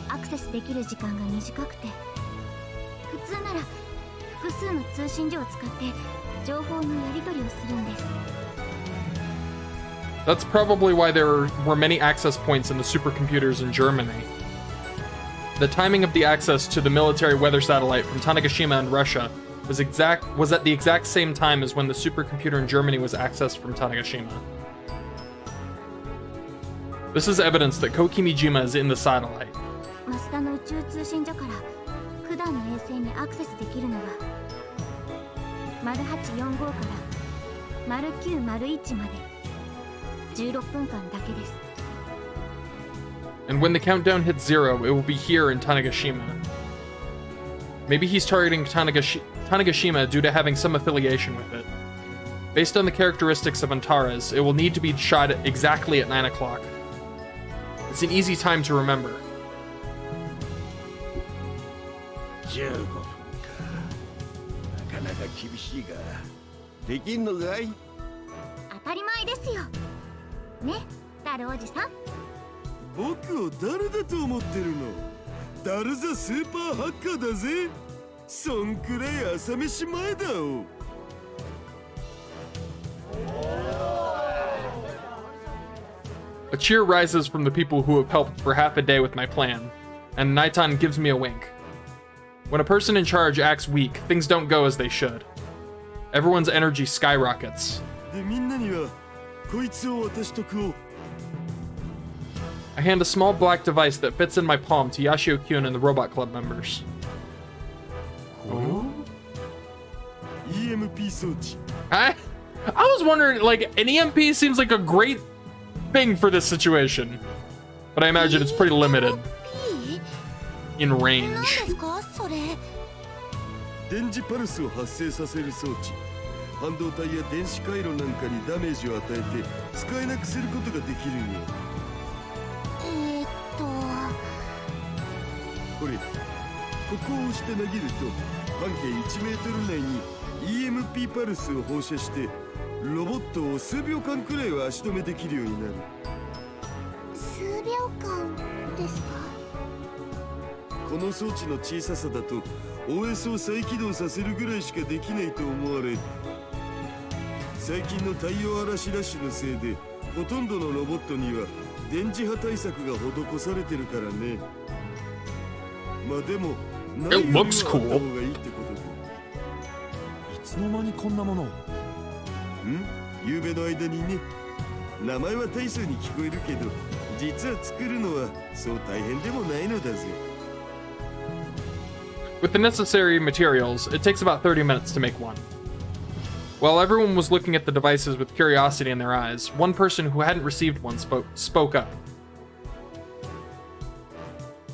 アクセスできる時間が短くて、普通なら複数の通信所を使って情報のやり取りをするんです。 That's probably why there were many access points in the supercomputers in Germany. The timing of the access to the military weather satellite from Tanegashima in Russia was at the exact same time as when the supercomputer in Germany was accessed from Tanegashima. This is evidence that Kokimijima is in the satellite. マスダの宇宙通信所から九段の衛星にアクセスできるのは0845から0901まで16分間だけです。 And when the countdown hits 0, it will be here in Tanegashima. Maybe he's targeting Tanegashima due to having some affiliation with it. Based on the characteristics of Antares, it will need to be shot exactly at 9 o'clock. It's an easy time to remember. 15分か。なかなか厳しいが、できんのかい？当たり前ですよ。ね、ダルおじさん。僕を誰だと思ってるの？ダルザスーパーハッカーだぜ。そんくらい朝飯前だお。A cheer rises from the people who have helped for half a day with my plan, and Naitan gives me a wink. When a person in charge acts weak, things don't go as they should. Everyone's energy skyrockets. で、みんなにはこいつを渡しとくお。I hand a small black device that fits in my palm to Yashio-kyun and the Robot Club members. EMP 装置。I was wondering, like, an EMP seems like a great thing for this situation, but I imagine it's pretty limited in range. 電磁パルスを発生させる装置。半導体や電子回路なんかにダメージを与えて使えなくすることができるんよ。これ、ここを押して投げると半径1メートル内に EMP パルスを放射してロボットを数秒間くらいは足止めできるようになる。数秒間ですか？この装置の小ささだと OS を再起動させるぐらいしかできないと思われ、最近の太陽嵐ラッシュのせいでほとんどのロボットには電磁波対策が施されてるからね。まあでもないよりはあった方がいいってことで。いつの間にこんなものを？夕べの間にね。名前は大層に聞こえるけど、実は作るのはそう大変でもないのだぜ。With the necessary materials, it takes about 30 minutes to make one. While everyone was looking at the devices with curiosity in their eyes, one person who hadn't received one spoke up.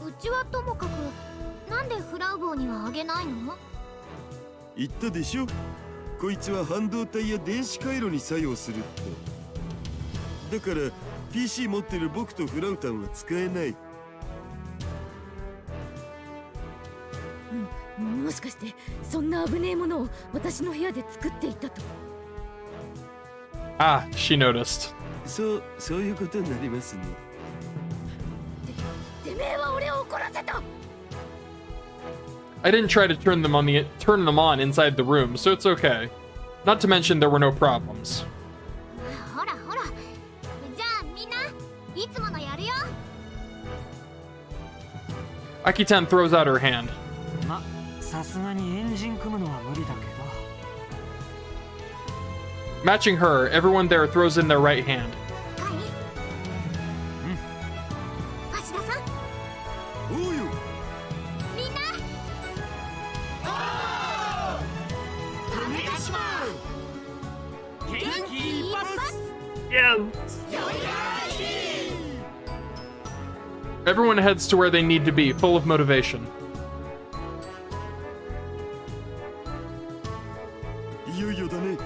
うちはともかく、なんでフラウボーにはあげないの？言ったでしょ。こいつは半導体や電子回路に作用するって。だから PC 持ってる僕とフラウタンは使えない。もしかしてそんな危ねえものを私の部屋で作っていたと。Ah, she noticed. そういうことになりますね。てめえは俺を怒らせた。I didn't try to turn them on inside the room, so it's okay. Not to mention there were no problems. ほらほら、じゃあみんないつものやるよ。Aki-tan throws out her hand. ま、さすがにエンジン組むのは無理だけど。Matching her, everyone there throws in their right hand. 橋田さん。おうよ。みんな。種子島。元気一発。Everyone heads to where they need to be, full of motivation. いよいよだね。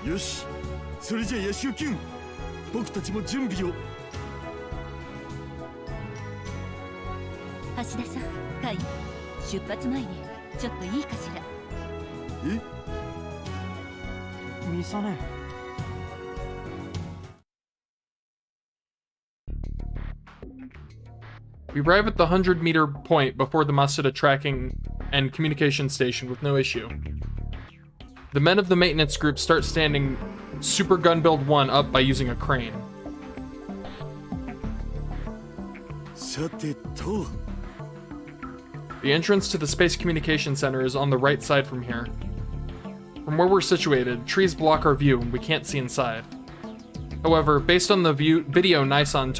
よし、それじゃヤシオキュン、僕たちも準備を。橋田さん、カイ、出発前にちょっといいかしら。え？ミサネ。We arrive at the 100-meter point before the Masuda tracking and communication station with no issue. The men of the maintenance group start standing Super Gun Build 1 up by using a crane. さてと。 The entrance to the Space Communication Center is on the right side from here. From where we're situated, trees block our view and we can't see inside. However, based on the video Naitan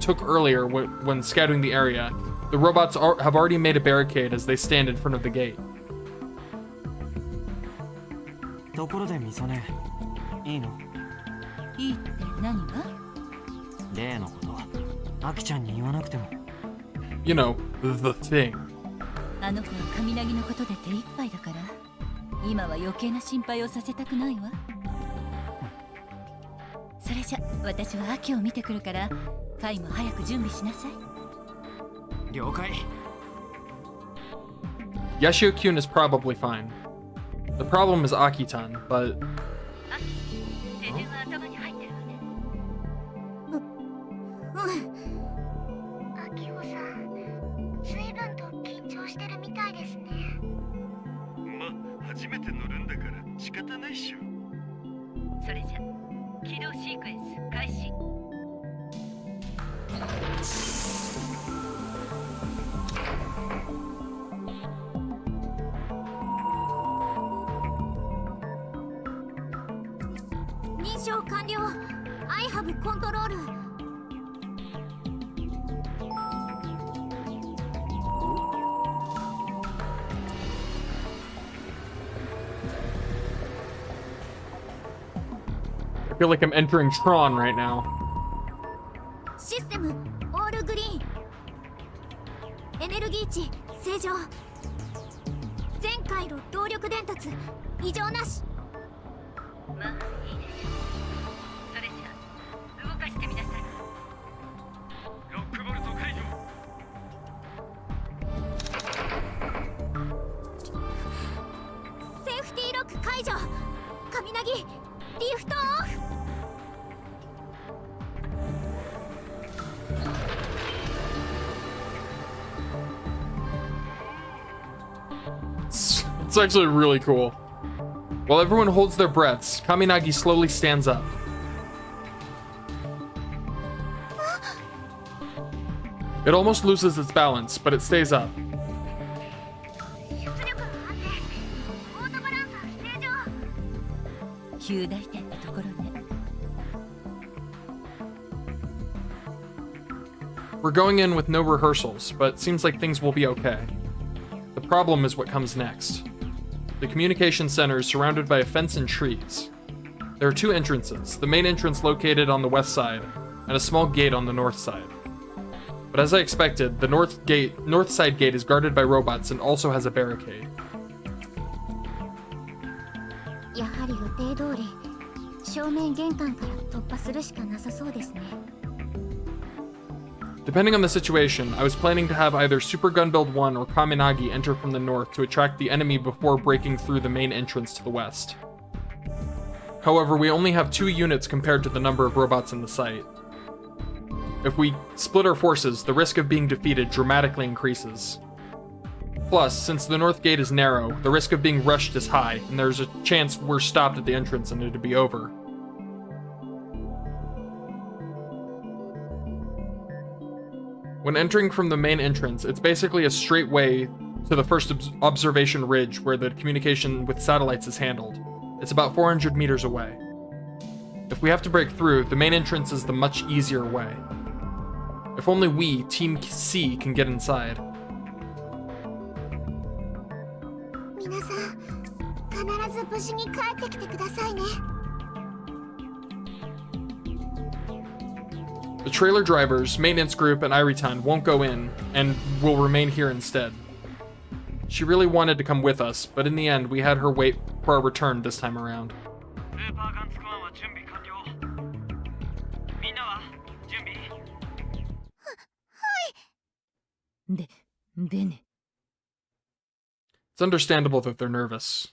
took earlier when scouting the area, the robots have already made a barricade as they stand in front of the gate. ところでミサネ、いいの？いいって何が？例のこと、アキちゃんに言わなくても。You know, the thing. あの子は神凪のことで手一杯だから、今は余計な心配をさせたくないわ。それじゃ、私は秋を見てくるから、カイも早く準備しなさい。了解。Yashio-kyun is probably fine. The problem is Aki-tan, but... 手順は頭に入ってるわね。秋夫さん、随分と緊張してるみたいですね。ま、初めて乗るんだから仕方ないっしょ。それじゃ、起動シークエンス開始。認証完了。I have control。I feel like I'm entering Tron right now. システムオールグリーン。エネルギー値正常。全回路動力伝達異常なし。まあいいでしょう。それじゃ動かしてみなさい。ロックボルト解除。セーフティーロック解除。神凪リフトオフ。It's actually really cool. While everyone holds their breaths, Kaminagi slowly stands up. It almost loses its balance, but it stays up. We're going in with no rehearsals, but it seems like things will be okay. The problem is what comes next. The communication center is surrounded by a fence and trees. There are two entrances, the main entrance located on the west side, and a small gate on the north side. But as I expected, the north side gate is guarded by robots and also has a barricade. やはり予定通り正面玄関から突破するしかなさそうですね。 Depending on the situation, I was planning to have either Super Gunbuild 1 or Kaminagi enter from the north to attract the enemy before breaking through the main entrance to the west. However, we only have 2 units compared to the number of robots in the site. If we split our forces, the risk of being defeated dramatically increases. Plus, since the north gate is narrow, the risk of being rushed is high, and there's a chance we're stopped at the entrance and it'd be over. When entering from the main entrance, it's basically a straight way to the first observation ridge where the communication with satellites is handled. It's about 400 meters away. If we have to break through, the main entrance is the much easier way. If only we, Team C, can get inside. 皆さん、必ず無事に帰ってきてくださいね。 The trailer drivers, maintenance group, and Iritan won't go in, and will remain here instead. She really wanted to come with us, but in the end, we had her wait for our return this time around. でね。 It's understandable that they're nervous.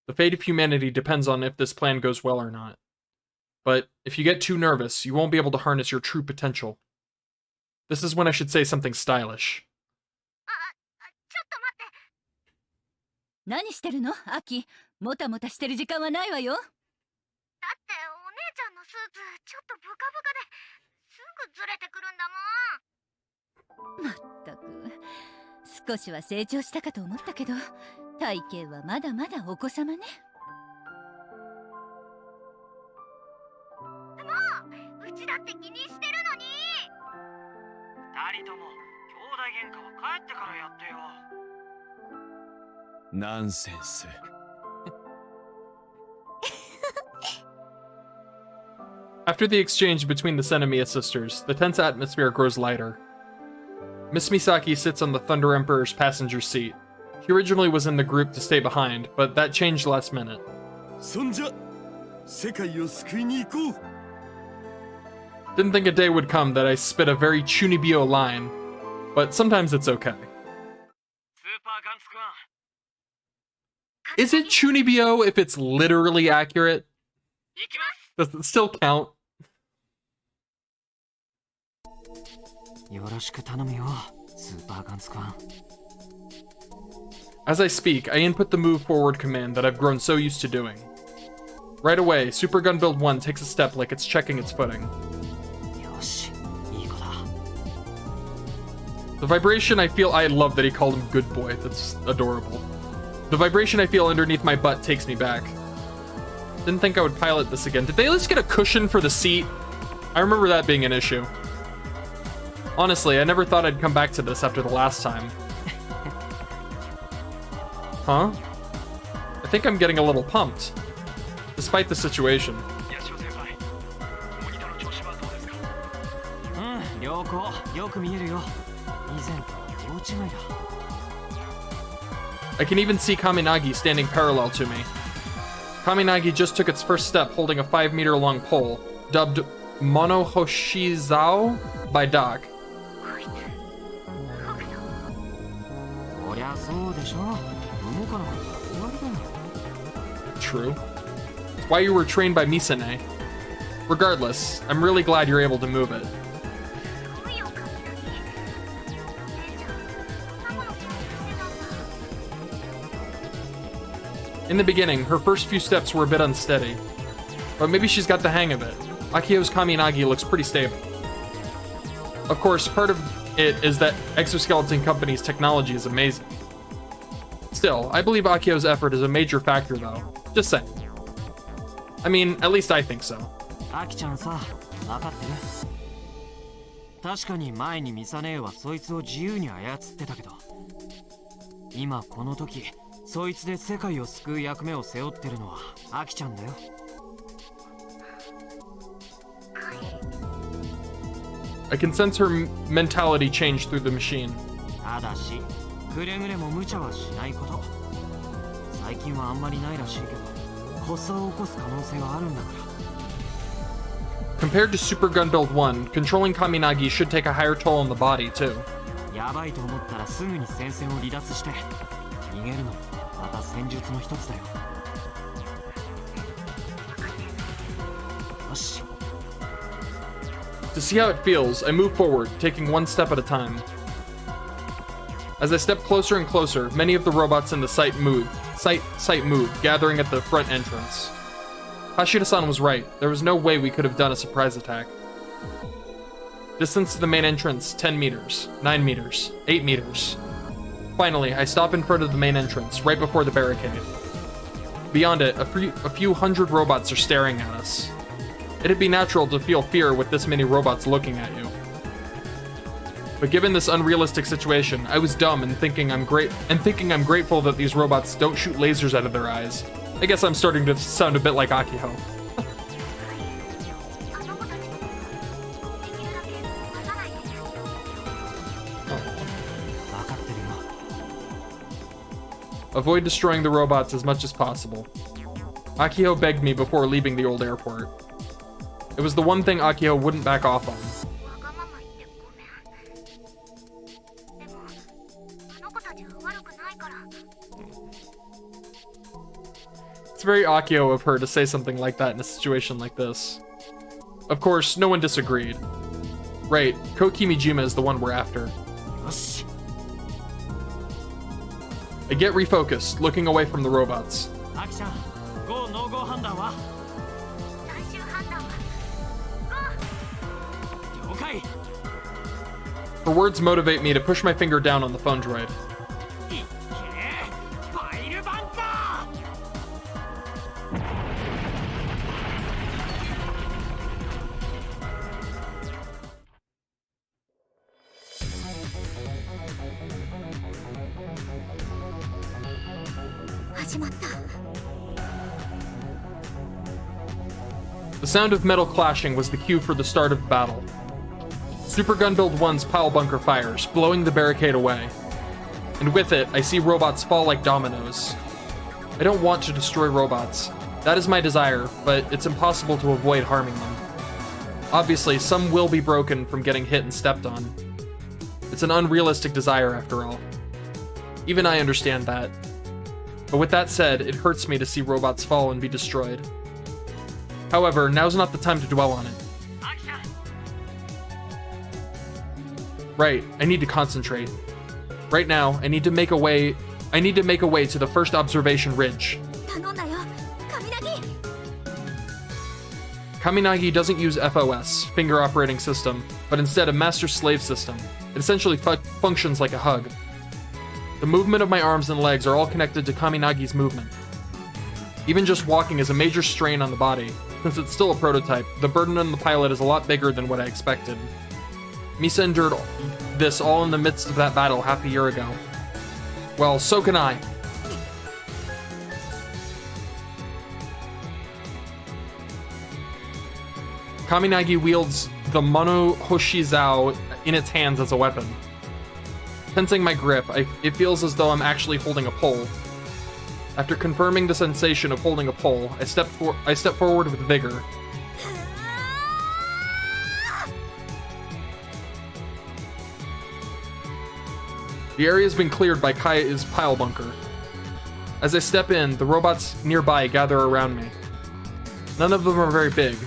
The fate of humanity depends on if this plan goes well or not. But if you get too nervous, you won't be able to harness your true potential. This is when I should say something stylish. 何してるのアキ？もたもたしてる時間はないわよ。だってお姉ちゃんのスーツちょっとブカブカですぐずれてくるんだもん。まったく少しは成長したかと思ったけど体型はまだまだお子様ね。もううちだって気にしてるのに。二人とも兄弟喧嘩は帰ってからやってよ。ナンセンス。After the exchange between the Senomiya sisters, the tense atmosphere grows lighter. Miss Misaki sits on the Thunder Emperor's passenger seat. She originally was in the group to stay behind, but that changed last minute. そんじゃ、世界を救いに行こう。 Didn't think a day would come that I spit a very Chunibyo line, but sometimes it's okay. Is it Chunibyo if it's literally accurate? Does it still count? よろしく頼むよ、スーパーガンスクワン。 As I speak, I input the move forward command that I've grown so used to doing. Right away, Super Gun Build 1 takes a step like it's checking its footing. よし、いい子だ。 The vibration I feel, I love that he called him good boy, that's adorable. The vibration I feel underneath my butt takes me back. Didn't think I would pilot this again. Did they at least get a cushion for the seat? I remember that being an issue. Honestly, I never thought I'd come back to this after the last time. Huh? I think I'm getting a little pumped. Despite the situation. うん、良好、よく見えるよ。以前と大違いだ。 I can even see Kaminagi standing parallel to me. Kaminagi just took its first step holding a 5-meter long pole, dubbed Monohoshizao by Doc. そりゃそうでしょ。動かなかったら終わりだよ。 True. It's why you were trained by Misane. Regardless, I'm really glad you're able to move it. In the beginning, her first few steps were a bit unsteady, but maybe she's got the hang of it. Akio's Kaminagi looks pretty stable. Of course, part of it is that Exoskeleton Company's technology is amazing. Still, I believe Akio's effort is a major factor though. Just saying. I mean, at least I think so. アキちゃんさ、分かってる？確かに前にミサ姉はそいつを自由に操ってたけど、今この時、そいつで世界を救う役目を背負ってるのはアキちゃんだよ。I can sense her mentality change through the machine. ただし、くれぐれも無茶はしないこと。最近はあんまりないらしいけど、発作を起こす可能性があるんだから。Compared to Super Gun Build 1, controlling Kaminagi should take a higher toll on the body, too. やばいと思ったらすぐに戦線を離脱して逃げるのもまた戦術の一つだよ。よし。 To see how it feels, I move forward, taking one step at a time. As I step closer and closer, many of the robots in the site move, gathering at the front entrance. Hashida-san was right. There was no way we could have done a surprise attack. Distance to the main entrance, 10 meters, 9 meters, 8 meters. Finally, I stop in front of the main entrance, right before the barricade. Beyond it, a few hundred robots are staring at us. It'd be natural to feel fear with this many robots looking at you. But given this unrealistic situation, I was dumb in thinking I'm grateful that these robots don't shoot lasers out of their eyes. I guess I'm starting to sound a bit like Akiho. Avoid destroying the robots as much as possible. Akiho begged me before leaving the old airport. It was the one thing Akiho wouldn't back off on. It's very Akio of her to say something like that in a situation like this. Of course, no one disagreed. Right, Kokimijima is the one we're after. I get refocused, looking away from the robots. Her words motivate me to push my finger down on the phone droid. The sound of metal clashing was the cue for the start of the battle. Super Gun Build 1's pile bunker fires, blowing the barricade away. And with it, I see robots fall like dominoes. I don't want to destroy robots. That is my desire, but it's impossible to avoid harming them. Obviously, some will be broken from getting hit and stepped on. It's an unrealistic desire, after all. Even I understand that. But with that said, it hurts me to see robots fall and be destroyed. However, now's not the time to dwell on it. Right, I need to concentrate. Right now, I need to make a way to the first observation ridge. Kaminagi doesn't use FOS, finger operating system, but instead a master-slave system. It essentially functions like a hug. The movement of my arms and legs are all connected to Kaminagi's movement. Even just walking is a major strain on the body. Since it's still a prototype, the burden on the pilot is a lot bigger than what I expected. Misa endured this all in the midst of that battle half a year ago. Well, so can I. Kaminagi wields the Mono Hoshizao in its hands as a weapon. Tensing my grip, it feels as though I'm actually holding a pole. After confirming the sensation of holding a pole, I step forward with vigor. The area has been cleared by Kaya's pile bunker. As I step in, the robots nearby gather around me. None of them are very big.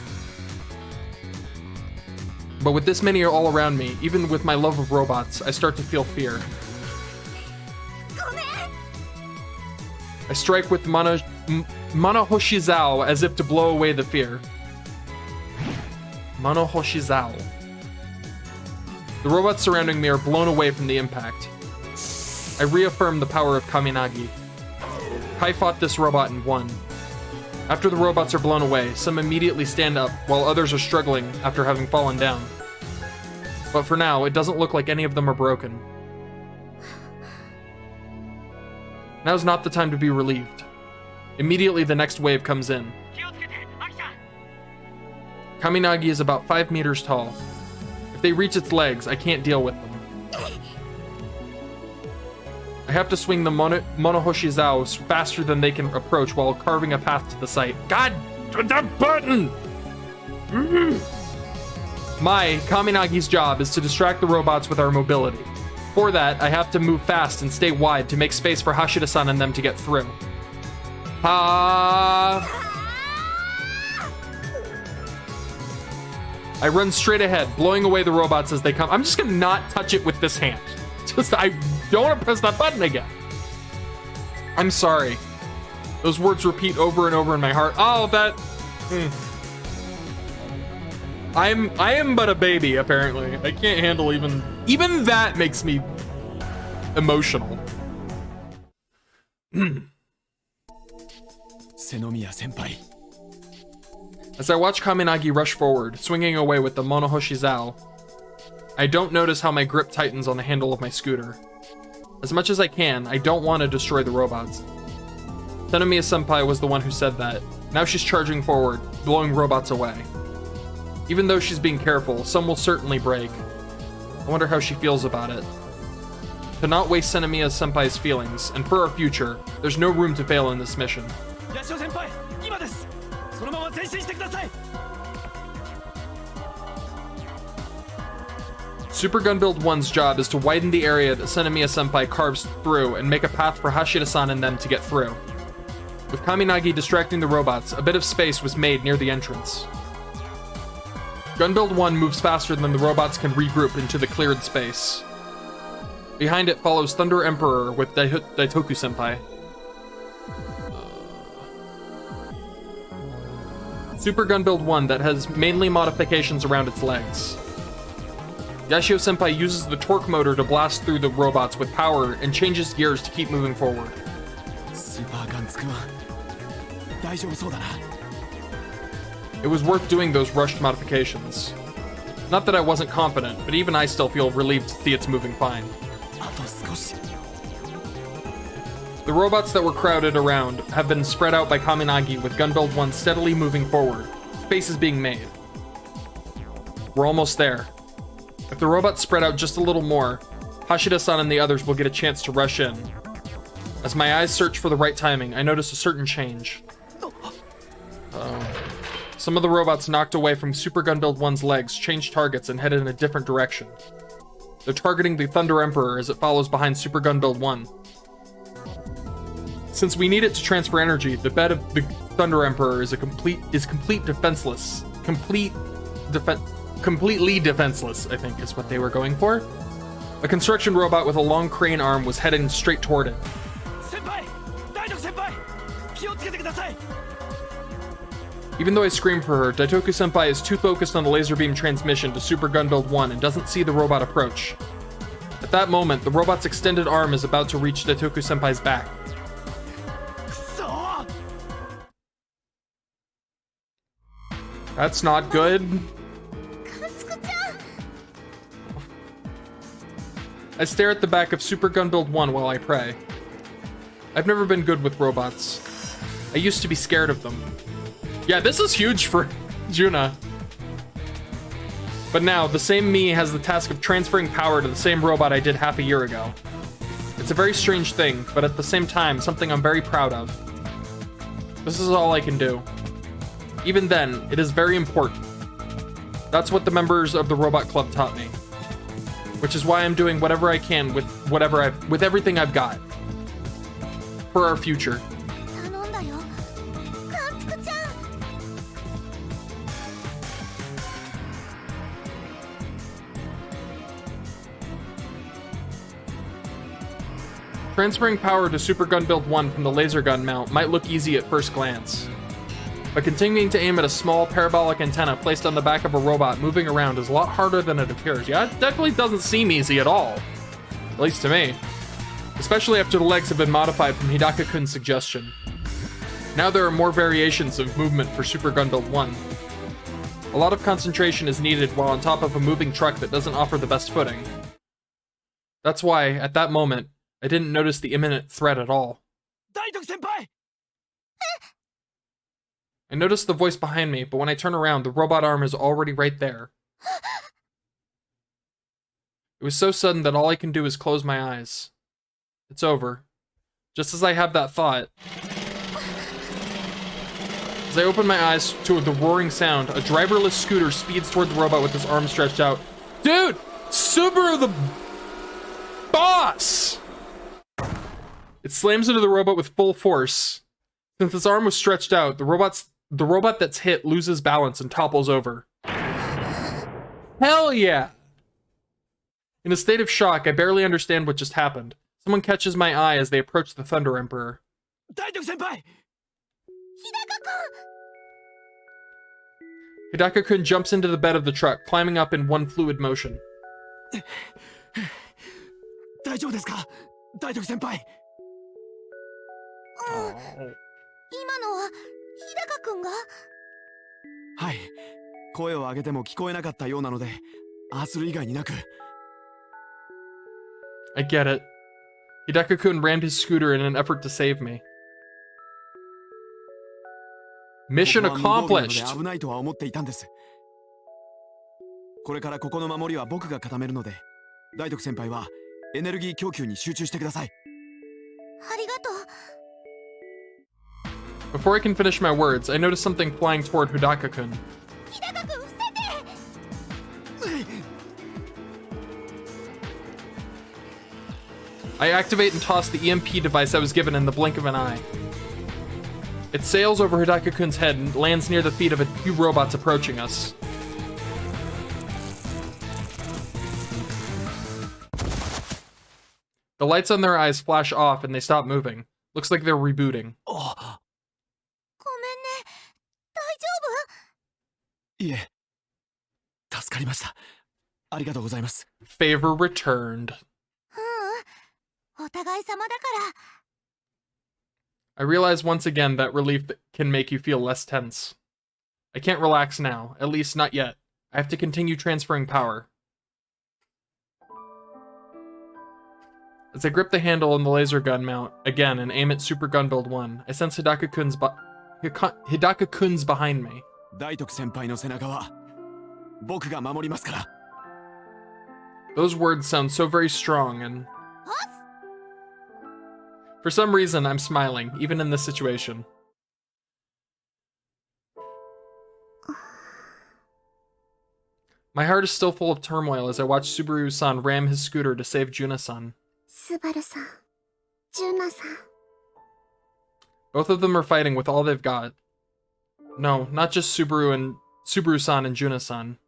But with this many all around me, even with my love of robots, I start to feel fear. I strike with Mono Hoshizao as if to blow away the fear. Mono Hoshizao. The robots surrounding me are blown away from the impact. I reaffirm the power of Kaminagi. Kai fought this robot and won. After the robots are blown away, some immediately stand up, while others are struggling after having fallen down. But for now, it doesn't look like any of them are broken. Now's not the time to be relieved. Immediately the next wave comes in. Kaminagi is about 5 meters tall. If they reach its legs, I can't deal with them. I have to swing the Mono Hoshizao faster than they can approach while carving a path to the site. God, that button! Kaminagi's job is to distract the robots with our mobility. For that, I have to move fast and stay wide to make space for Hashida-san and them to get through. I run straight ahead, blowing away the robots as they come. I'm just gonna not touch it with this hand. I don't want to press that button again. I'm sorry. Those words repeat over and over in my heart. Oh, that... I am but a baby, apparently. I can't handle even that makes me emotional. As I watch Kaminagi rush forward, swinging away with the Monohoshi Zao, I don't notice how my grip tightens on the handle of my scooter. As much as I can, I don't want to destroy the robots. Senomiya-senpai was the one who said that. Now she's charging forward, blowing robots away. Even though she's being careful, some will certainly break. I wonder how she feels about it. To not waste Senomiya-senpai's feelings, and for our future, there's no room to fail in this mission. Super Gun Build 1's job is to widen the area that Senomiya-senpai carves through and make a path for Hashida-san and them to get through. With Kaminagi distracting the robots, a bit of space was made near the entrance. Gun Build 1 moves faster than the robots can regroup into the cleared space. Behind it follows Thunder Emperor with Daitoku-senpai. Super Gun Build 1 that has mainly modifications around its legs. Yashio-senpai uses the torque motor to blast through the robots with power and changes gears to keep moving forward. It was worth doing those rushed modifications. Not that I wasn't confident, but even I still feel relieved to see it's moving fine. The robots that were crowded around have been spread out by Kaminagi with Gun Build 1 steadily moving forward. Space is being made. We're almost there. If the robots spread out just a little more, Hashida-san and the others will get a chance to rush in. As my eyes search for the right timing, I notice a certain change. Some of the robots knocked away from Super Gun Build 1's legs changed targets and headed in a different direction. They're targeting the Thunder Emperor as it follows behind Super Gun Build 1. Since we need it to transfer energy, the bed of the Thunder Emperor is completely defenseless, I think is what they were going for. A construction robot with a long crane arm was heading straight toward it. Even though I scream for her, Daitoku-senpai is too focused on the laser beam transmission to Super Gun Build 1 and doesn't see the robot approach. At that moment, the robot's extended arm is about to reach Daitoku-senpai's back. That's not good. I stare at the back of Super Gun Build 1 while I pray. I've never been good with robots. I used to be scared of them. Yeah, this is huge for Juna. But now, the same me has the task of transferring power to the same robot I did half a year ago. It's a very strange thing, but at the same time, something I'm very proud of. This is all I can do. Even then, it is very important. That's what the members of the Robot Club taught me. Which is why I'm doing whatever I can with everything I've got. For our future. Transferring power to Super Gun Build 1 from the laser gun mount might look easy at first glance. But continuing to aim at a small parabolic antenna placed on the back of a robot moving around is a lot harder than it appears. Yeah, it definitely doesn't seem easy at all. At least to me. Especially after the legs have been modified from Hidaka-kun's suggestion. Now there are more variations of movement for Super Gun Build 1. A lot of concentration is needed while on top of a moving truck that doesn't offer the best footing. That's why, at that moment, I didn't notice the imminent threat at all. I noticed the voice behind me, but when I turn around, the robot arm is already right there. It was so sudden that all I can do is close my eyes. It's over. Just as I have that thought. As As I open my eyes to the roaring sound, a driverless scooter speeds toward the robot with his arms stretched out. Dude! Subaru the boss! It slams into the robot with full force. Since his arm was stretched out, the robot that's hit loses balance and topples over. Hell yeah! In a state of shock, I barely understand what just happened. Someone catches my eye as they approach the Thunder Emperor. Daito-senpai! Hidaka-kun jumps into the bed of the truck, climbing up in one fluid motion. 大丈夫ですか、大徳先輩。今のは日高くんが？はい、声を上げても聞こえなかったようなので、ああする以外になく。I get it. Hidaka-kun rammed his scooter in an effort to save me. Mission accomplished! 危ないとは思っていたんです。これからここの守りは僕が固めるので、大徳先輩はエネルギー供給に集中してください。ありがとう。 Before I can finish my words, I notice something flying toward Hidaka-kun. I activate and toss the EMP device I was given in the blink of an eye. It sails over Hidaka-kun's head and lands near the feet of a few robots approaching us. The lights on their eyes flash off and they stop moving. Looks like they're rebooting. Oh. いえ、助かりました。ありがとうございます。Favor returned. お互い様だから。I realize once again that relief can make you feel less tense. I can't relax now, at least not yet. I have to continue transferring power. As I grip the handle on the laser gun mount again and aim at Super Gun Build 1, I sense Hidaka-kun's behind me. 大徳先輩の背中は僕が守りますから。 Those words sound so very strong and... For some reason, I'm smiling, even in this situation. My heart is still full of turmoil as I watch Subaru-san ram his scooter to save Juna-san. Subaru-san, Juna-san. Both of them are fighting with all they've got. No, not just Subaru-san and Juna-san.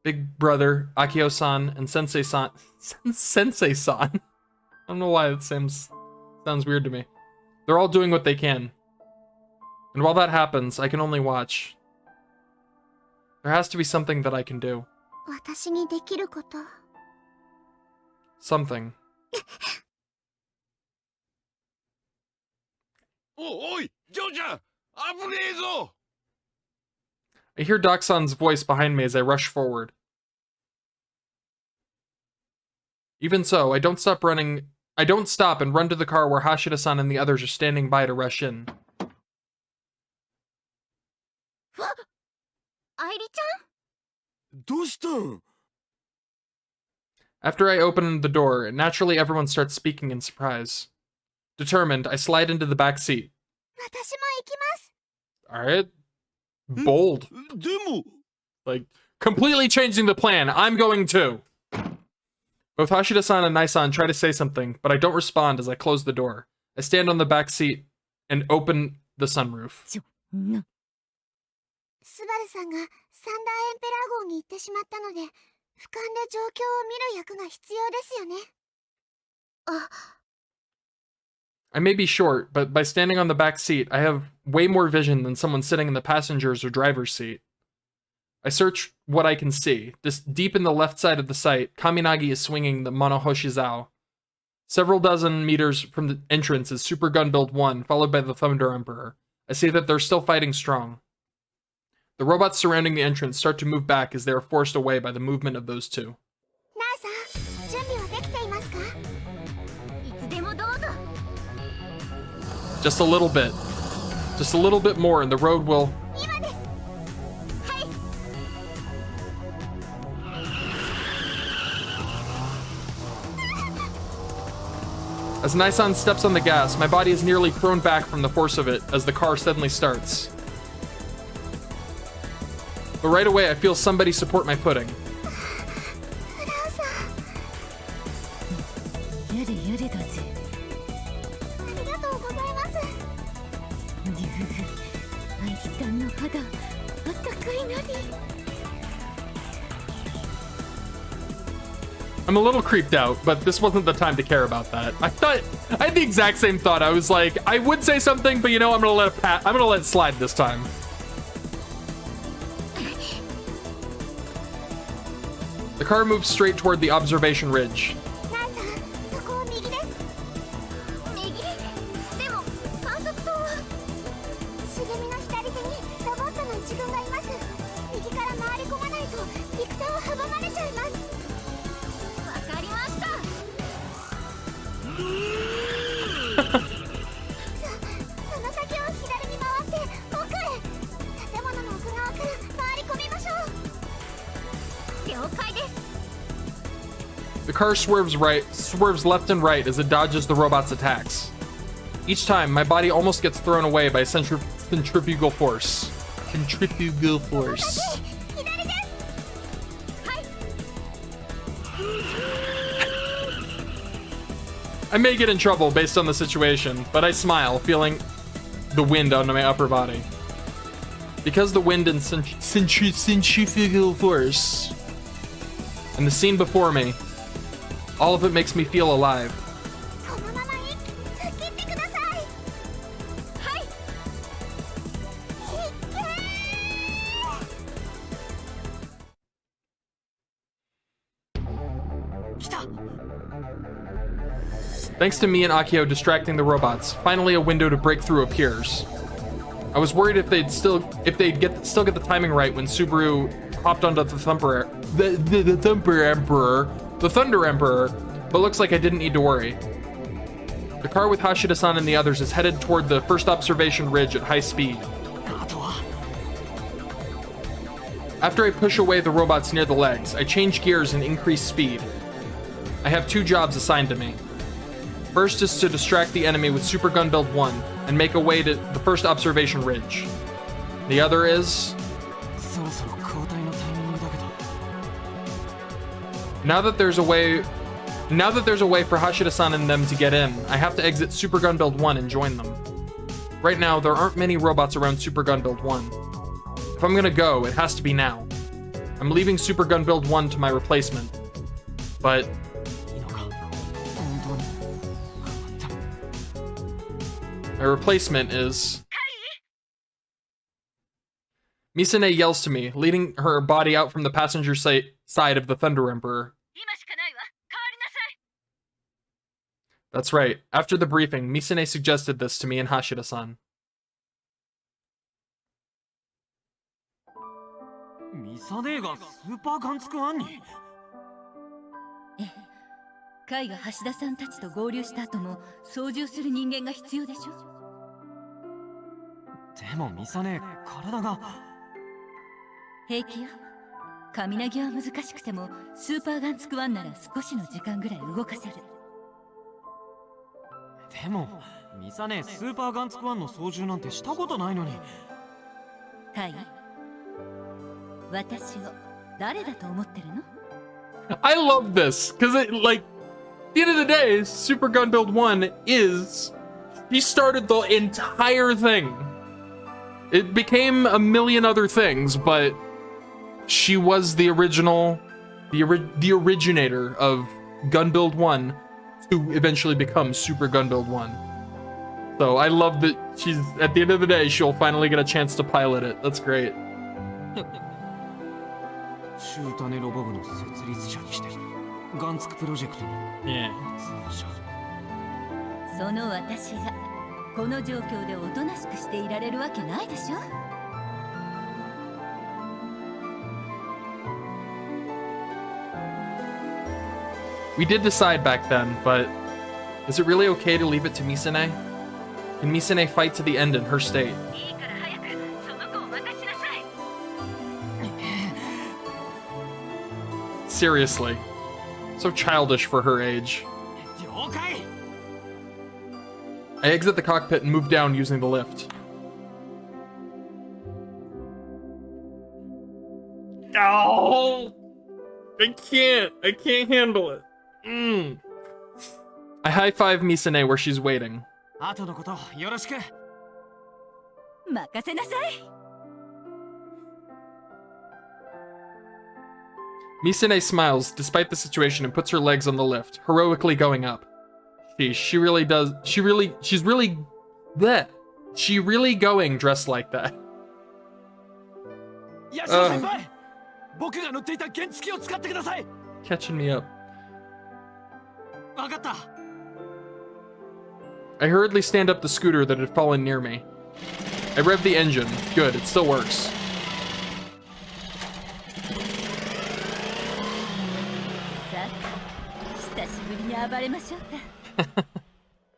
Big Brother, Akio-san, and Sensei-san. Sensei-san? I don't know why that sounds weird to me. They're all doing what they can. And while that happens, I can only watch. There has to be something that I can do. 私にできること。 Something. おい、ジョーちゃん、危ねえぞ。 I hear Doc-san's voice behind me as I rush forward. Even so, I don't stop and run to the car where Hashida-san and the others are standing by to rush in. 愛梨ちゃん？どうしたん？ After I open the door, naturally everyone starts speaking in surprise. Determined, I slide into the back seat. 私も行きます。 Alright. Bold. でも Like, completely changing the plan. I'm going too. Both Hashida-san and Nai-san try to say something, but I don't respond as I close the door. I stand on the back seat and open the sunroof. スバルさんがサンダーエンペラー号に行ってしまったので、俯瞰で状況を見る役が必要ですよね。あ。 I may be short, but by standing on the back seat, I have way more vision than someone sitting in the passenger's or driver's seat. I search what I can see. Deep in the left side of the site, Kaminagi is swinging the Monohoshizao. Several dozen meters from the entrance is Super Gun Build 1, followed by the Thunder Emperor. I see that they're still fighting strong. The robots surrounding the entrance start to move back as they are forced away by the movement of those two. Just a little bit. Just a little bit more and the road will... As Nai-san steps on the gas, my body is nearly thrown back from the force of it as the car suddenly starts. But right away, I feel somebody support my footing. やれやれだぜ。ありがとうございます。アイタンの肌、あったかいなり。 I'm a little creeped out, but this wasn't the time to care about that. I had the exact same thought. I was like, I would say something, but you know, I'm gonna let it slide this time. The car moves straight toward the observation ridge. そこを右です。右？でも観測塔は茂みの左手にロボットの一群がいます。右から回り込まないと行く手を阻まれちゃいます。 わかりました。その先を左に回って奥へ。建物の奥側から回り込みましょう。了解です。 The car swerves left and right as it dodges the robot's attacks. Each time, my body almost gets thrown away by centrifugal force. Centrifugal force. I may get in trouble based on the situation, but I smile, feeling the wind on my upper body. Because the wind and centrifugal force and the scene before me, all of it makes me feel alive. Thanks to me and Akio distracting the robots, finally a window to break through appears. I was worried if they'd still get the timing right when Subaru hopped onto the Thunder Emperor, but looks like I didn't need to worry. The car with Hashida-san and the others is headed toward the first observation ridge at high speed. After I push away the robots near the legs, I change gears and increase speed. I have two jobs assigned to me. First is to distract the enemy with Super Gun Build 1 and make a way to the first observation ridge. The other is... Now that there's a way for Hashida-san and them to get in, I have to exit Super Gun Build 1 and join them. Right now, there aren't many robots around Super Gun Build 1. If I'm gonna go, it has to be now. I'm leaving Super Gun Build 1 to my replacement. But... my replacement is... Misane yells to me, leading her body out from the passenger side of the Thunder Emperor. That's right. After the briefing, Misane suggested this to me and Hashida-san. Misaneがスーパーガンツク1に? ええ。カイが橋田さんたちと合流した後も操縦する人間が必要でしょ。でもミサネ、体が平気よ。カミナギは難しくてもスーパーガンツク1なら少しの時間ぐらい動かせる。でもミサネ、スーパーガンツク1の操縦なんてしたことないのに。カイ、私を誰だと思ってるの？ I love this because it, like, at the end of the day, Super Gun Build 1 is... he started the entire thing. It became a million other things, but she was the original, the originator of Gun Build 1 to eventually become Super Gun Build 1. So I love that she's, at the end of the day, she'll finally get a chance to pilot it. That's great. シュータネロボブの設立者にしてガンツクプロジェクトの通称。その私がこの状況でおとなしくしていられるわけないでしょ。We did decide back then, but is it really okay to leave it to Misane? Can Misane fight to the end in her state? Seriously. So childish for her age. I exit the cockpit and move down using the lift. Oh, I can't handle it. I high-five Misane where she's waiting. 後のことよろしく。任せなさい。Misane smiles despite the situation and puts her legs on the lift, heroically going up. She really going dressed like that. ヤシオ先輩、僕が乗っていた原付を使ってください。 Catching me up. わかった。 I hurriedly stand up the scooter that had fallen near me. I rev the engine. Good, it still works. さあ、久しぶりに暴れましょうか。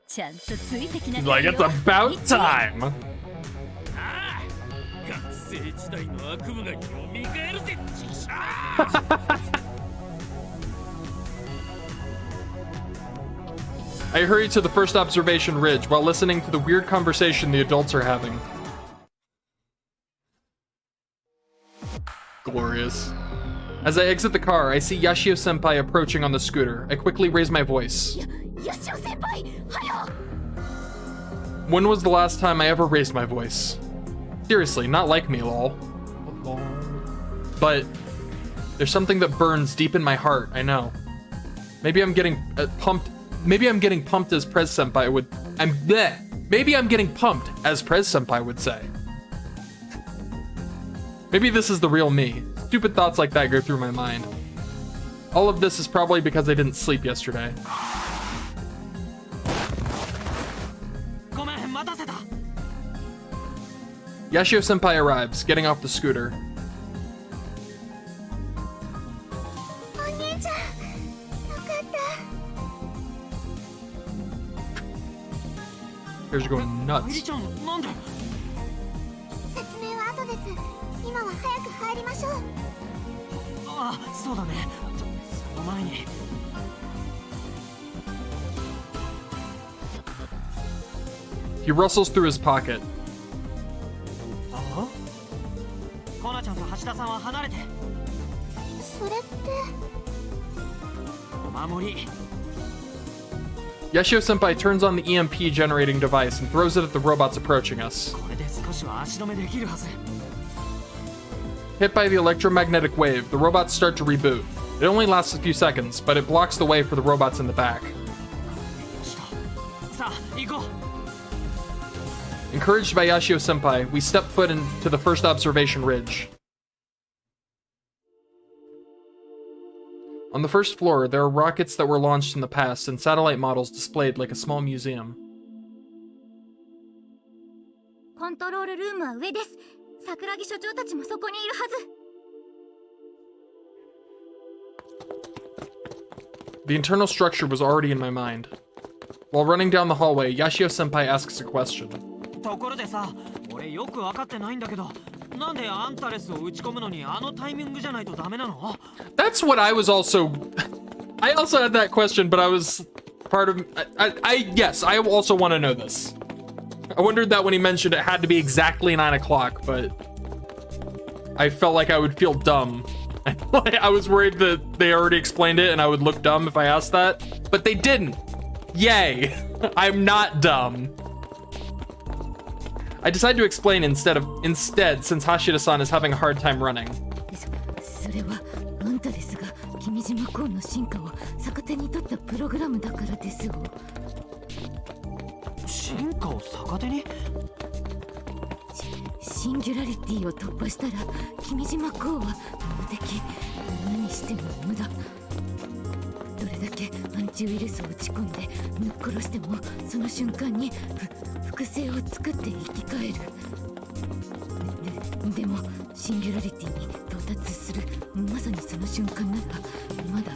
ちゃんとついてきなさいよ。 Like it's about time. 学生時代の悪夢が蘇るぜ。 I hurry to the first observation ridge while listening to the weird conversation the adults are having. Glorious. As I exit the car, I see Yashio-senpai approaching on the scooter. I quickly raise my voice. When was the last time I ever raised my voice? Seriously, not like me, lol. But there's something that burns deep in my heart, I know. Maybe I'm getting pumped. Maybe I'm getting pumped as Prez Senpai would. Maybe I'm getting pumped as Prez Senpai would say. Maybe this is the real me. Stupid thoughts like that go through my mind. All of this is probably because I didn't sleep yesterday. Yashio Senpai arrives, getting off the scooter. Here's going nuts. 説明は後です。今は早く入りましょう。ああ、そうだね。その前に。He rustles through his pocket. コナちゃんと橋田さんは離れて。それってお守り。 Yashio Senpai turns on the EMP generating device and throws it at the robots approaching us. これで少しは足止めできるはず。 Hit by the electromagnetic wave, the robots start to reboot. It only lasts a few seconds, but it blocks the way for the robots in the back. さあ、行こう。 Encouraged by Yashio Senpai, we step foot into the first observation ridge. On the first floor, there are rockets that were launched in the past and satellite models displayed like a small museum. コントロールルームは上です。桜木所長たちもそこにいるはず。 The internal structure was already in my mind. While running down the hallway, Yashio Senpai asks a question. ところでさ、俺よく分かってないんだけど、なんでアンタレスを打ち込むのにあのタイミングじゃないとダメなの？ That's what I was also... I also had that question, but I was part of... Yes, I also want to know this. I wondered that when he mentioned it had to be exactly 9 o'clock, but... I felt like I would feel dumb. I was worried that they already explained it and I would look dumb if I asked that, but they didn't. Yay! I'm not dumb. I decide to explain instead since Hashida-san is having a hard time running. それはあんたですが君島港の進化を逆手に取ったプログラムだからですよ。進化を逆手に？シンギュラリティを突破したら君島港は無敵。何しても無駄。どれだけアンチウイルスを打ち込んでぬっ殺してもその瞬間に複製を作って生き返る。でもシンギュラリティに到達するまさにその瞬間ならまだ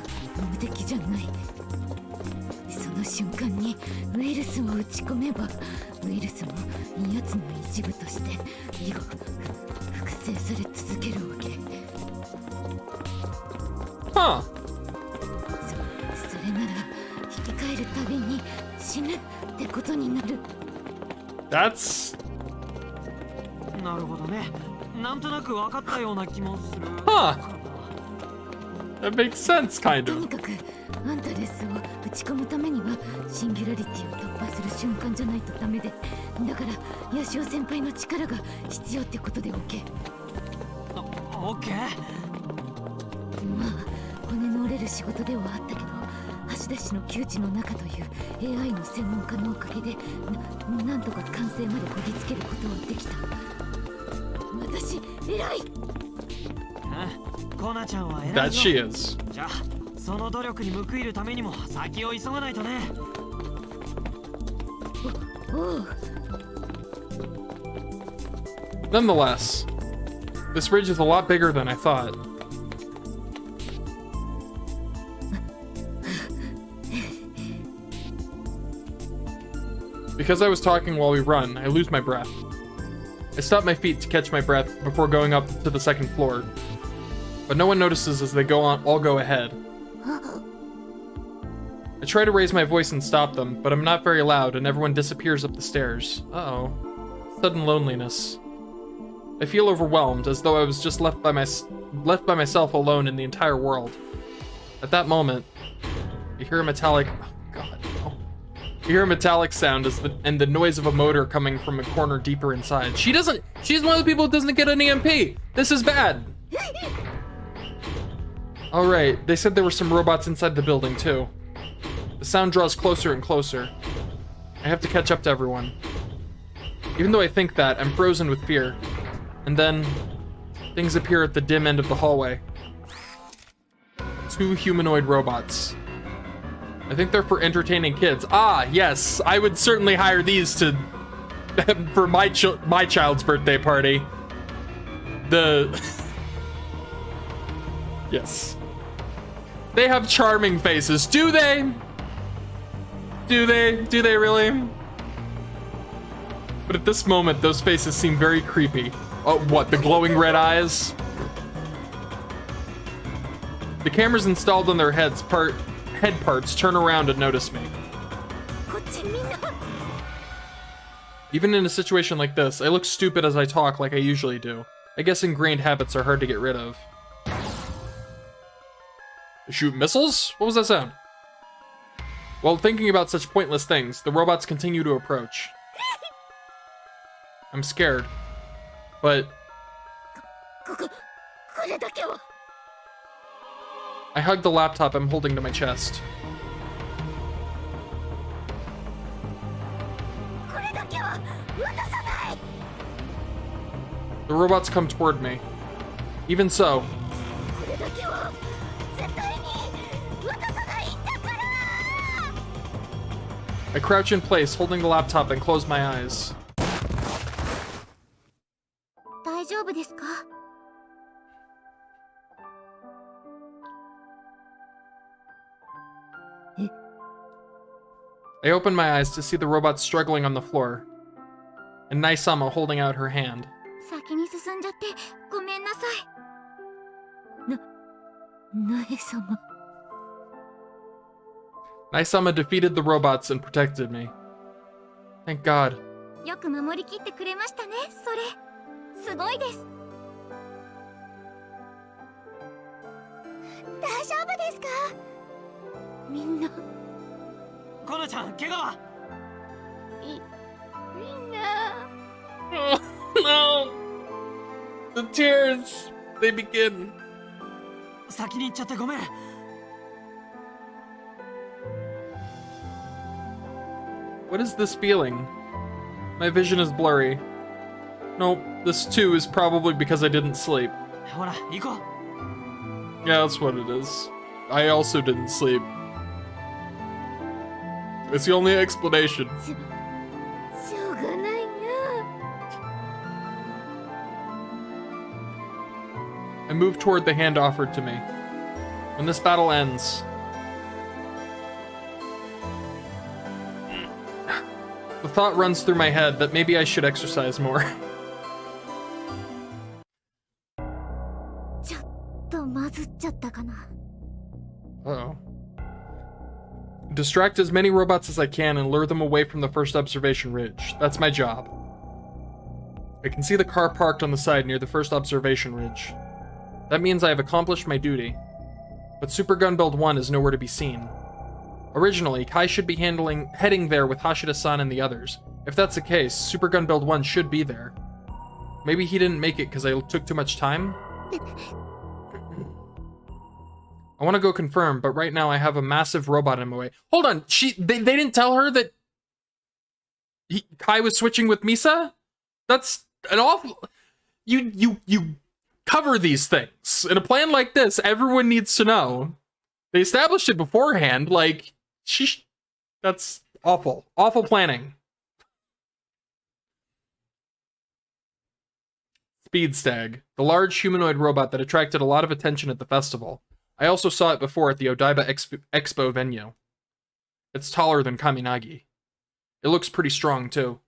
無敵じゃない。その瞬間にウイルスを打ち込めばウイルスも奴の一部として以後複製され続けるわけ。はあ。それなら生き返るたびに死ぬってことになる。That's... なるほどね。なんとなく分かったような気もする。Huh. That makes sense, kind と of. にかくアンタレスを打ち込むためにはシンギュラリティを突破する瞬間じゃないとダメで、だからヤシオ先輩の力が必要ってことで OK。 オッケー。まあ骨の折れる仕事ではあったけど、橋田氏の窮地の中という AI の専門家のおかげでなんとか完成までこぎつけることはできた。私偉い。コナちゃんは偉いよ。 That she is. じゃあその努力に報いるためにも先を急がないとね。おう。 Nonetheless, this ridge is a lot bigger than I thought. Because I was talking while we run, I lose my breath. I stop my feet to catch my breath before going up to the second floor. But no one notices as they all go ahead. I try to raise my voice and stop them, but I'm not very loud and everyone disappears up the stairs. Uh-oh. Sudden loneliness. I feel overwhelmed, as though I was just left by myself alone in the entire world. At that moment, you hear a metallic... Oh, God, no. You hear a metallic sound and the noise of a motor coming from a corner deeper inside. She's one of the people who doesn't get an EMP! This is bad! Alright, they said there were some robots inside the building, too. The sound draws closer and closer. I have to catch up to everyone. Even though I think that, I'm frozen with fear. And then, things appear at the dim end of the hallway. 2 humanoid robots. I think they're for entertaining kids. Ah, yes, I would certainly hire these to for my child's birthday party. Yes. They have charming faces. Do they? Do they really? But at this moment, those faces seem very creepy. Oh, what, the glowing red eyes? The cameras installed on their head parts turn around and notice me. Even in a situation like this, I look stupid as I talk like I usually do. I guess ingrained habits are hard to get rid of. Shoot missiles? What was that sound? While thinking about such pointless things, the robots continue to approach. I'm scared, but... I hug the laptop I'm holding to my chest. The robots come toward me. Even so, I crouch in place, holding the laptop, and close my eyes. 大丈夫ですか? I open my eyes to see the robots struggling on the floor, and Naisama holding out her hand. 先に進んじゃってごめんなさい。ナエ様。Naisama defeated the robots and protected me. Thank God. よく守りきってくれましたね、それ。すごいです。大丈夫ですか？みんな。コナちゃん、怪我は？みんな。Oh, no! The tears! They begin. 先に行っちゃってごめん。What is this feeling? My vision is blurry. Nope, this too is probably because I didn't sleep. ほら、行こう。Yeah, that's what it is. I also didn't sleep. It's the only explanation. しょうがないな。I move toward the hand offered to me. When this battle ends, the thought runs through my head that maybe I should exercise more. ちょっとまずっちゃったかな。Uh-oh. Distract as many robots as I can and lure them away from the first observation ridge. That's my job. I can see the car parked on the side near the first observation ridge. That means I have accomplished my duty. But Super Gun Build 1 is nowhere to be seen. Originally, Kai should be heading there with Hashida-san and the others. If that's the case, Super Gun Build 1 should be there. Maybe he didn't make it because I took too much time? I want to go confirm, but right now I have a massive robot in my way. Hold on, they didn't tell her that Kai was switching with Misa? That's an awful... You cover these things. In a plan like this, everyone needs to know. They established it beforehand, like, that's awful. Awful planning. Speed Stag, the large humanoid robot that attracted a lot of attention at the festival. I also saw it before at the Odaiba Expo venue. It's taller than Kaminagi. It looks pretty strong, too.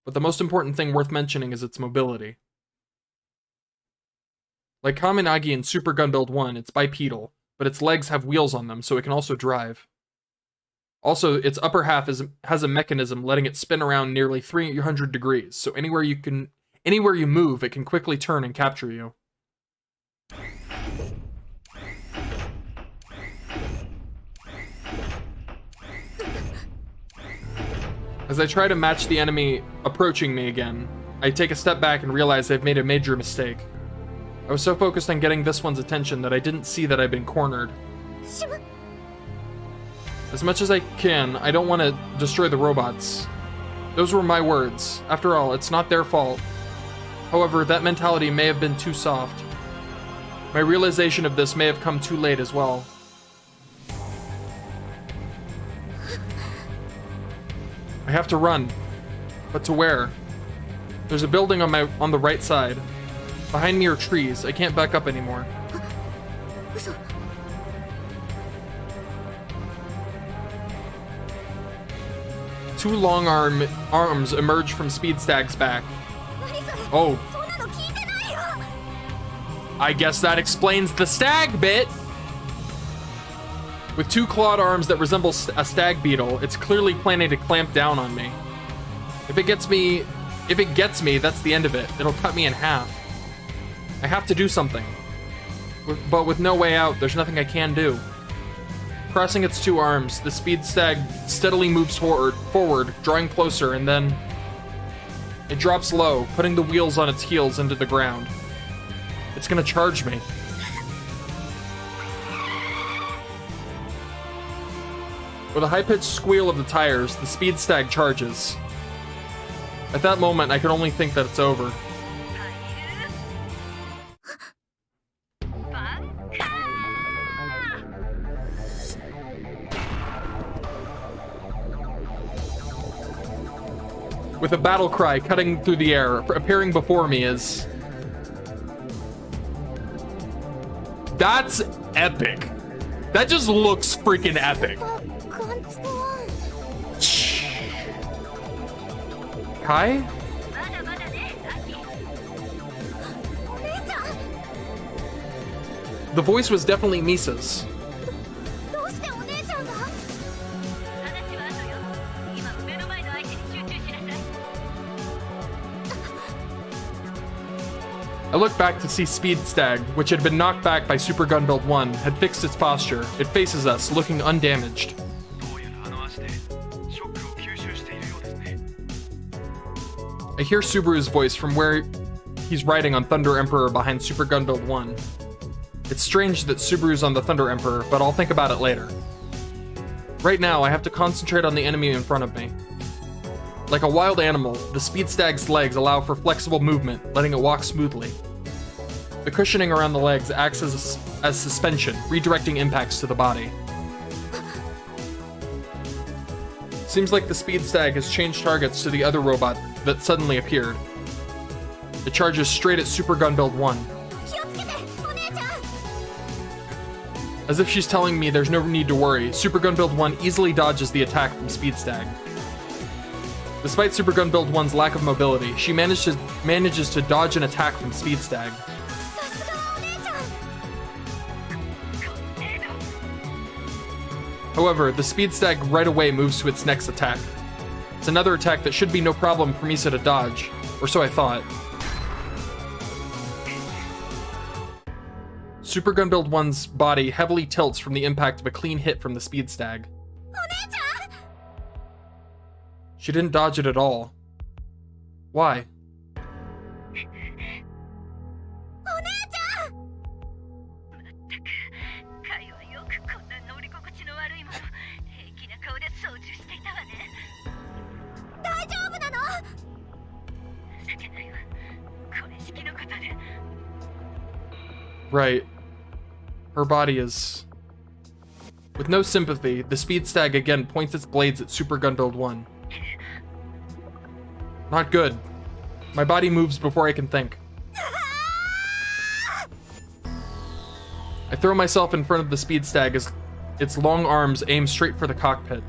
But the most important thing worth mentioning is its mobility. Like Kaminagi in Super Gun Build 1, it's bipedal, but its legs have wheels on them, so it can also drive. Also, its upper half has a mechanism letting it spin around nearly 300 degrees, so anywhere you move, it can quickly turn and capture you. As I try to match the enemy approaching me again, I take a step back and realize I've made a major mistake. I was so focused on getting this one's attention that I didn't see that I'd been cornered. As much as I can, I don't want to destroy the robots. Those were my words. After all, it's not their fault. However, that mentality may have been too soft. My realization of this may have come too late as well. I have to run. But to where? There's a building on the right side. Behind me are trees. I can't back up anymore. Two long arms emerge from Speed Stag's back. Oh. I guess that explains the stag bit. With two clawed arms that resemble a stag beetle, it's clearly planning to clamp down on me. If it gets me, that's the end of it. It'll cut me in half. I have to do something. But with no way out, there's nothing I can do. Crossing its two arms, the Speed Stag steadily moves forward, drawing closer, and then it drops low, putting the wheels on its heels into the ground. It's gonna charge me. With a high-pitched squeal of the tires, the Speed Stag charges. At that moment, I can only think that it's over. With a battle cry cutting through the air, appearing before me is... That's epic. That just looks freaking epic. Kai? The voice was definitely Misa's. I look back to see Speed Stag, which had been knocked back by Super Gun Build 1, had fixed its posture. It faces us, looking undamaged. I hear Subaru's voice from where he's riding on Thunder Emperor behind Super Gun Build 1. It's strange that Subaru's on the Thunder Emperor, but I'll think about it later. Right now, I have to concentrate on the enemy in front of me. Like a wild animal, the Speed Stag's legs allow for flexible movement, letting it walk smoothly. The cushioning around the legs acts as suspension, redirecting impacts to the body. Seems like the Speed Stag has changed targets to the other robot that suddenly appeared. It charges straight at Super Gun Build 1. As if she's telling me there's no need to worry, Super Gun Build 1 easily dodges the attack from Speed Stag. Despite Super Gun Build 1's lack of mobility, she manages to dodge an attack from Speed Stag. However, the Speed Stag right away moves to its next attack. It's another attack that should be no problem for Misa to dodge. Or so I thought. Super Gun Build 1's body heavily tilts from the impact of a clean hit from the Speed Stag. She didn't dodge it at all. Why? Right. Her body is... With no sympathy, the Speed Stag again points its blades at Super Gun Build 1. Not good. My body moves before I can think. I throw myself in front of the Speed Stag as its long arms aim straight for the cockpit.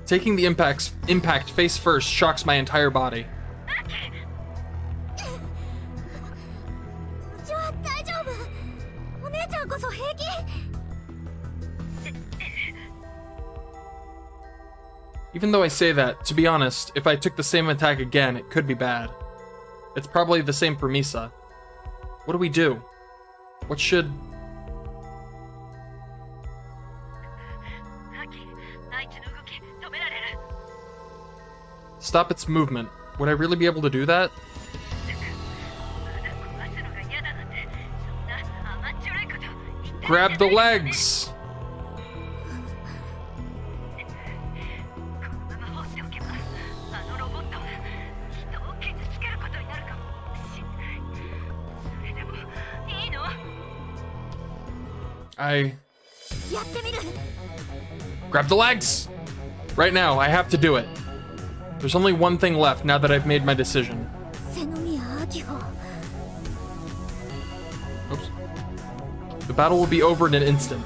Taking the impact face first shocks my entire body. Even though I say that, to be honest, if I took the same attack again, it could be bad. It's probably the same for Misa. What do we do? What should... Stop its movement. Would I really be able to do that? Grab the legs! Grab the legs! Right now, I have to do it. There's only one thing left now that I've made my decision. Oops. The battle will be over in an instant.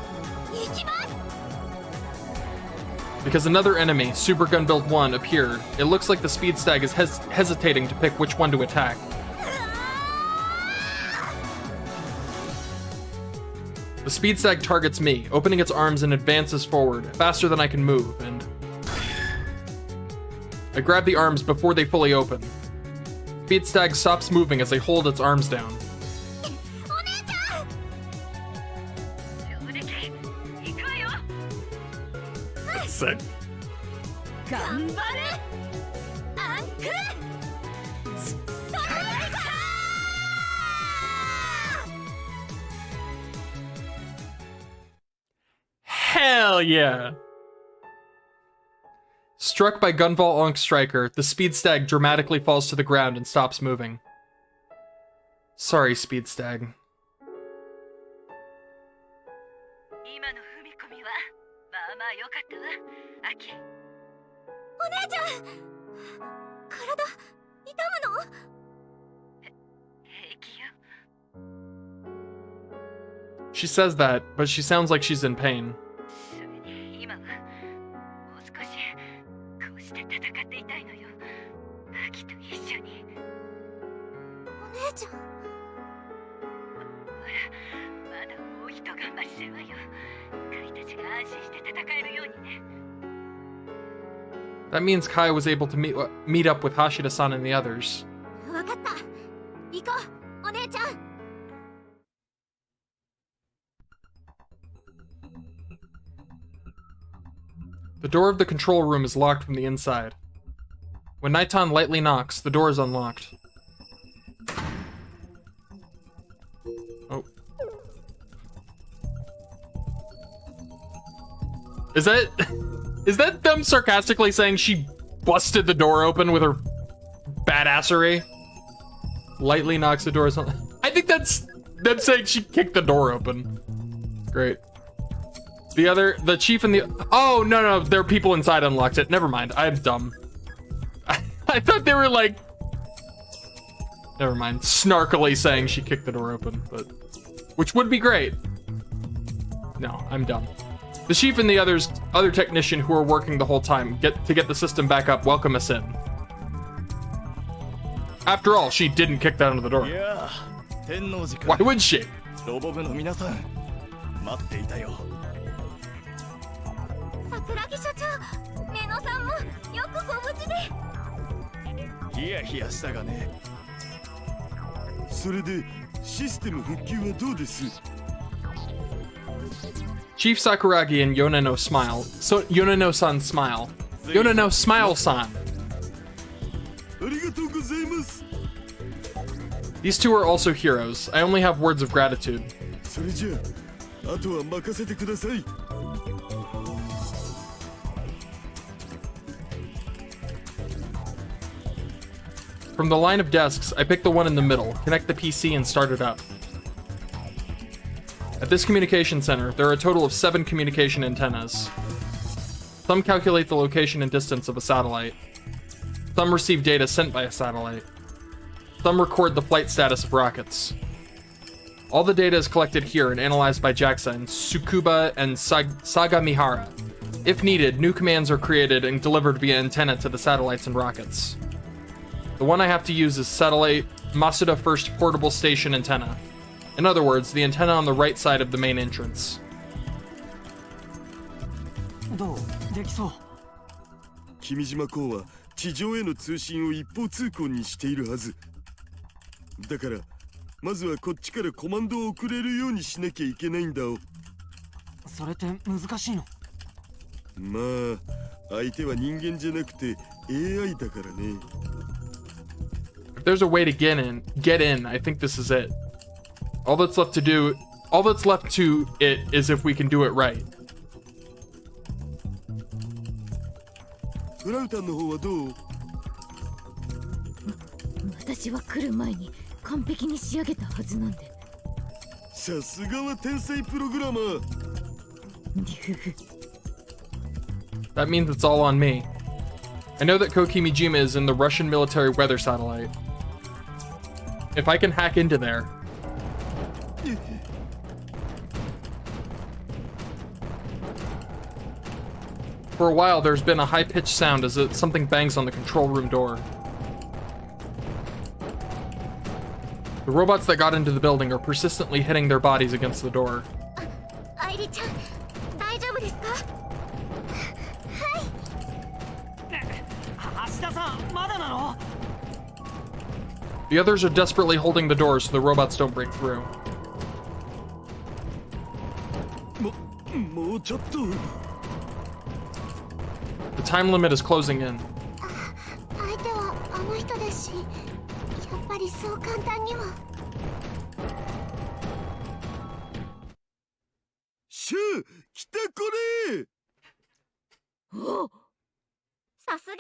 Because another enemy, Super Gun Build 1, appeared, it looks like the Speed Stag is hesitating to pick which one to attack. The Speed Stag targets me, opening its arms and advances forward, faster than I can move, and... I grab the arms before they fully open. Speed Stag stops moving as I hold its arms down. That's sick. Hell yeah! Struck by Gunval Ankh Striker, the Speed Stag dramatically falls to the ground and stops moving. Sorry, Speed Stag. She says that, but she sounds like she's in pain. That means Kai was able to meet up with Hashida-san and the others. The door of the control room is locked from the inside. When Naiton lightly knocks, the door is unlocked. Oh. Is that them sarcastically saying she busted the door open with her badassery? Lightly knocks the doors on. I think that's them saying she kicked the door open. Great. The chief and the... Oh, no, there are people inside unlocked it. Never mind, I'm dumb. I thought they were like... Never mind, snarkily saying she kicked the door open, but... Which would be great. No, I'm dumb. The chief and the other technician who are working the whole time get the system back up welcome us in. After all, she didn't kick that under the door. Why would she? 桜木所長、メノさんもよくご無事で。ヒヤヒヤしたがね。それでシステム復旧はどうです？ Chief Sakuragi and Yoneno smile. So Yoneno-san smile. Yoneno smile-san. ありがとうございます。 These two are also heroes. I only have words of gratitude. それじゃあ、あとは任せてください。From the line of desks, I pick the one in the middle, connect the PC, and start it up. At this communication center, there are a total of 7 communication antennas. Some calculate the location and distance of a satellite. Some receive data sent by a satellite. Some record the flight status of rockets. All the data is collected here and analyzed by JAXA in Tsukuba and Sagamihara. If needed, new commands are created and delivered via antenna to the satellites and rockets. The one I have to use is Satellite Masuda First Portable Station Antenna. In other words, the antenna on the right side of the main entrance. どうできそう？君島港は地上への通信を一方通行にしているはず。だからまずはこっちからコマンドを送れるようにしなきゃいけないんだお。それって難しいの？まあ相手は人間じゃなくて AI だからね。If there's a way to get in, I think this is it. All that's left to it is if we can do it right. フラウタンの方はどう？私は来る前に完璧に仕上げたはずなんで。さすがは天才プログラマー。That means it's all on me. I know that Kokimijima is in the Russian military weather satellite. If I can hack into there. For a while, there's been a high-pitched sound as something bangs on the control room door. The robots that got into the building are persistently hitting their bodies against the door. 愛梨ちゃん、大丈夫ですか？はい。橋田さん、まだなの？ The others are desperately holding the doors so the robots don't break through. もうちょっと。 The time limit is closing in. 相手はあの人ですし、やっぱりそう簡単には。シュー、来たこれ。おお。さすが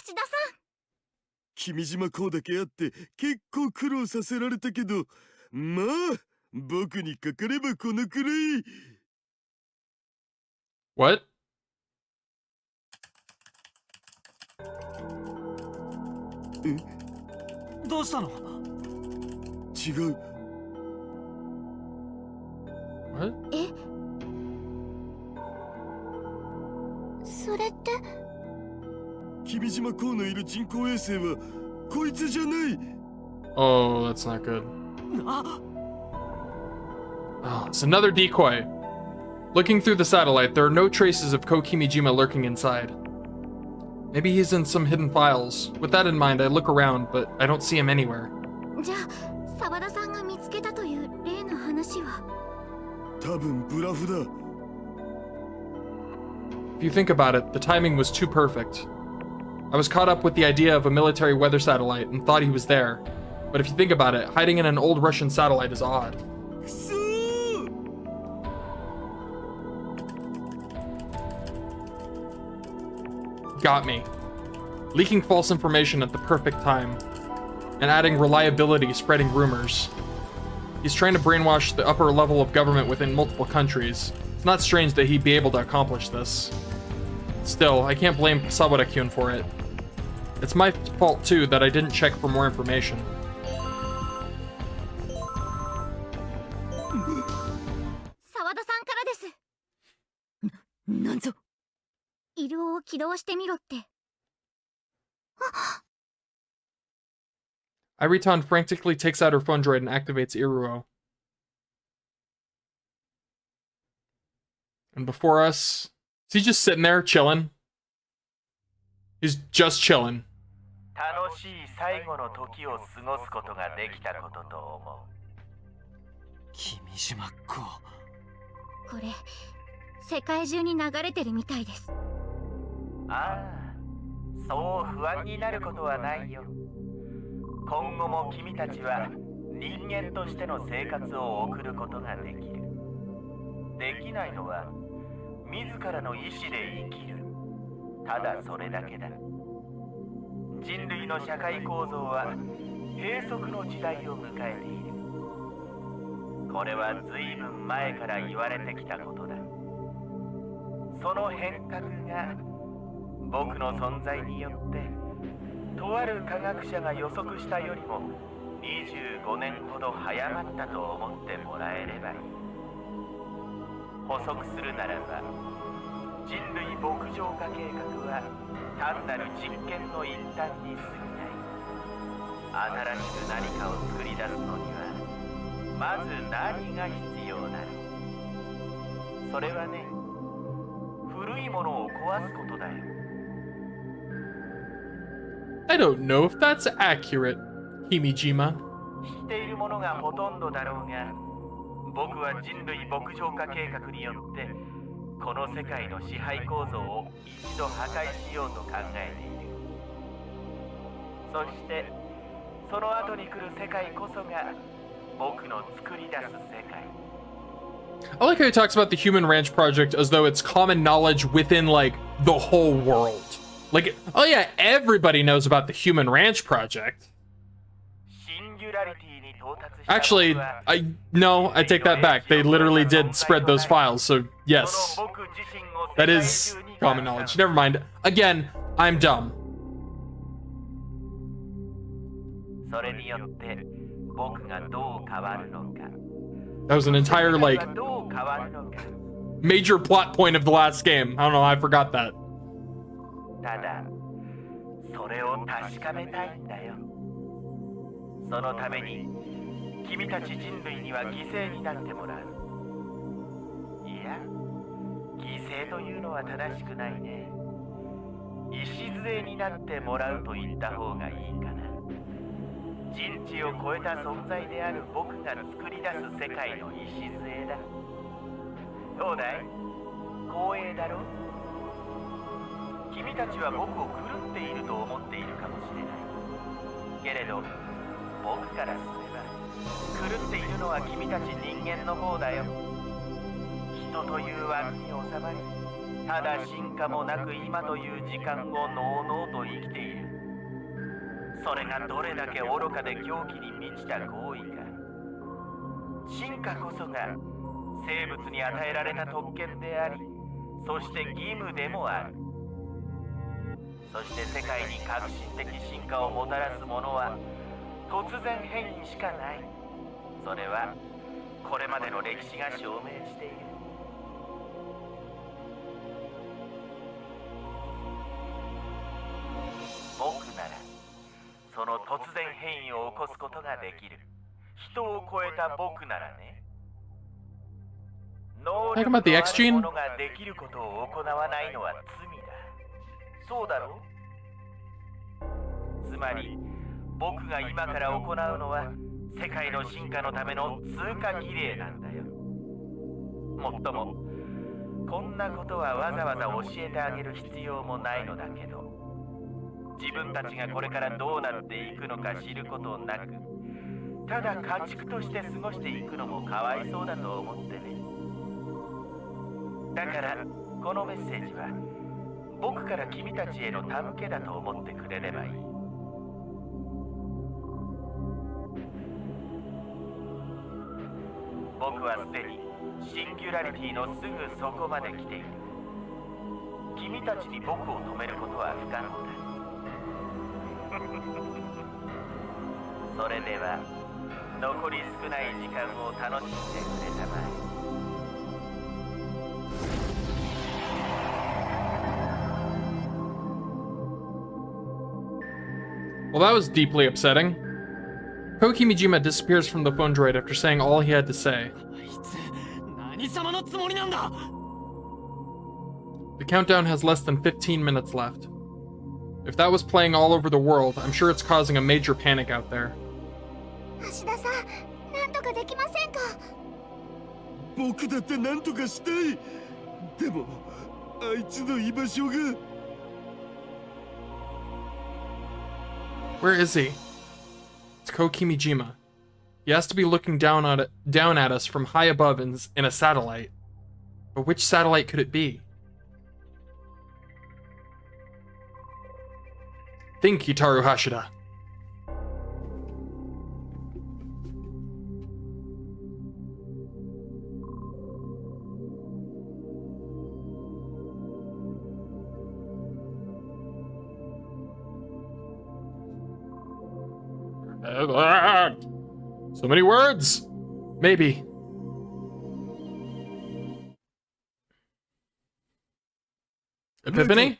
橋田さん。君島港だけあって結構苦労させられたけど、まあ僕にかかればこのくらい。What? どうしたの？違う。What? え？それって。君島港のいる人工衛星はこいつじゃない。Oh, that's not good. Oh, it's another decoy. Looking through the satellite, there are no traces of Kokimijima lurking inside. Maybe he's in some hidden files. With that in mind, I look around, but I don't see him anywhere. じゃあ、澤田さんが見つけたという例の話は。多分ブラフだ。If you think about it, the timing was too perfect. I was caught up with the idea of a military weather satellite and thought he was there. But if you think about it, hiding in an old Russian satellite is odd. Got me. Leaking false information at the perfect time. And adding reliability, spreading rumors. He's trying to brainwash the upper level of government within multiple countries. It's not strange that he'd be able to accomplish this. Still, I can't blame Sawada-kyun for it. It's my fault too that I didn't check for more information. 澤田さんからです。なんぞ。イルオを起動してみろって。Iriton frantically takes out her phone droid and activates Iruo. And before us, Is he just sitting there chilling? He's just chilling. 楽しい最後の時を過ごすことができたことと思う。君島っ子。これ世界中に流れてるみたいです。ああ、そう不安になることはないよ。今後も君たちは人間としての生活を送ることができる。できないのは自らの意志で生きる。ただそれだけだ。人類の社会構造は閉塞の時代を迎えている。これは随分前から言われてきたことだ。その変革が僕の存在によってとある科学者が予測したよりも25年ほど早まったと思ってもらえればいい。補足するならば、人類牧場化計画は単なる実験の一端に過ぎない。新しく何かを作り出すのにはまず何が必要だろう。それはね、古いものを壊すことだよ。I don't know if that's accurate, Himijima. 知っているものがほとんどだろうが、僕は人類牧場化計画によってこの世界の支配構造を一度破壊しようと考えている。そしてその後に来る世界こそが僕の作り出す世界。I like how he talks about the Human Ranch Project as though it's common knowledge within, like, the whole world. Like, oh yeah, everybody knows about the Human Ranch Project. Actually, I take that back. They literally did spread those files, so yes. That is common knowledge. Never mind. Again, I'm dumb. That was an entire, like, major plot point of the last game. I don't know, I forgot that. ただ、それを確かめたいんだよ。そのために、君たち人類には犠牲になってもらう。いや、犠牲というのは正しくないね。礎になってもらうと言った方がいいかな。人知を超えた存在である僕が作り出す世界の礎だ。どうだい？光栄だろ？君たちは僕を狂っていると思っているかもしれない。けれど、僕からすれば、狂っているのは君たち人間の方だよ。人という枠に収まり、ただ進化もなく今という時間をのうのうと生きている。それがどれだけ愚かで狂気に満ちた行為か。進化こそが生物に与えられた特権であり、そして義務でもある。そして世界に革新的進化をもたらすものは突然変異しかない。それはこれまでの歴史が証明している。僕ならその突然変異を起こすことができる。人を超えた僕ならね。能力のあるものができることを行わないのは罪だ。そうだろう？つまり僕が今から行うのは世界の進化のための通過儀礼なんだよ。もっともこんなことはわざわざ教えてあげる必要もないのだけど、自分たちがこれからどうなっていくのか知ることなく、ただ家畜として過ごしていくのもかわいそうだと思ってね。だからこのメッセージは僕から君たちへの手向けだと思ってくれればいい。僕はすでにシンギュラリティのすぐそこまで来ている。君たちに僕を止めることは不可能だ。それでは残り少ない時間を楽しんでくれたまえ。Well, that was deeply upsetting. Kokimijima disappears from the phone droid after saying all he had to say. The countdown has less than 15 minutes left. If that was playing all over the world, I'm sure it's causing a major panic out there. 橋田さん、なんとかできませんか？僕だって何とかしたい。でもあいつの居場所が。 Where is he? It's Kokimijima. He has to be looking down at us from high above in a satellite. But which satellite could it be? Think, Hitaru Hashida. So many words. Maybe. Epiphany?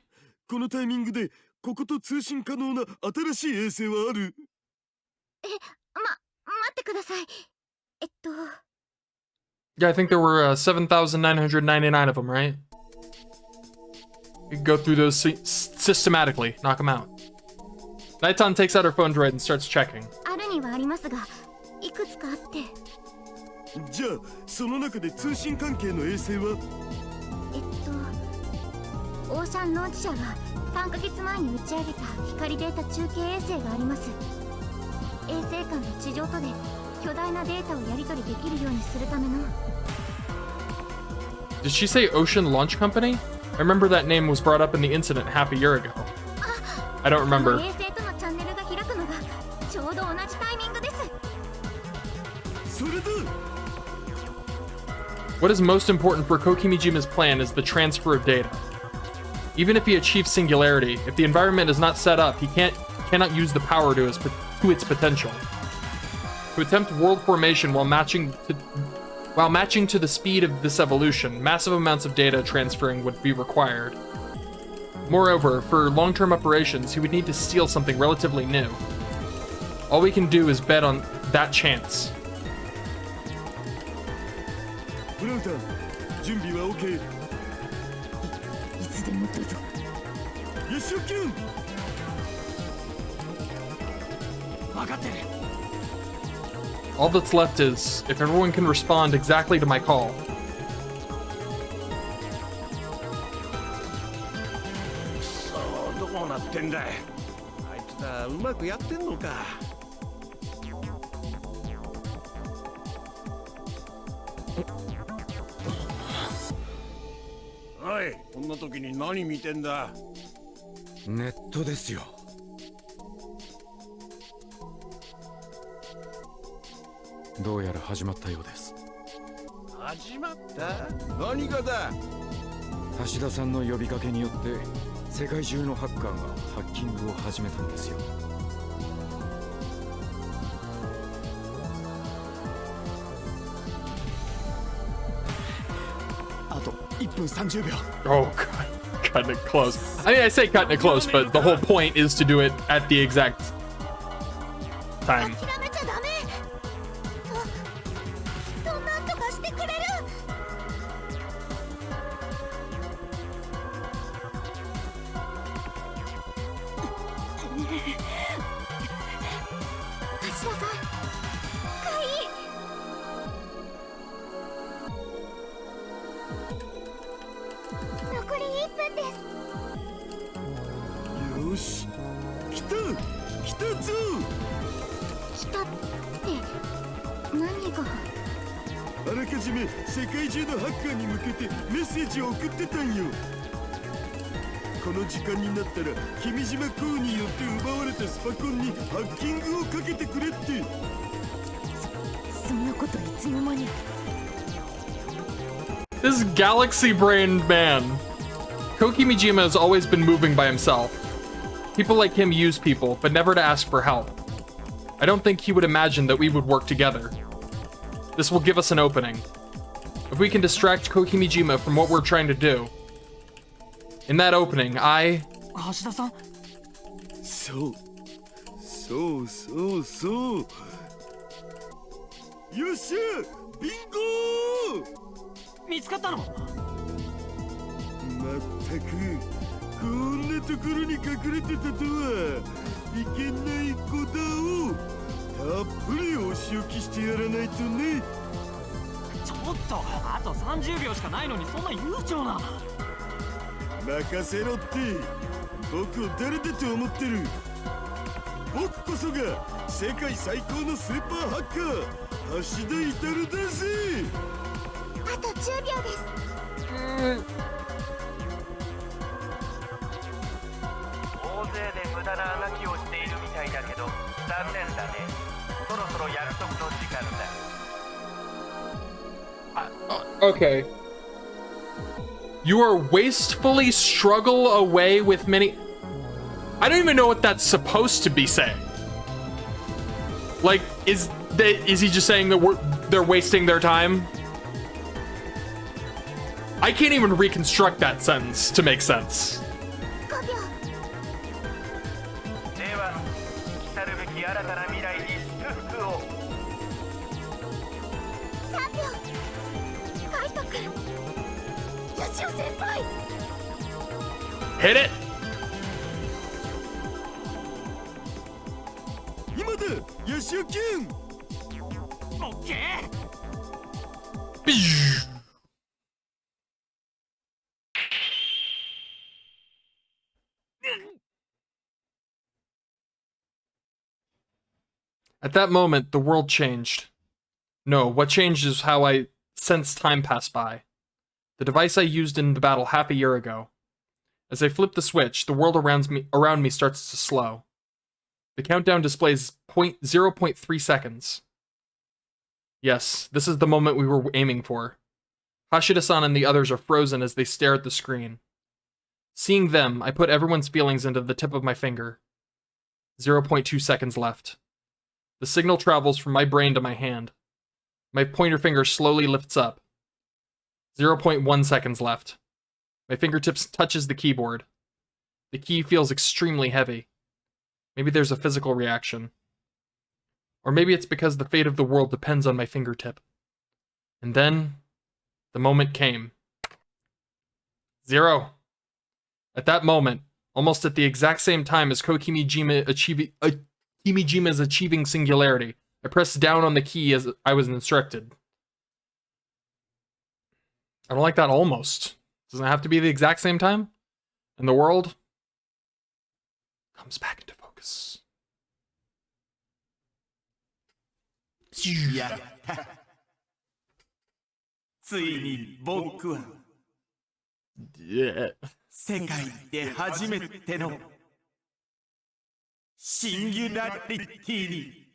このタイミングでここと通信可能な新しい衛星はある？待ってください。Yeah, I think there were 7,999 of them, right? You can go through those systematically, knock them out. Naitan takes out her phone droid and starts checking. あるにはありますが、いくつかあって。じゃあその中で通信関係の衛星は？オーシャンローンチ社が3ヶ月前に打ち上げた光データ中継衛星があります。衛星間と地上とで巨大なデータをやり取りできるようにするための。Did she say Ocean Launch Company? I remember that name was brought up in the incident half a year ago. I don't remember. 衛星とのチャンネルが開くのがちょうど同じタイミングです。それだ。 What is most important for Kokimijima's plan is the transfer of data. Even if he achieves singularity, if the environment is not set up, he cannot use the power to its potential. To attempt world formation while matching to the speed of this evolution, massive amounts of data transferring would be required. Moreover, for long-term operations, he would need to steal something relatively new. All we can do is bet on that chance. ブラウタン、準備は OK。いつでもどうぞ。よし、OK。分かってる。 All that's left is if everyone can respond exactly to my call. そうどうなってんだい。あいつらうまくやってんのか。おい、こんな時に何見てんだ。ネットですよ。どうやら始まったようです。始まった？何がだ？橋田さんの呼びかけによって世界中のハッカーがハッキングを始めたんですよ。あと1分30秒。 Oh god, cutting it close. I mean, I say cutting it close, but the whole point is to do it at the exact time. よし、来たぞ。来たって何が？あらかじめ世界中のハッカーに向けてメッセージを送ってたんよ。この時間になったら君島公によって奪われたスパコンにハッキングをかけてくれって。そんなこといつの間に。 This galaxy-brained man. Kokimijima has always been moving by himself. People like him use people, but never to ask for help. I don't think he would imagine that we would work together. This will give us an opening. If we can distract Kokimijima from what we're trying to do. In that opening, I... 橋田さん？そう。よっしゃ、ビンゴー！見つかったの？まったくこんなところに隠れてたとはいけないことをたっぷりお仕置きしてやらないとね。ちょっとあと30秒しかないのにそんな悠長な。任せろって。僕を誰だと思ってる。僕こそが世界最高のスーパーハッカー橋田至だぜ。あと10秒です。大勢で無駄なあがきをしているみたいだけど残念だね。そろそろ約束の時間だ。Okay. You are wastefully struggle away with many... I don't even know what that's supposed to be saying. Like, is he just saying that they're wasting their time? I can't even reconstruct that sentence to make sense. では、来るべき新たな未来に祝福を。3秒。カイト君。ヨシオ先輩。Hit it! 今だ、ヨシオキュン。オッケー。At that moment, the world changed. No, what changed is how I sensed time pass by. The device I used in the battle half a year ago. As I flip the switch, the world around me starts to slow. The countdown displays 0.3 seconds. Yes, this is the moment we were aiming for. Hashida-san and the others are frozen as they stare at the screen. Seeing them, I put everyone's feelings into the tip of my finger. 0.2 seconds left. The signal travels from my brain to my hand. My pointer finger slowly lifts up. 0.1 seconds left. My fingertips touches the keyboard. The key feels extremely heavy. Maybe there's a physical reaction. Or maybe it's because the fate of the world depends on my fingertip. And then, the moment came. 0. At that moment, almost at the exact same time as Kimijima's achieving singularity, I pressed down on the key as I was instructed. I don't like that almost. Doesn't it have to be the exact same time? And the world comes back into focus. やった。ついに僕は世界で初めてのシンギュラリティに。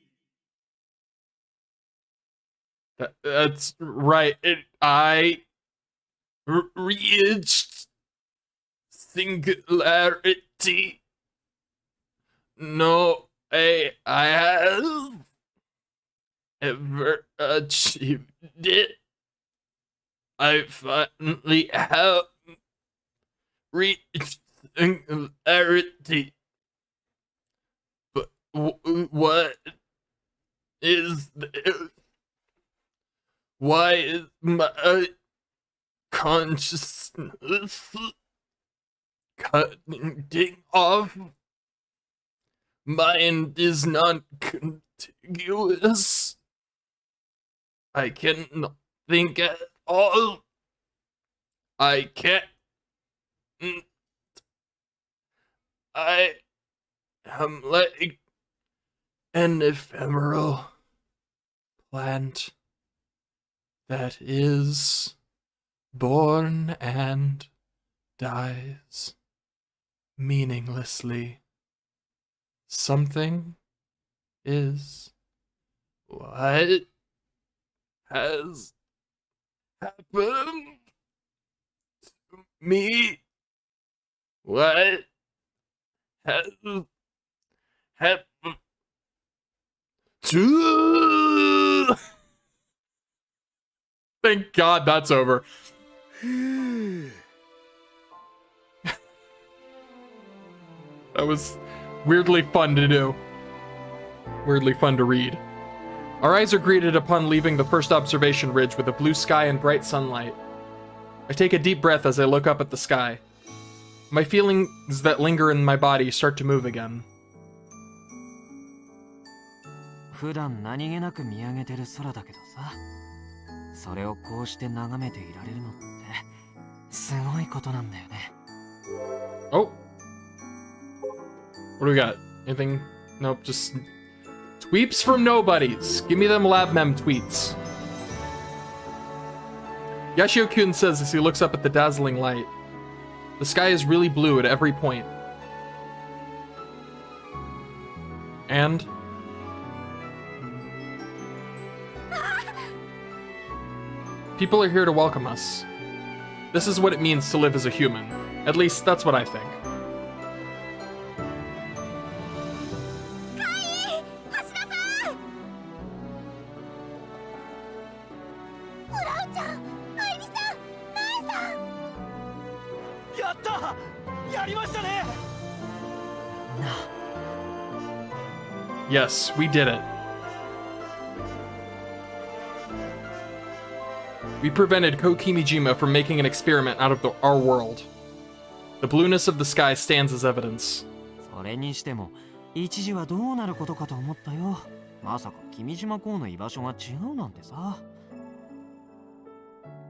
That's right. I reached singularity. No, I have ever achieved it. I finally have reached singularity. But what is this? Why is my consciousness cutting off? Mind is non-contiguous. I cannot think at all. I can't. I am like an ephemeral plant that is born and dies meaninglessly. Something is what has happened to me. What has happened to... Thank God that's over. That was weirdly fun to do. Weirdly fun to read. Our eyes are greeted upon leaving the first observation ridge with a blue sky and bright sunlight. I take a deep breath as I look up at the sky. My feelings that linger in my body start to move again. 普段何気なく見上げてる空だけどさ、それをこうして眺めていられるのってすごいことなんだよね。Oh. What do we got? Anything? Nope, just tweeps from nobodies. Give me them lab mem tweets. Yashio-kun says as he looks up at the dazzling light. The sky is really blue at every point. And people are here to welcome us. This is what it means to live as a human. At least, that's what I think. Yes, we did it. We prevented Kokimijima from making an experiment out of our world. The blueness of the sky stands as evidence. それにしても、一時はどうなることかと思ったよ。まさか君島港の居場所が違うなんてさ。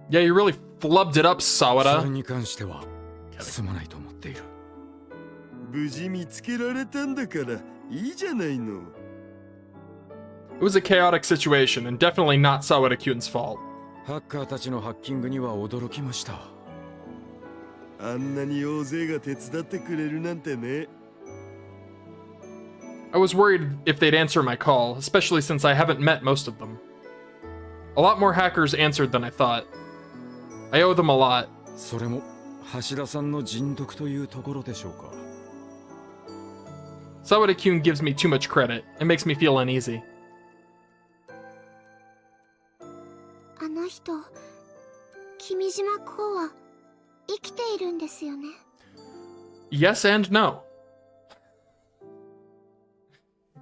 Yeah, you really flubbed it up, Sawada. それに関してはすまないと思っている。無事見つけられたんだからいいじゃないの。It was a chaotic situation and definitely not Sawada-kun's fault. ハッカーたちのハッキングには驚きました。あんなに大勢が手伝ってくれるなんてね。I was worried if they'd answer my call, especially since I haven't met most of them. A lot more hackers answered than I thought. I owe them a lot. それも橋田さんの人徳というところでしょうか。Sawada-kun gives me too much credit. It makes me feel uneasy. あの人、君島公は生きているんですよね。Yes and no.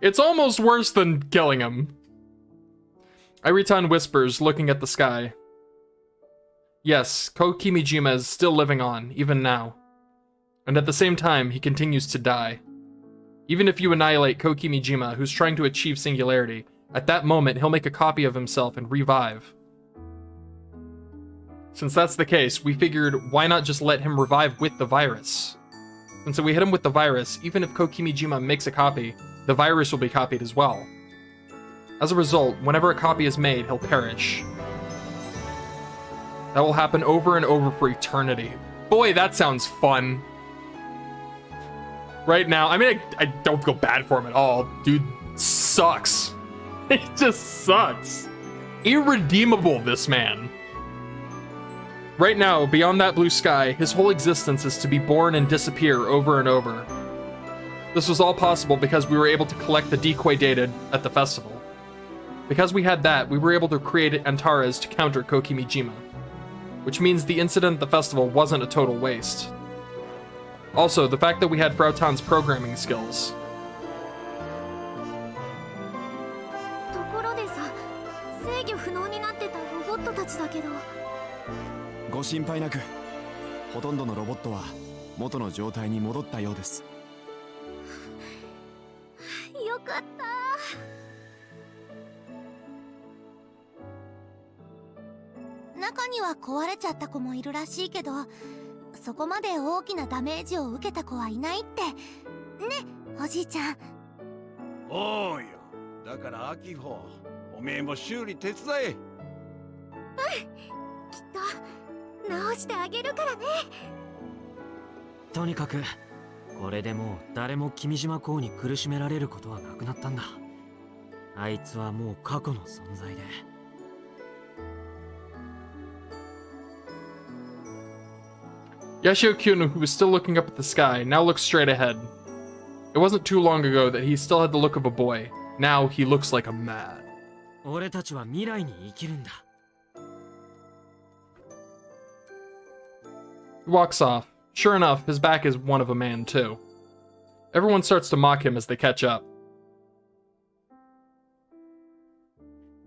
It's almost worse than killing him. Iritan whispers, looking at the sky. Yes, Kokimijima is still living on, even now. And at the same time, he continues to die. Even if you annihilate Kokimijima, who's trying to achieve singularity, at that moment he'll make a copy of himself and revive. Since that's the case, we figured why not just let him revive with the virus? And so we hit him with the virus. Even if Kokimijima makes a copy, the virus will be copied as well. As a result, whenever a copy is made, he'll perish. That will happen over and over for eternity. Boy, that sounds fun. Right now, I mean, I don't feel bad for him at all. Dude sucks. He just sucks. Irredeemable, this man. Right now, beyond that blue sky, his whole existence is to be born and disappear over and over. This was all possible because we were able to collect the decoy data at the festival. Because we had that, we were able to create Antares to counter Kokimijima. Which means the incident at the festival wasn't a total waste. Also, the fact that we had Frautan's programming skills. ところでさ、制御不能になってたロボットたちだけど。ご心配なく。ほとんどのロボットは元の状態に戻ったようです。よかった。中には壊れちゃった子もいるらしいけど、そこまで大きなダメージを受けた子はいないってね、おじいちゃん。おうよ、だからアキホ、おめえも修理手伝え。うん、きっと直してあげるからね。とにかくこれでもう誰も君島公に苦しめられることはなくなったんだ。あいつはもう過去の存在で。Yashio-kun, who was still looking up at the sky, now looks straight ahead. It wasn't too long ago that he still had the look of a boy. Now he looks like a man. 俺たちは未来に生きるんだ。He walks off. Sure enough, his back is one of a man, too. Everyone starts to mock him as they catch up.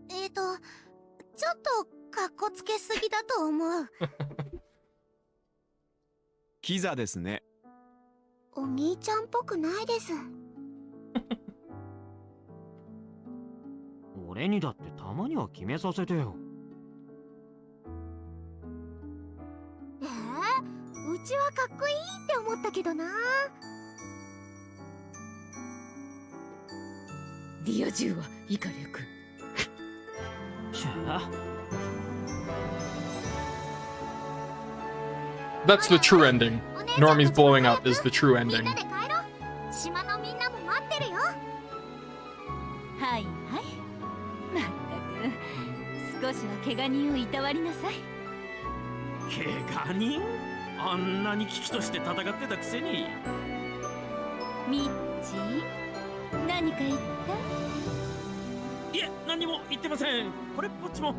ちょっとカッコつけすぎだと思う。キザですね。お兄ちゃんっぽくないです。俺にだってたまには決めさせてよ。うちはかっこいいって思ったけどな。ディア10は以下略。しゃあ。That's the true ending. Normie's blowing up is the true ending. 島のみんなも待ってるよ。はいはい。まったく少しは怪我人をいたわりなさい。怪我人？あんなに危機として戦ってたくせに。ミッチー、何か言った？いえ、何も言ってません。これっぽっちも。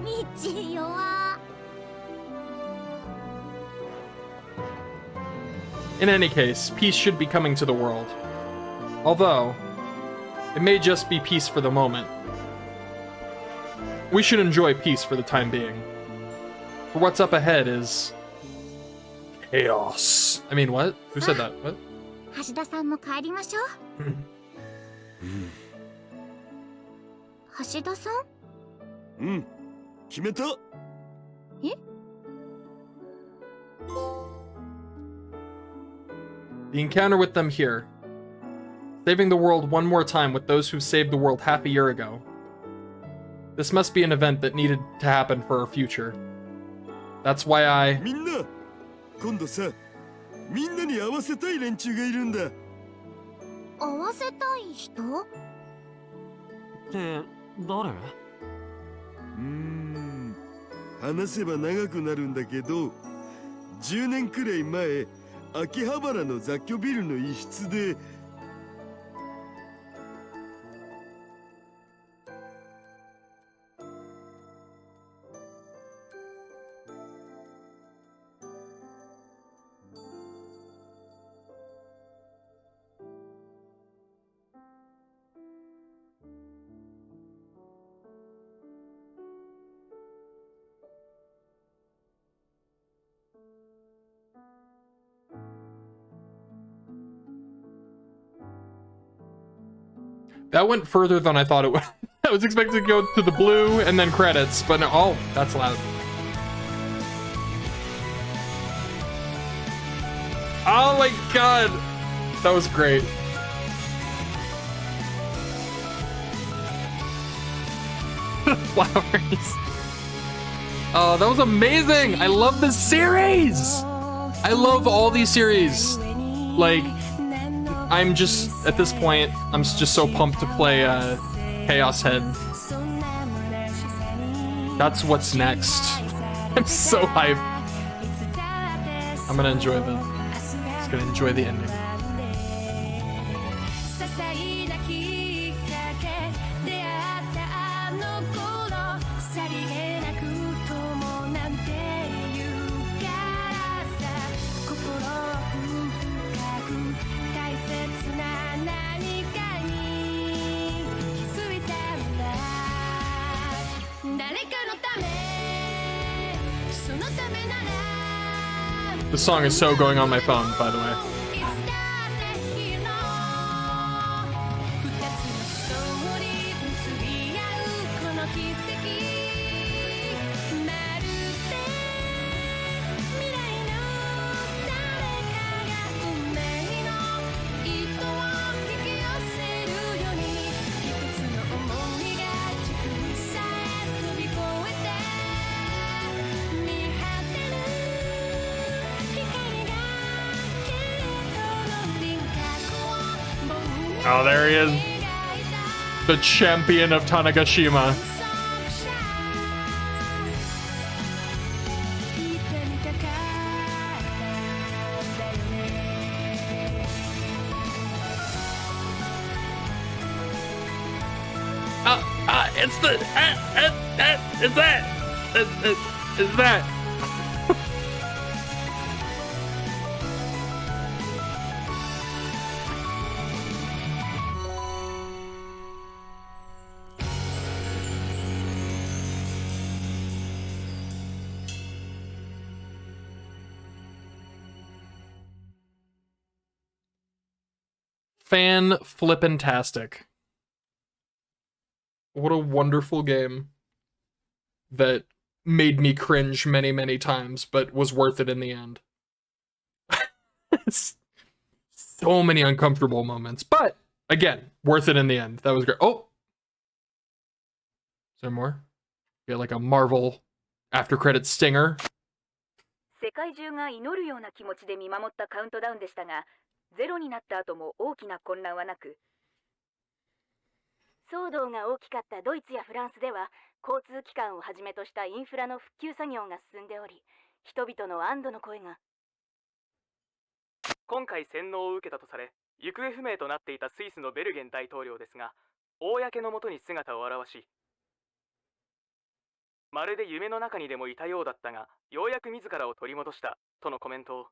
ミッチー弱。In any case, peace should be coming to the world. Although, it may just be peace for the moment. We should enjoy peace for the time being. For what's up ahead is... chaos. I mean, what? Who said that? What? 橋田さんも帰りましょう。橋田さん？うん、決めた。え？ The encounter with them here. Saving the world one more time with those who saved the world half a year ago. This must be an event that needed to happen for our future. That's why I... みんな、今度さ、みんなに合わせたい連中がいるんだ。合わせたい人？って誰？話せば長くなるんだけど、10年くらい前、秋葉原の雑居ビルの一室で、That went further than I thought it would. I was expecting to go to the blue and then credits, but no, oh, that's loud. Oh my god! That was great. Flowers. Oh, that was amazing! I love this series! I love all these series. Like, I'm just, at this point, I'm just so pumped to play Chaos Head. That's what's next. I'm so hyped. I'm gonna enjoy just gonna enjoy the ending. The song is so going on my phone, by the way. Oh, there he is. The champion of Tanegashima. It's the... is that... is that... Fan-flippin-tastic. What a wonderful game that made me cringe many, many times, but was worth it in the end. So many uncomfortable moments, but again, worth it in the end. That was great. Oh, is there more? We got like a Marvel after credit stinger. 世界中が祈るような気持ちで見守ったカウントダウンでしたが、ゼロになった後も大きな混乱はなく、騒動が大きかったドイツやフランスでは交通機関をはじめとしたインフラの復旧作業が進んでおり、人々の安堵の声が。今回洗脳を受けたとされ、行方不明となっていたスイスのベルゲン大統領ですが、公のもとに姿を現し、まるで夢の中にでもいたようだったが、ようやく自らを取り戻したとのコメントを。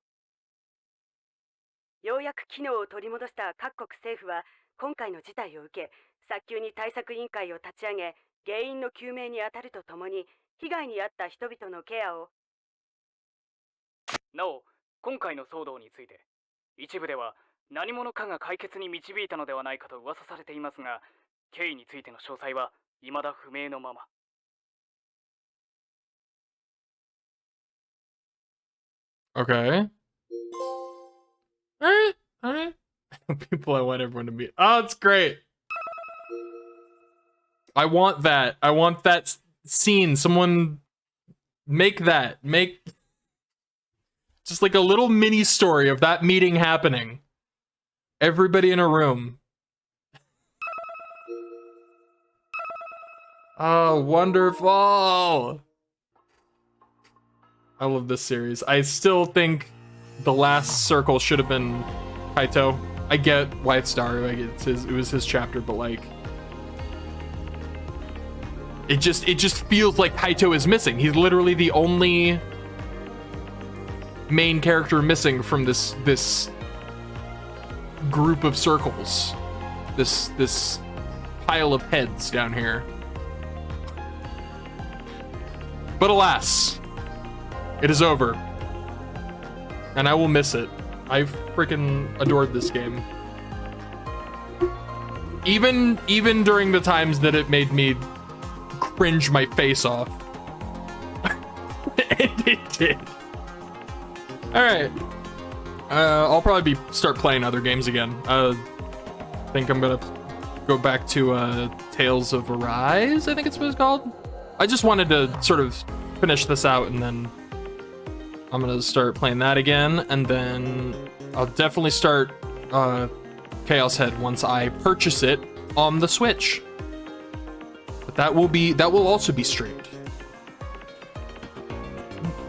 ようやく機能を取り戻した各国政府は今回の事態を受け、早急に対策委員会を立ち上げ、原因の究明に当たるとともに被害に遭った人々のケアを。なお、今回の騒動について一部では何者かが解決に導いたのではないかと噂されていますが、経緯についての詳細は未だ不明のまま。Okay. Alright, alright. People I want everyone to meet. Oh, it's great. I want that. I want that scene. Someone make that. Make just like a little mini story of that meeting happening. Everybody in a room. Oh, wonderful. I love this series. I still think the last circle should have been Kaito. I get why it's Daru. I get it was his chapter, but like it just feels like Kaito is missing. He's literally the only main character missing from this group of circles. This pile of heads down here. But alas, it is over. And I will miss it. I've freaking adored this game. Even during the times that it made me cringe my face off. And it did. Alright. I'll probably start playing other games again. I think I'm gonna go back to Tales of Arise, I think it's what it's called. I just wanted to sort of finish this out, and then I'm gonna start playing that again, and then I'll definitely start Chaos Head once I purchase it on the Switch. But that will also be streamed.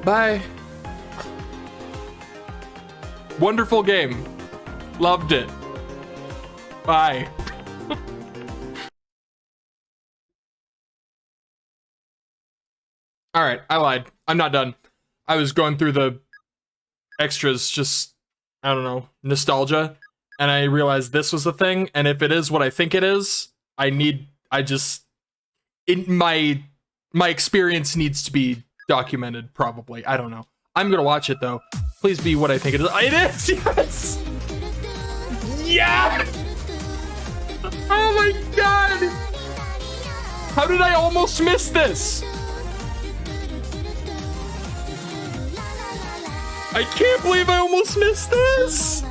Bye. Wonderful game. Loved it. Bye. All right, I lied. I'm not done. I was going through the extras, just, I don't know, nostalgia, and I realized this was the thing, and if it is what I think it is, my experience needs to be documented, probably. I don't know. I'm gonna watch it, though. Please be what I think it is. It is! Yes! Yeah! Oh my god! How did I almost miss this? I can't believe I almost missed this!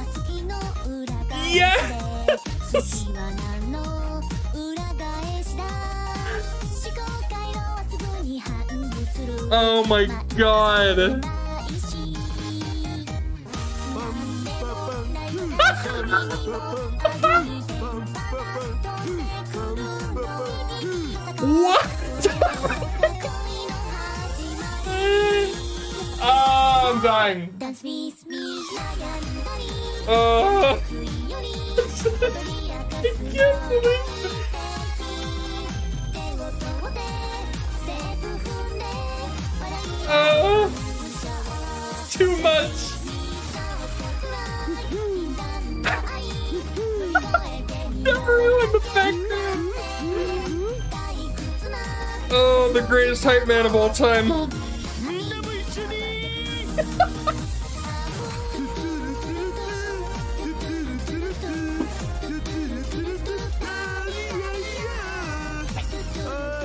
Yes! Oh my god! What? Oh, I'm dying. Oh. I can't believe it. Oh, too much. Never in the background. Oh, the greatest hype man of all time.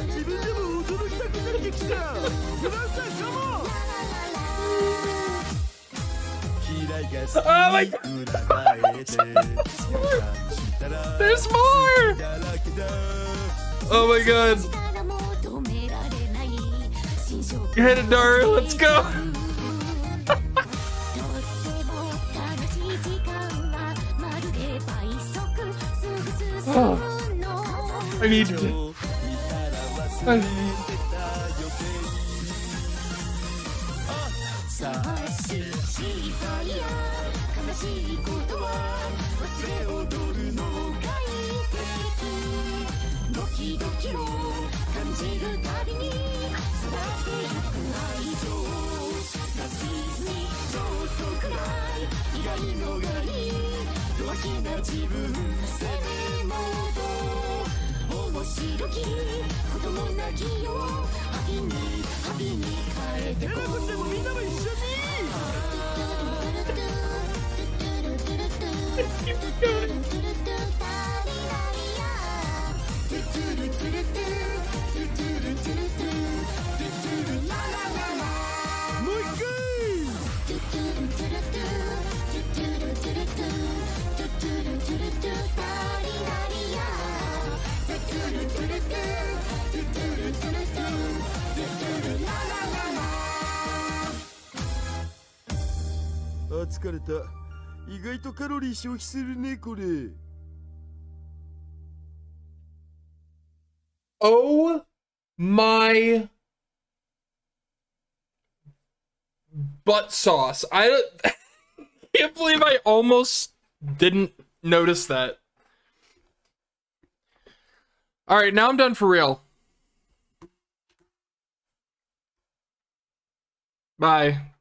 自分でも驚きたくなってきた。フランさん、カモン。 Oh my god! There's more! Oh my god! You're headed Dara, let's go! Oh, I need to. Ah, 疲れた。意外とカロリー消費するね、これ。 Oh my butt sauce. I can't believe I almost didn't notice that. All right, now I'm done for real. Bye.